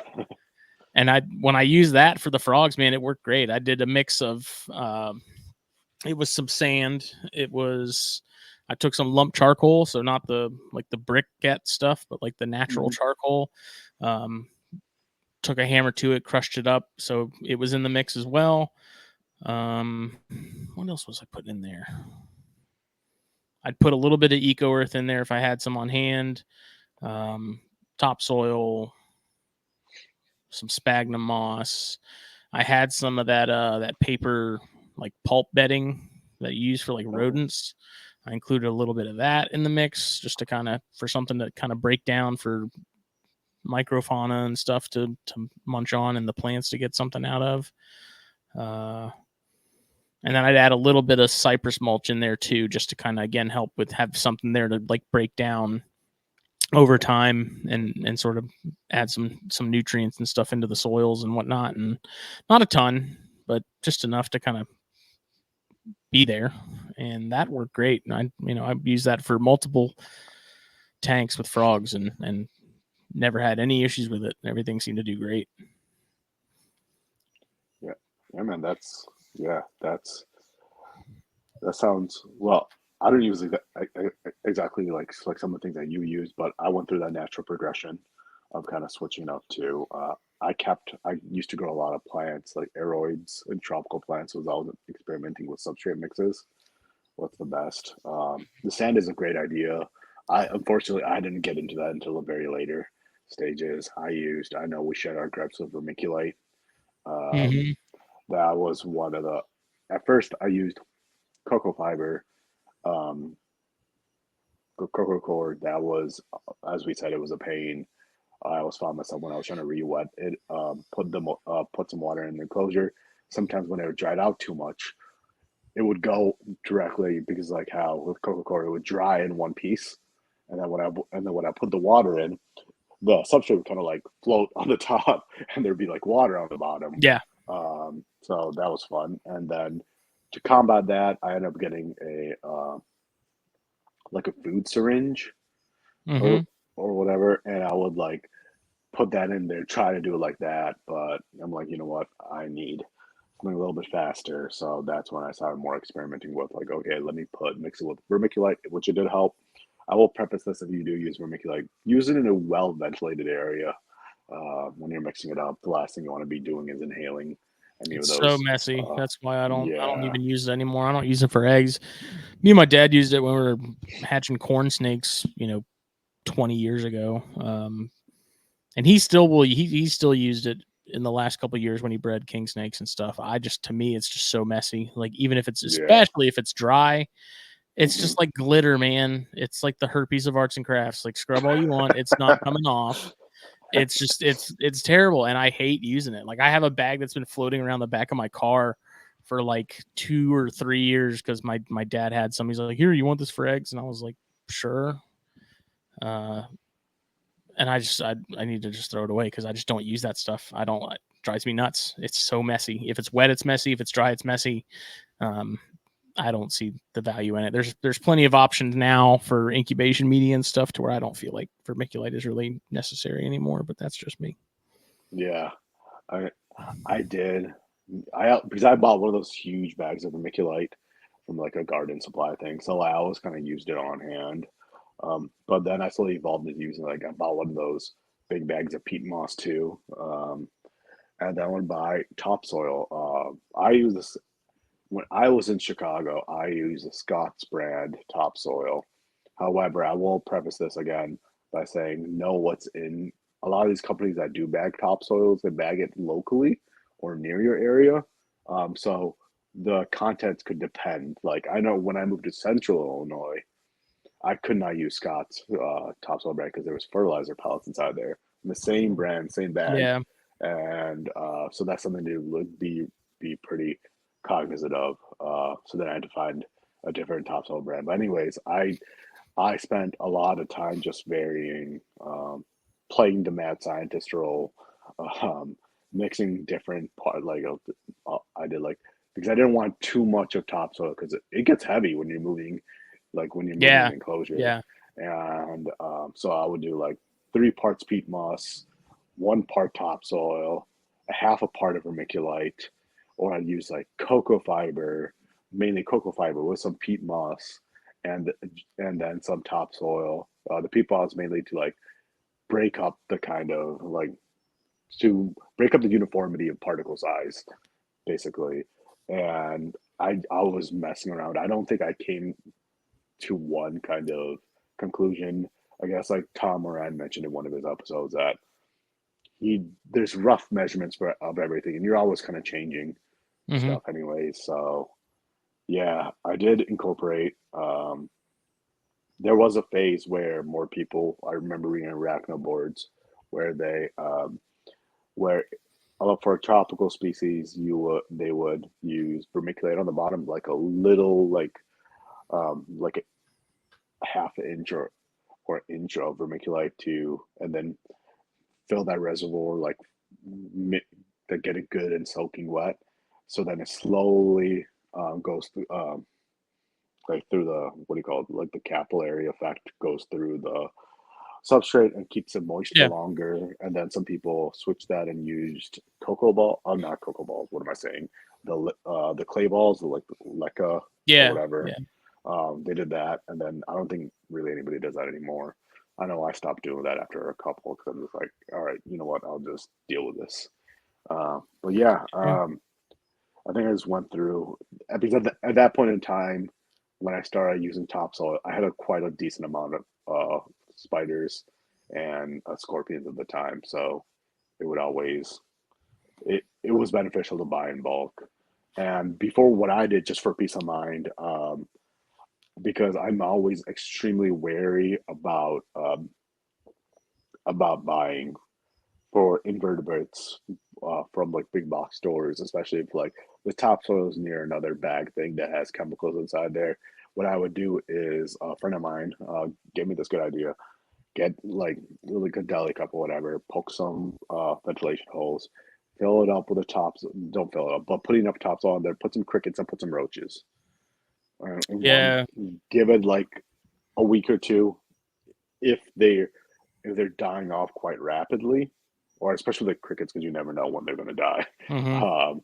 And when I used that for the frogs, man, it worked great. I did a mix of, it was some sand. I took some lump charcoal, so not the briquette stuff, but like the natural charcoal. Took a hammer to it, crushed it up, so it was in the mix as well. What else was I putting in there? I'd put a little bit of Eco Earth in there if I had some on hand. Topsoil, some sphagnum moss. I had some of that paper, like pulp bedding that you use for like rodents. I included a little bit of that in the mix just to for something to kind of break down for microfauna and stuff to munch on and the plants to get something out of. And then I'd add a little bit of cypress mulch in there too, just to kind of, again, help with have something there to like break down over time and sort of add some nutrients and stuff into the soils and whatnot. And not a ton, but just enough to kind of be there. And that worked great. And I've used that for multiple tanks with frogs and never had any issues with it. Everything seemed to do great. Yeah, man, that sounds, well, I don't use exactly like some of the things that you use, but I went through that natural progression of kind of switching up to, I used to grow a lot of plants like aeroids and tropical plants, so I was experimenting with substrate mixes. What's the best? The sand is a great idea. Unfortunately, I didn't get into that until a very later stages. I know we shared our grapes of vermiculite. That was one of at first I used cocoa fiber, cocoa cord. That was, as we said, it was a pain. I always found myself when I was trying to re-wet it, put some water in the enclosure. Sometimes when it dried out too much, it would go directly, because like how with cocoa cord it would dry in one piece, and then when I put the water in, the substrate would kind of like float on the top, and there'd be like water on the bottom. Yeah. So that was fun. And then to combat that, I ended up getting a like a food syringe or whatever, and I would like put that in there, try to do it like that. But I'm like, you know what, I need something a little bit faster. So that's when I started more experimenting with like, okay, let me mix it with vermiculite, which it did help. I will preface this: if you do use vermiculite, use it in a well ventilated area. When you're mixing it up, the last thing you want to be doing is inhaling any it's of those. So messy. That's why I don't Yeah. even use it anymore. I don't use it for eggs. Me and my dad used it when we were hatching corn snakes, 20 years ago. And he still used it in the last couple of years when he bred king snakes and stuff. To me, it's just so messy. Like, even if especially if it's dry, It's just like glitter, man. It's like the herpes of arts and crafts. Like scrub all you want, it's not coming off. It's just it's terrible, and I hate using it. Like I have a bag that's been floating around the back of my car for like 2 or 3 years because my dad had some. He's like, "Here, you want this for eggs?" And I was like, "Sure." And I need to just throw it away because I just don't use that stuff. I don't. It drives me nuts. It's so messy. If it's wet, it's messy. If it's dry, it's messy. I don't see the value in it. There's plenty of options now for incubation media and stuff to where I don't feel like vermiculite is really necessary anymore. But that's just me. Yeah, I did. Because I bought one of those huge bags of vermiculite from like a garden supply thing, so I always kind of used it on hand. But then I slowly evolved into using like I bought one of those big bags of peat moss too, and then I would buy topsoil. I use this when I was in Chicago. I use the Scott's brand topsoil. However, I will preface this again by saying know what's in a lot of these companies that do bag topsoils. They bag it locally or near your area, so the contents could depend. Like I know when I moved to Central Illinois, I could not use Scott's topsoil brand because there was fertilizer pellets inside there. The same brand, same bag, Yeah. and so that's something to be pretty cognizant of. So then I had to find a different topsoil brand. But anyways, I spent a lot of time just varying, playing the mad scientist role, um, mixing different part. Like I did like because I didn't want too much of topsoil because it gets heavy when you're moving, like when you're moving Yeah. an enclosure. Yeah. And so I would do like 3 parts peat moss, 1 part topsoil, a half a part of vermiculite, or I'd use like cocoa fiber, mainly cocoa fiber with some peat moss and and then some topsoil. The peat moss mainly to like break up the kind of like to break up the uniformity of particle size, basically. And I was messing around. I don't think I came to one kind of conclusion. I guess like Tom Moran mentioned in one of his episodes that there's rough measurements of everything, and you're always kind of changing Mm-hmm. stuff anyway. So yeah, I did incorporate. There was a phase where more people. I remember reading arachno boards where where for a tropical species they would use vermiculite on the bottom, like a little like a half inch or inch of vermiculite to, and then fill that reservoir like to get it good and soaking wet. So then it slowly goes through like through the what do you call it, like the capillary effect goes through the substrate and keeps it moist for Yeah. longer. And then some people switched that and used cocoa ball. Not cocoa balls. What am I saying? The clay balls, the like leca or Yeah. whatever. Yeah. They did that, and then I don't think really anybody does that anymore. I know I stopped doing that after a couple because I'm just like, all right, you know what? I'll just deal with this. But yeah, Yeah. I think I just went through because at that point in time, when I started using topsoil, I had quite a decent amount of spiders and scorpions at the time, so it would always it was beneficial to buy in bulk. And before what I did, just for peace of mind, because I'm always extremely wary about buying for invertebrates from like big box stores, especially if like the topsoil is near another bag thing that has chemicals inside there. What I would do is a friend of mine gave me this good idea. Get like really good deli cup or whatever, poke some ventilation holes, fill it up with the tops. Don't fill it up, but put enough topsoil on there. Put some crickets and put some roaches. And Yeah. give it like a week or two. If they if they're dying off quite rapidly, or especially the crickets, because you never know when they're going to die, Mm-hmm. um,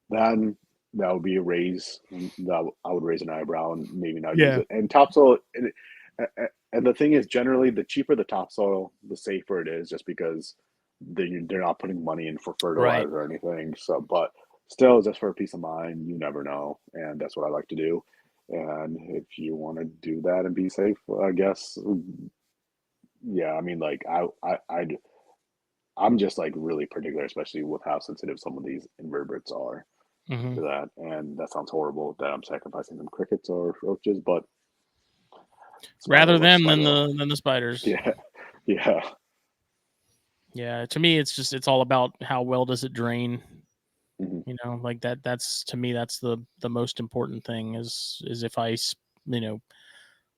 then that would be a raise. That I would raise an eyebrow and maybe not use Yeah. it. And topsoil, and the thing is, generally, the cheaper the topsoil, the safer it is, just because they're not putting money in for Right. fertilizer or anything. So, but still, just for peace of mind, you never know, and that's what I like to do. And if you want to do that and be safe, I guess, yeah. I mean, like I'm just like really particular, especially with how sensitive some of these invertebrates are Mm-hmm. to that. And that sounds horrible that I'm sacrificing some crickets or roaches, but Rather Spider-less them than spider. the spiders. Yeah, yeah, Yeah, to me, it's all about how well does it drain. mhm, You know, like that's to me that's the most important thing is if I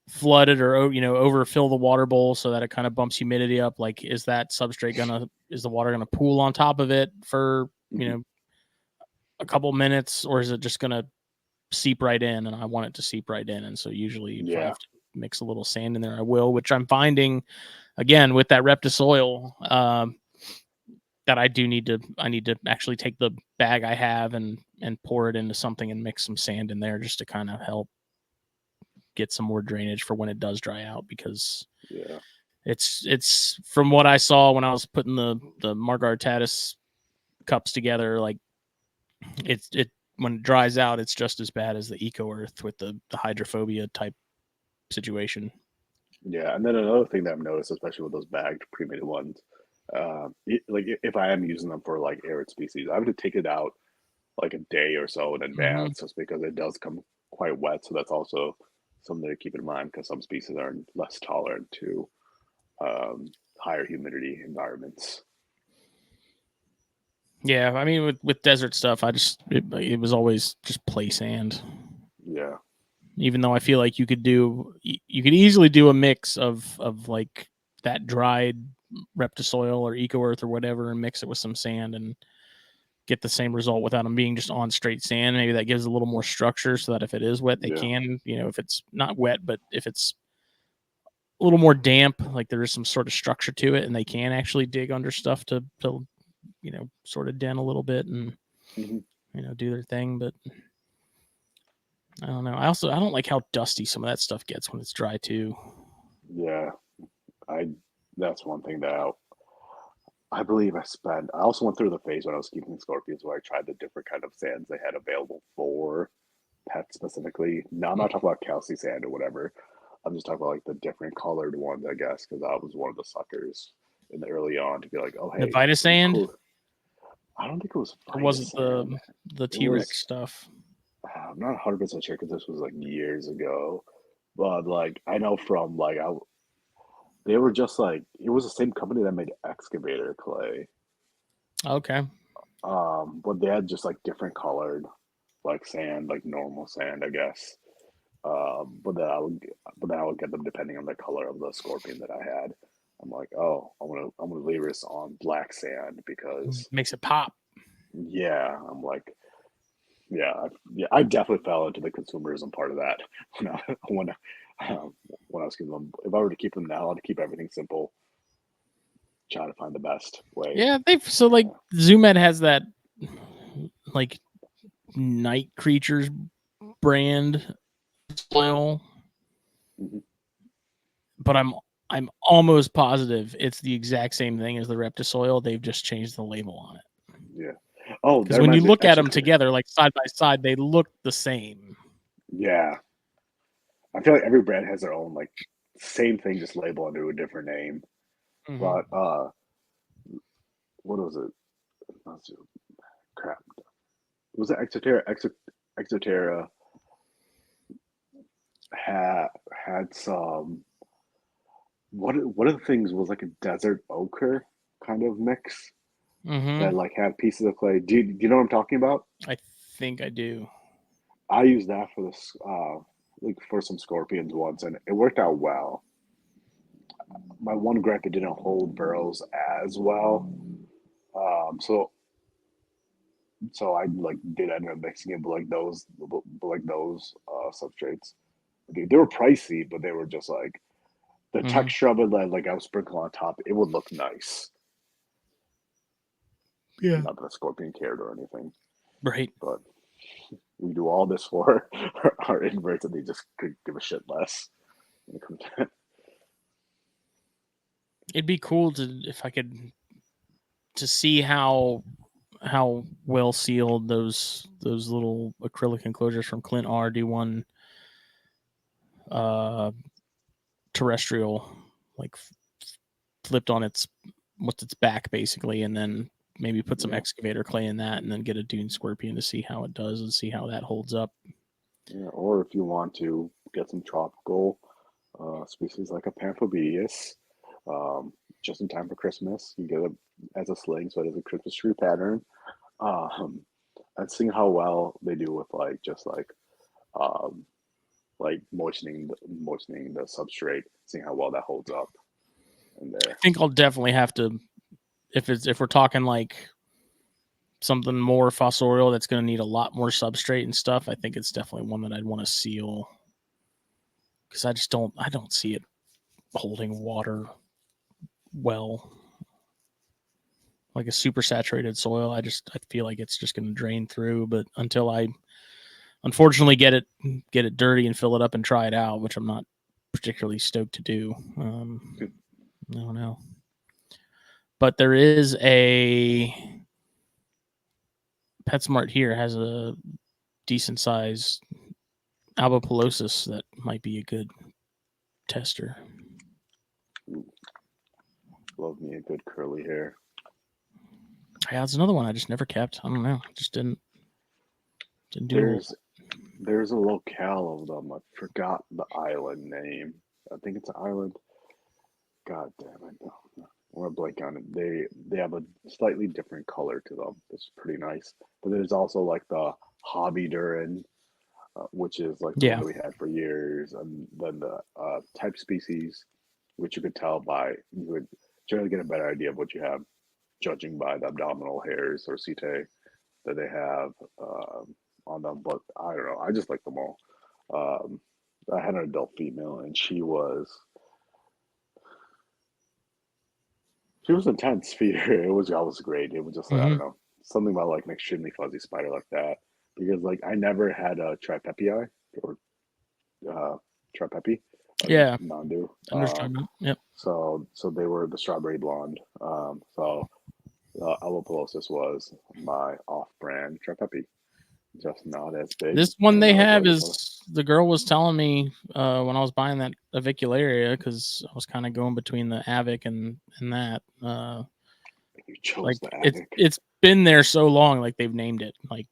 flood it or overfill the water bowl so that it kind of bumps humidity up. Like, is that substrate is the water gonna pool on top of it for mhm. a couple minutes, or is it just gonna seep right in? And I want it to seep right in. And so usually if I Yeah, have to mix a little sand in there, I will, which I'm finding again with that Reptisoil, that I need to actually take the bag I have and pour it into something and mix some sand in there just to kind of help get some more drainage for when it does dry out, because yeah, it's from what I saw when I was putting the Margaritatis cups together, like it when it dries out, it's just as bad as the Eco Earth with the hydrophobia type situation. yeah. And then another thing that I've noticed, especially with those bagged cremated ones, if I am using them for like arid species, I have to take it out like a day or so in Mm-hmm. advance, just because it does come quite wet. So that's also something to keep in mind, because some species are less tolerant to higher humidity environments. Yeah, I mean with desert stuff, it was always just play sand. Yeah, Even though I feel like you could easily do a mix of like that dried Reptisoil or Eco Earth or whatever and mix it with some sand and get the same result without them being just on straight sand. Maybe that gives a little more structure so that if it is wet, they yeah, can, if it's not wet, but if it's a little more damp, like there is some sort of structure to it and they can actually dig under stuff to sort of dent a little bit and, hmm do their thing. But I don't know. I don't like how dusty some of that stuff gets when it's dry too. yeah. I That's one thing that I believe I spent. I also went through the phase when I was keeping scorpions where I tried the different kind of sands they had available for pets specifically. Now I'm not talking about calci sand or whatever. I'm just talking about like the different colored ones, I guess, because I was one of the suckers in the early on to be like, oh The hey, Vita some sand, cool. I don't think it was or was Vita it sand. the It T Rex was. stuff? I'm not 100% sure because this was like years ago, but like I know from they were just like it was the same company that made excavator clay. Okay. But they had just like different colored like sand, like normal sand, I guess. But then I would get them depending on the color of the scorpion that I had. I'm like, oh, I'm gonna leave this on black sand because Makes it pop. yeah, I'm like, I definitely fell into the consumerism part of that when when I was keeping them. If I were to keep them now, I'd keep everything simple, try to find the best way. Yeah, like Yeah. Zoomed has that like night creatures brand oil, Mhm. but I'm almost positive it's the exact same thing as the Reptisoil. They've just changed the label on it. Yeah. Oh, that Because when you reminds me. look at them together, like side by side, they look the same. Yeah, I feel like every brand has their own like same thing, just labeled under a different name. Mm-hmm. But what was it? Let's see. Crap. Was it Exoterra? Exoterra had some. One of the things was like a desert ochre kind of mix that Mm-hmm. like had pieces of clay. Do you know what I'm talking about? I think I do. I used that for this like for some scorpions once, and it worked out well. My one gripe, it didn't hold burrows as well. So I like did end up mixing it, but like those substrates, they were pricey, but they were just like the Mm-hmm. texture of it. Like I was sprinkling on top, it would look nice. Yeah. Not that a scorpion cared or anything, Right. but we do all this for our inverts, and they just could give a shit less. When it comes to It'd be cool to if I could to see how well sealed those little acrylic enclosures from Clint are. Do one uh terrestrial, like flipped on its what's its back basically, and then maybe put some yeah, excavator clay in that, and then get a dune scorpion to see how it does and see how that holds up. yeah. Or if you want to get some tropical species like a Pamphobeus, just in time for Christmas. You get it as a sling, so it is a Christmas tree pattern. Um, and seeing how well they do with um, like moistening the substrate, seeing how well that holds up in I there. think I'll definitely have to, if we're talking like something more fossorial that's going to need a lot more substrate and stuff, I think it's definitely one that I'd want to seal, because I don't see it holding water well. Like a super saturated soil, I feel like it's just going to drain through. But until I unfortunately get it dirty and fill it up and try it out, which I'm not particularly stoked to do, I don't know. But there is a PetSmart here has a decent size albopolosis that might be a good tester. Love me a good curly hair. Yeah, it's another one I just never kept. I don't know. Just didn't do. There's a locale of them. I forgot the island name. I think it's an island. God damn it! I'm gonna blank on it. They have a slightly different color to them. It's pretty nice. But there's also like the Hobby Durin, which is like the one Yeah. that we had for years, and then the type species, which you could tell by you would generally get a better idea of what you have, judging by the abdominal hairs or setae that they have on them. But I don't know. I just like them all. Um, I had an adult female, and she was intense feeder. It was great. It was just like I don't know, something about like an extremely fuzzy spider like that, because like I never had a tripepii or tripepi, Yeah. Nandu. Yep. So they were the strawberry blonde. So Alopolosis was my off-brand tripepi, just not as big. This one and they not as have light as is the girl was telling me when I was buying that avicularia, because I was kind of going between the Avic and that. you chose Like the Avic. it's been there so long, like they've named it. Like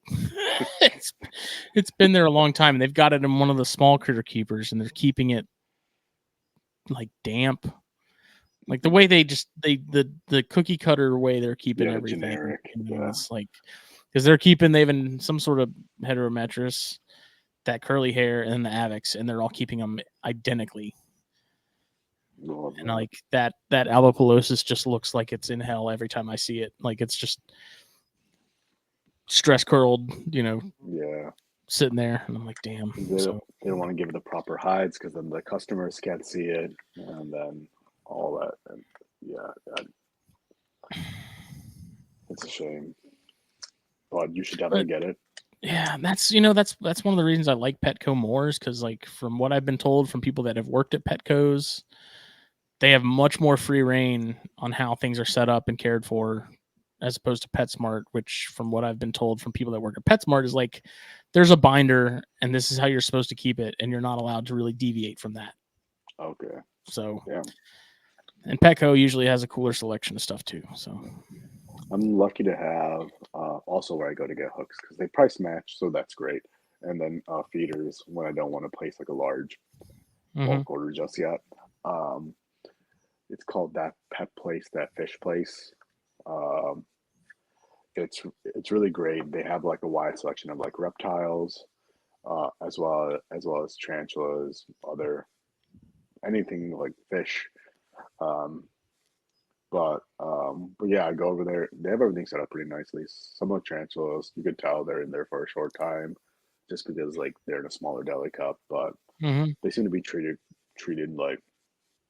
it's been there a long time. And they've got it in one of the small critter keepers, and they're keeping it like damp. Like the way the cookie cutter way they're keeping Yeah, the everything. generic, yeah. It's like, because they've in some sort of heterometrus, that curly hair, and the Avics, and they're all keeping them identically. Love And that. like that albopolosis just looks like it's in hell every time I see it. Like it's just stress curled, Yeah. sitting there, and I'm like, damn. They don't want to give it the proper hides because then the customers can't see it, and then all that. And yeah, it's a shame. But you should definitely get it. Yeah, that's one of the reasons I like Petco more, is because like from what I've been told from people that have worked at Petco's, they have much more free reign on how things are set up and cared for, as opposed to PetSmart, which from what I've been told from people that work at PetSmart is like, there's a binder and this is how you're supposed to keep it, and you're not allowed to really deviate from that. Okay. So yeah. And Petco usually has a cooler selection of stuff too. So I'm lucky to have also where I go to get hooks because they price match, so that's great. And then feeders when I don't want to place like a large bulk order just yet. It's called That Pet Place, That Fish Place. It's really great. They have like a wide selection of like reptiles, as well as tarantulas, anything like fish. But yeah, I go over there. They have everything set up pretty nicely. Some of the tarantulas, you could tell they're in there for a short time, just because like they're in a smaller deli cup. But they seem to be treated like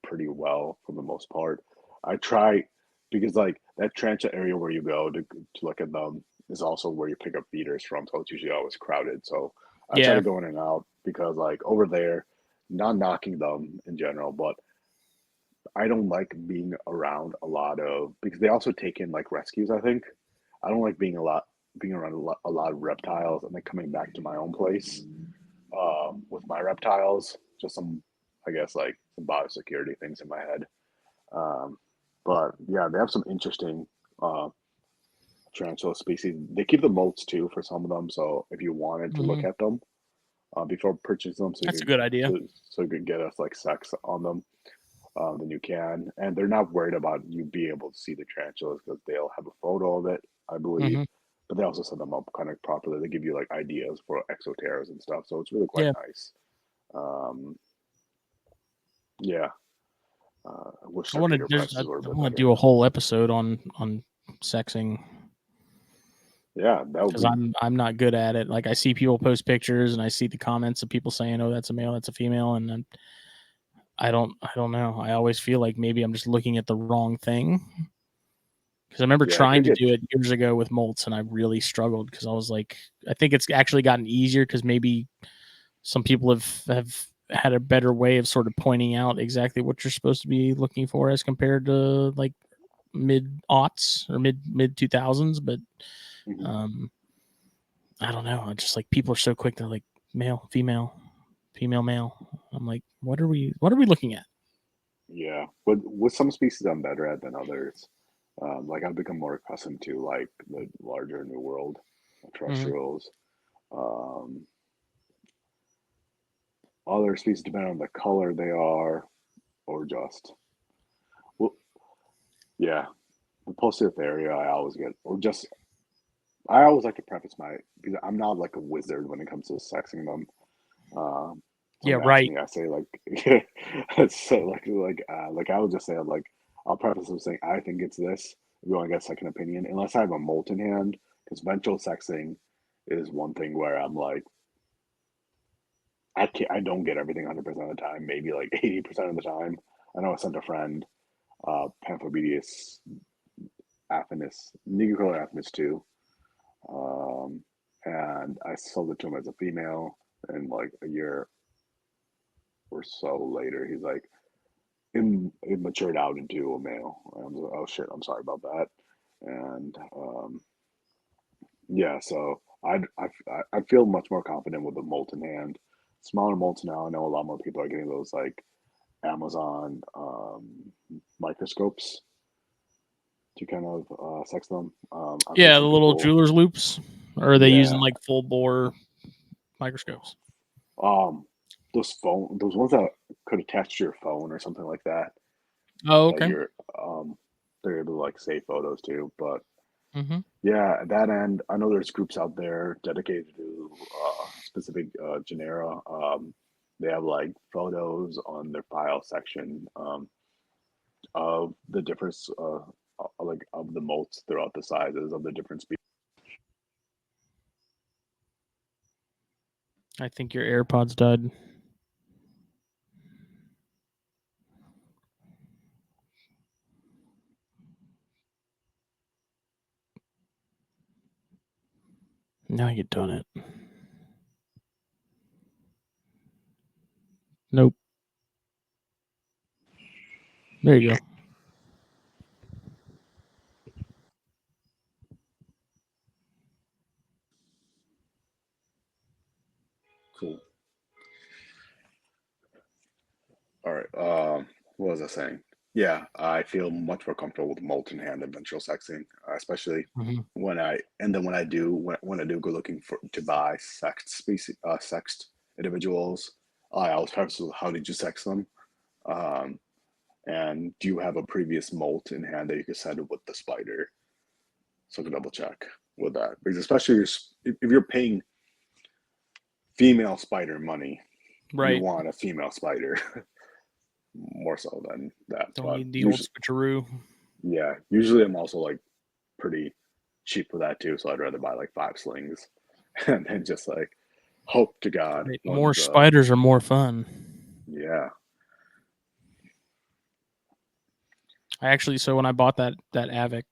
pretty well for the most part. I try because like that tarantula area where you go to look at them is also where you pick up feeders from, so it's usually always crowded. So I try to go in and out because like over there, not knocking them in general, but I don't like being around a lot of because they also take in like rescues. I think I don't like being around a lot of reptiles and then coming back to my own place with my reptiles. Just some, I guess, like some biosecurity things in my head. But yeah, they have some interesting tarantula species. They keep the moats too for some of them. So if you wanted to look at them, before purchasing them, That's a good idea. so you could get us like sex on them. Then you can, and they're not worried about you being able to see the tarantulas because they'll have a photo of it, I believe. Hmm. But they also set them up kind of properly. They give you like ideas for exoteras and stuff, so it's really quite Yeah. nice. Yeah, I wish I want circular to. prices were a I bit want to better. do a whole episode on sexing Yeah, that would because be. I'm not good at it. Like I see people post pictures and I see the comments of people saying, "Oh, that's a male, that's a female," and then I don't know. I always feel like maybe I'm just looking at the wrong thing. Because I remember Yeah, I trying could to get. do it years ago with molts, and I really struggled because I was like, I think it's actually gotten easier because maybe some people have had a better way of sort of pointing out exactly what you're supposed to be looking for as compared to like mid aughts or mid 2000s. But Mhm. um, I don't know. I just like people are so quick. They're like male, female, female, male. I'm like, what are we looking at? Yeah, but with some species I'm better at than others. Like I've become more accustomed to like the larger New World Mhm. terrestrials. Um, Other species depend on the color they are, or just well, yeah. The Poecilotheria I always get, or just I always like to preface my because I'm not like a wizard when it comes to sexing them. Yeah, Someone asks right. me, I say like, so like I would just say like I'll preface with saying I think it's this. If you want to get a second opinion, unless I have a molten hand, because ventral sexing is one thing where I'm like I don't get everything 100% of the time, maybe like 80% of the time. I know I sent a friend Pamphobedius affinis, Nigrocolor affinis too, um, and I sold it to him as a female, and like a year or so later, he's like, it matured out into a male. And I was like, oh shit, I'm sorry about that. And yeah, so I feel much more confident with the molten hand. Smaller molts now, I know a lot more people are getting those like Amazon microscopes to kind of sex them. I've seen Yeah, the some little people, jeweler's loops. Or are they using yeah, like full bore microscopes? um, those ones that could attach to your phone or something like that. Oh, That okay. you're they're able to like save photos too. But Mm-hmm. yeah, at that end, I know there's groups out there dedicated to specific genera. They have like photos on their file section of the difference, like of the molts throughout the sizes of the different species. I think your AirPods died. Now you done it. Nope. There you go. Cool. All right. What was I saying? Yeah, I feel much more comfortable with molten hand and ventral sexing, especially Mm-hmm. when I do when I do go looking for to buy sexed individuals. I always preface with how did you sex them, um, and do you have a previous molt in hand that you could send it with the spider, so I can double check with that because especially if you're paying female spider money, you Right. want a female spider more so than that. Don't But need the old usually, switcheroo. yeah, usually I'm also like pretty cheap for that too. So I'd rather buy like 5 slings and then just like hope to God Right. More one's spiders are more fun. yeah. I actually, so when I bought that Avic,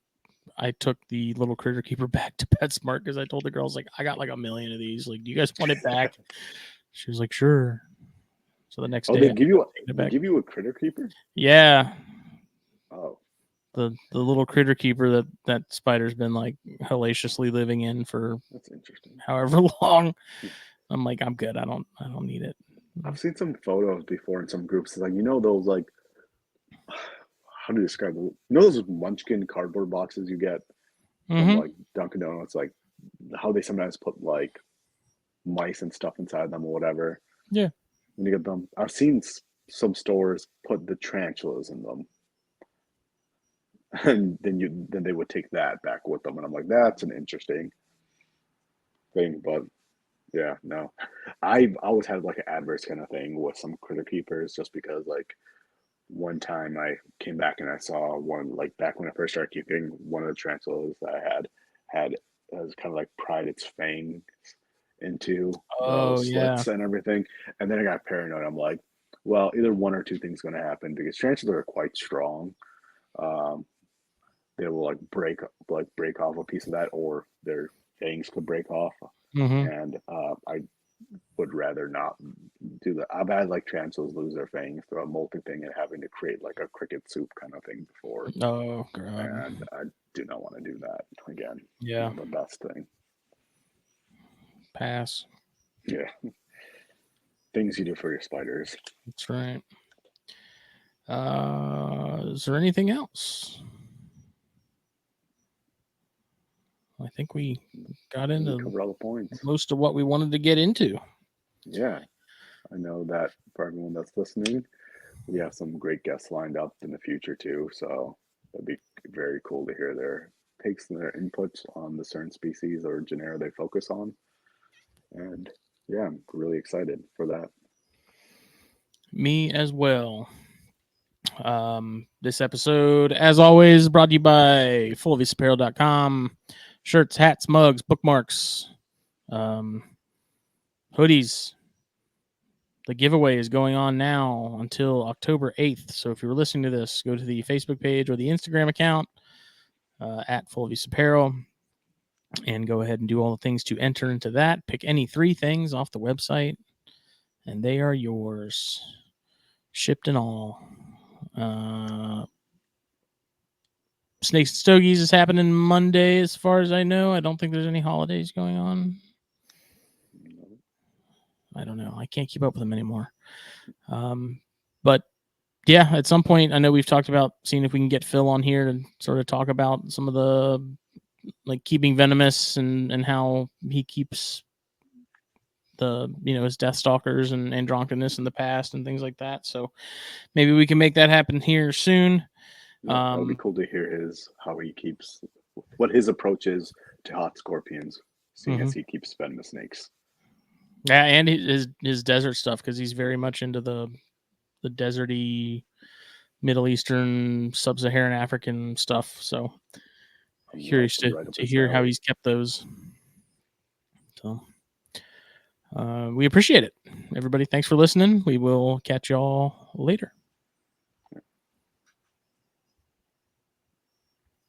I took the little critter keeper back to PetSmart because I told the girls like I got like 1,000,000 of these. Like, do you guys want it back? She was like, sure. So the next Oh, day I ended up taking it they back. give you a critter keeper? Yeah, Oh, the little critter keeper that spider's been like hellaciously living in for that's interesting. however long. I'm like, I'm good. I don't need it. I've seen some photos before in some groups. It's like you know those like how do you describe them? You know those Munchkin cardboard boxes you get from Mm-hmm. like Dunkin' Donuts, like how they sometimes put like mice and stuff inside them or whatever. Yeah. When you get them, I've seen some stores put the tarantulas in them, and then they would take that back with them, and I'm like, that's an interesting thing, but yeah, no, I've always had like an adverse kind of thing with some critter keepers, just because like one time I came back and I saw one, like back when I first started keeping, one of the tarantulas that I had has kind of like pried its fangs into the Oh yeah. slits and everything, and then I got paranoid. I'm like, well, either one or two things going to happen, because tarantulas are quite strong. Um, they will break off a piece of that, or their fangs could break off, Mm-hmm. and I would rather not do that. I've had like tarantulas lose their fangs through a molting thing and having to create like a cricket soup kind of thing before, Oh god. and I do not want to do that again. Yeah. Not the best thing. Pass. Yeah, things you do for your spiders. That's right. Is there anything else? I think we got We into covered all the points. most of what we wanted to get into. Yeah, I know that for everyone that's listening, we have some great guests lined up in the future too. So it'd be very cool to hear their takes and their inputs on the certain species or genera they focus on. And yeah, I'm really excited for that. Me as well. This episode, as always, brought to you by fullofisapparel.com. Shirts, hats, mugs, bookmarks, hoodies. The giveaway is going on now until October 8th. So if you were listening to this, go to the Facebook page or the Instagram account at Full of Use Apparel and go ahead and do all the things to enter into that. Pick any 3 things off the website, and they are yours, shipped and all. Snakes and Stogies is happening Monday, as far as I know. I don't think there's any holidays going on. I don't know. I can't keep up with them anymore. But yeah, at some point, I know we've talked about seeing if we can get Phil on here to sort of talk about some of the like keeping venomous and how he keeps the his death stalkers and drunkenness in the past and things like that. So maybe we can make that happen here soon. Yeah, that would be cool to hear how he keeps, what his approach is to hot scorpions, seeing as he keeps venomous snakes. Yeah, and his desert stuff, because he's very much into the deserty Middle Eastern, sub-Saharan African stuff. So curious to hear how he's kept those. So we appreciate it, everybody. Thanks for listening. We will catch y'all later.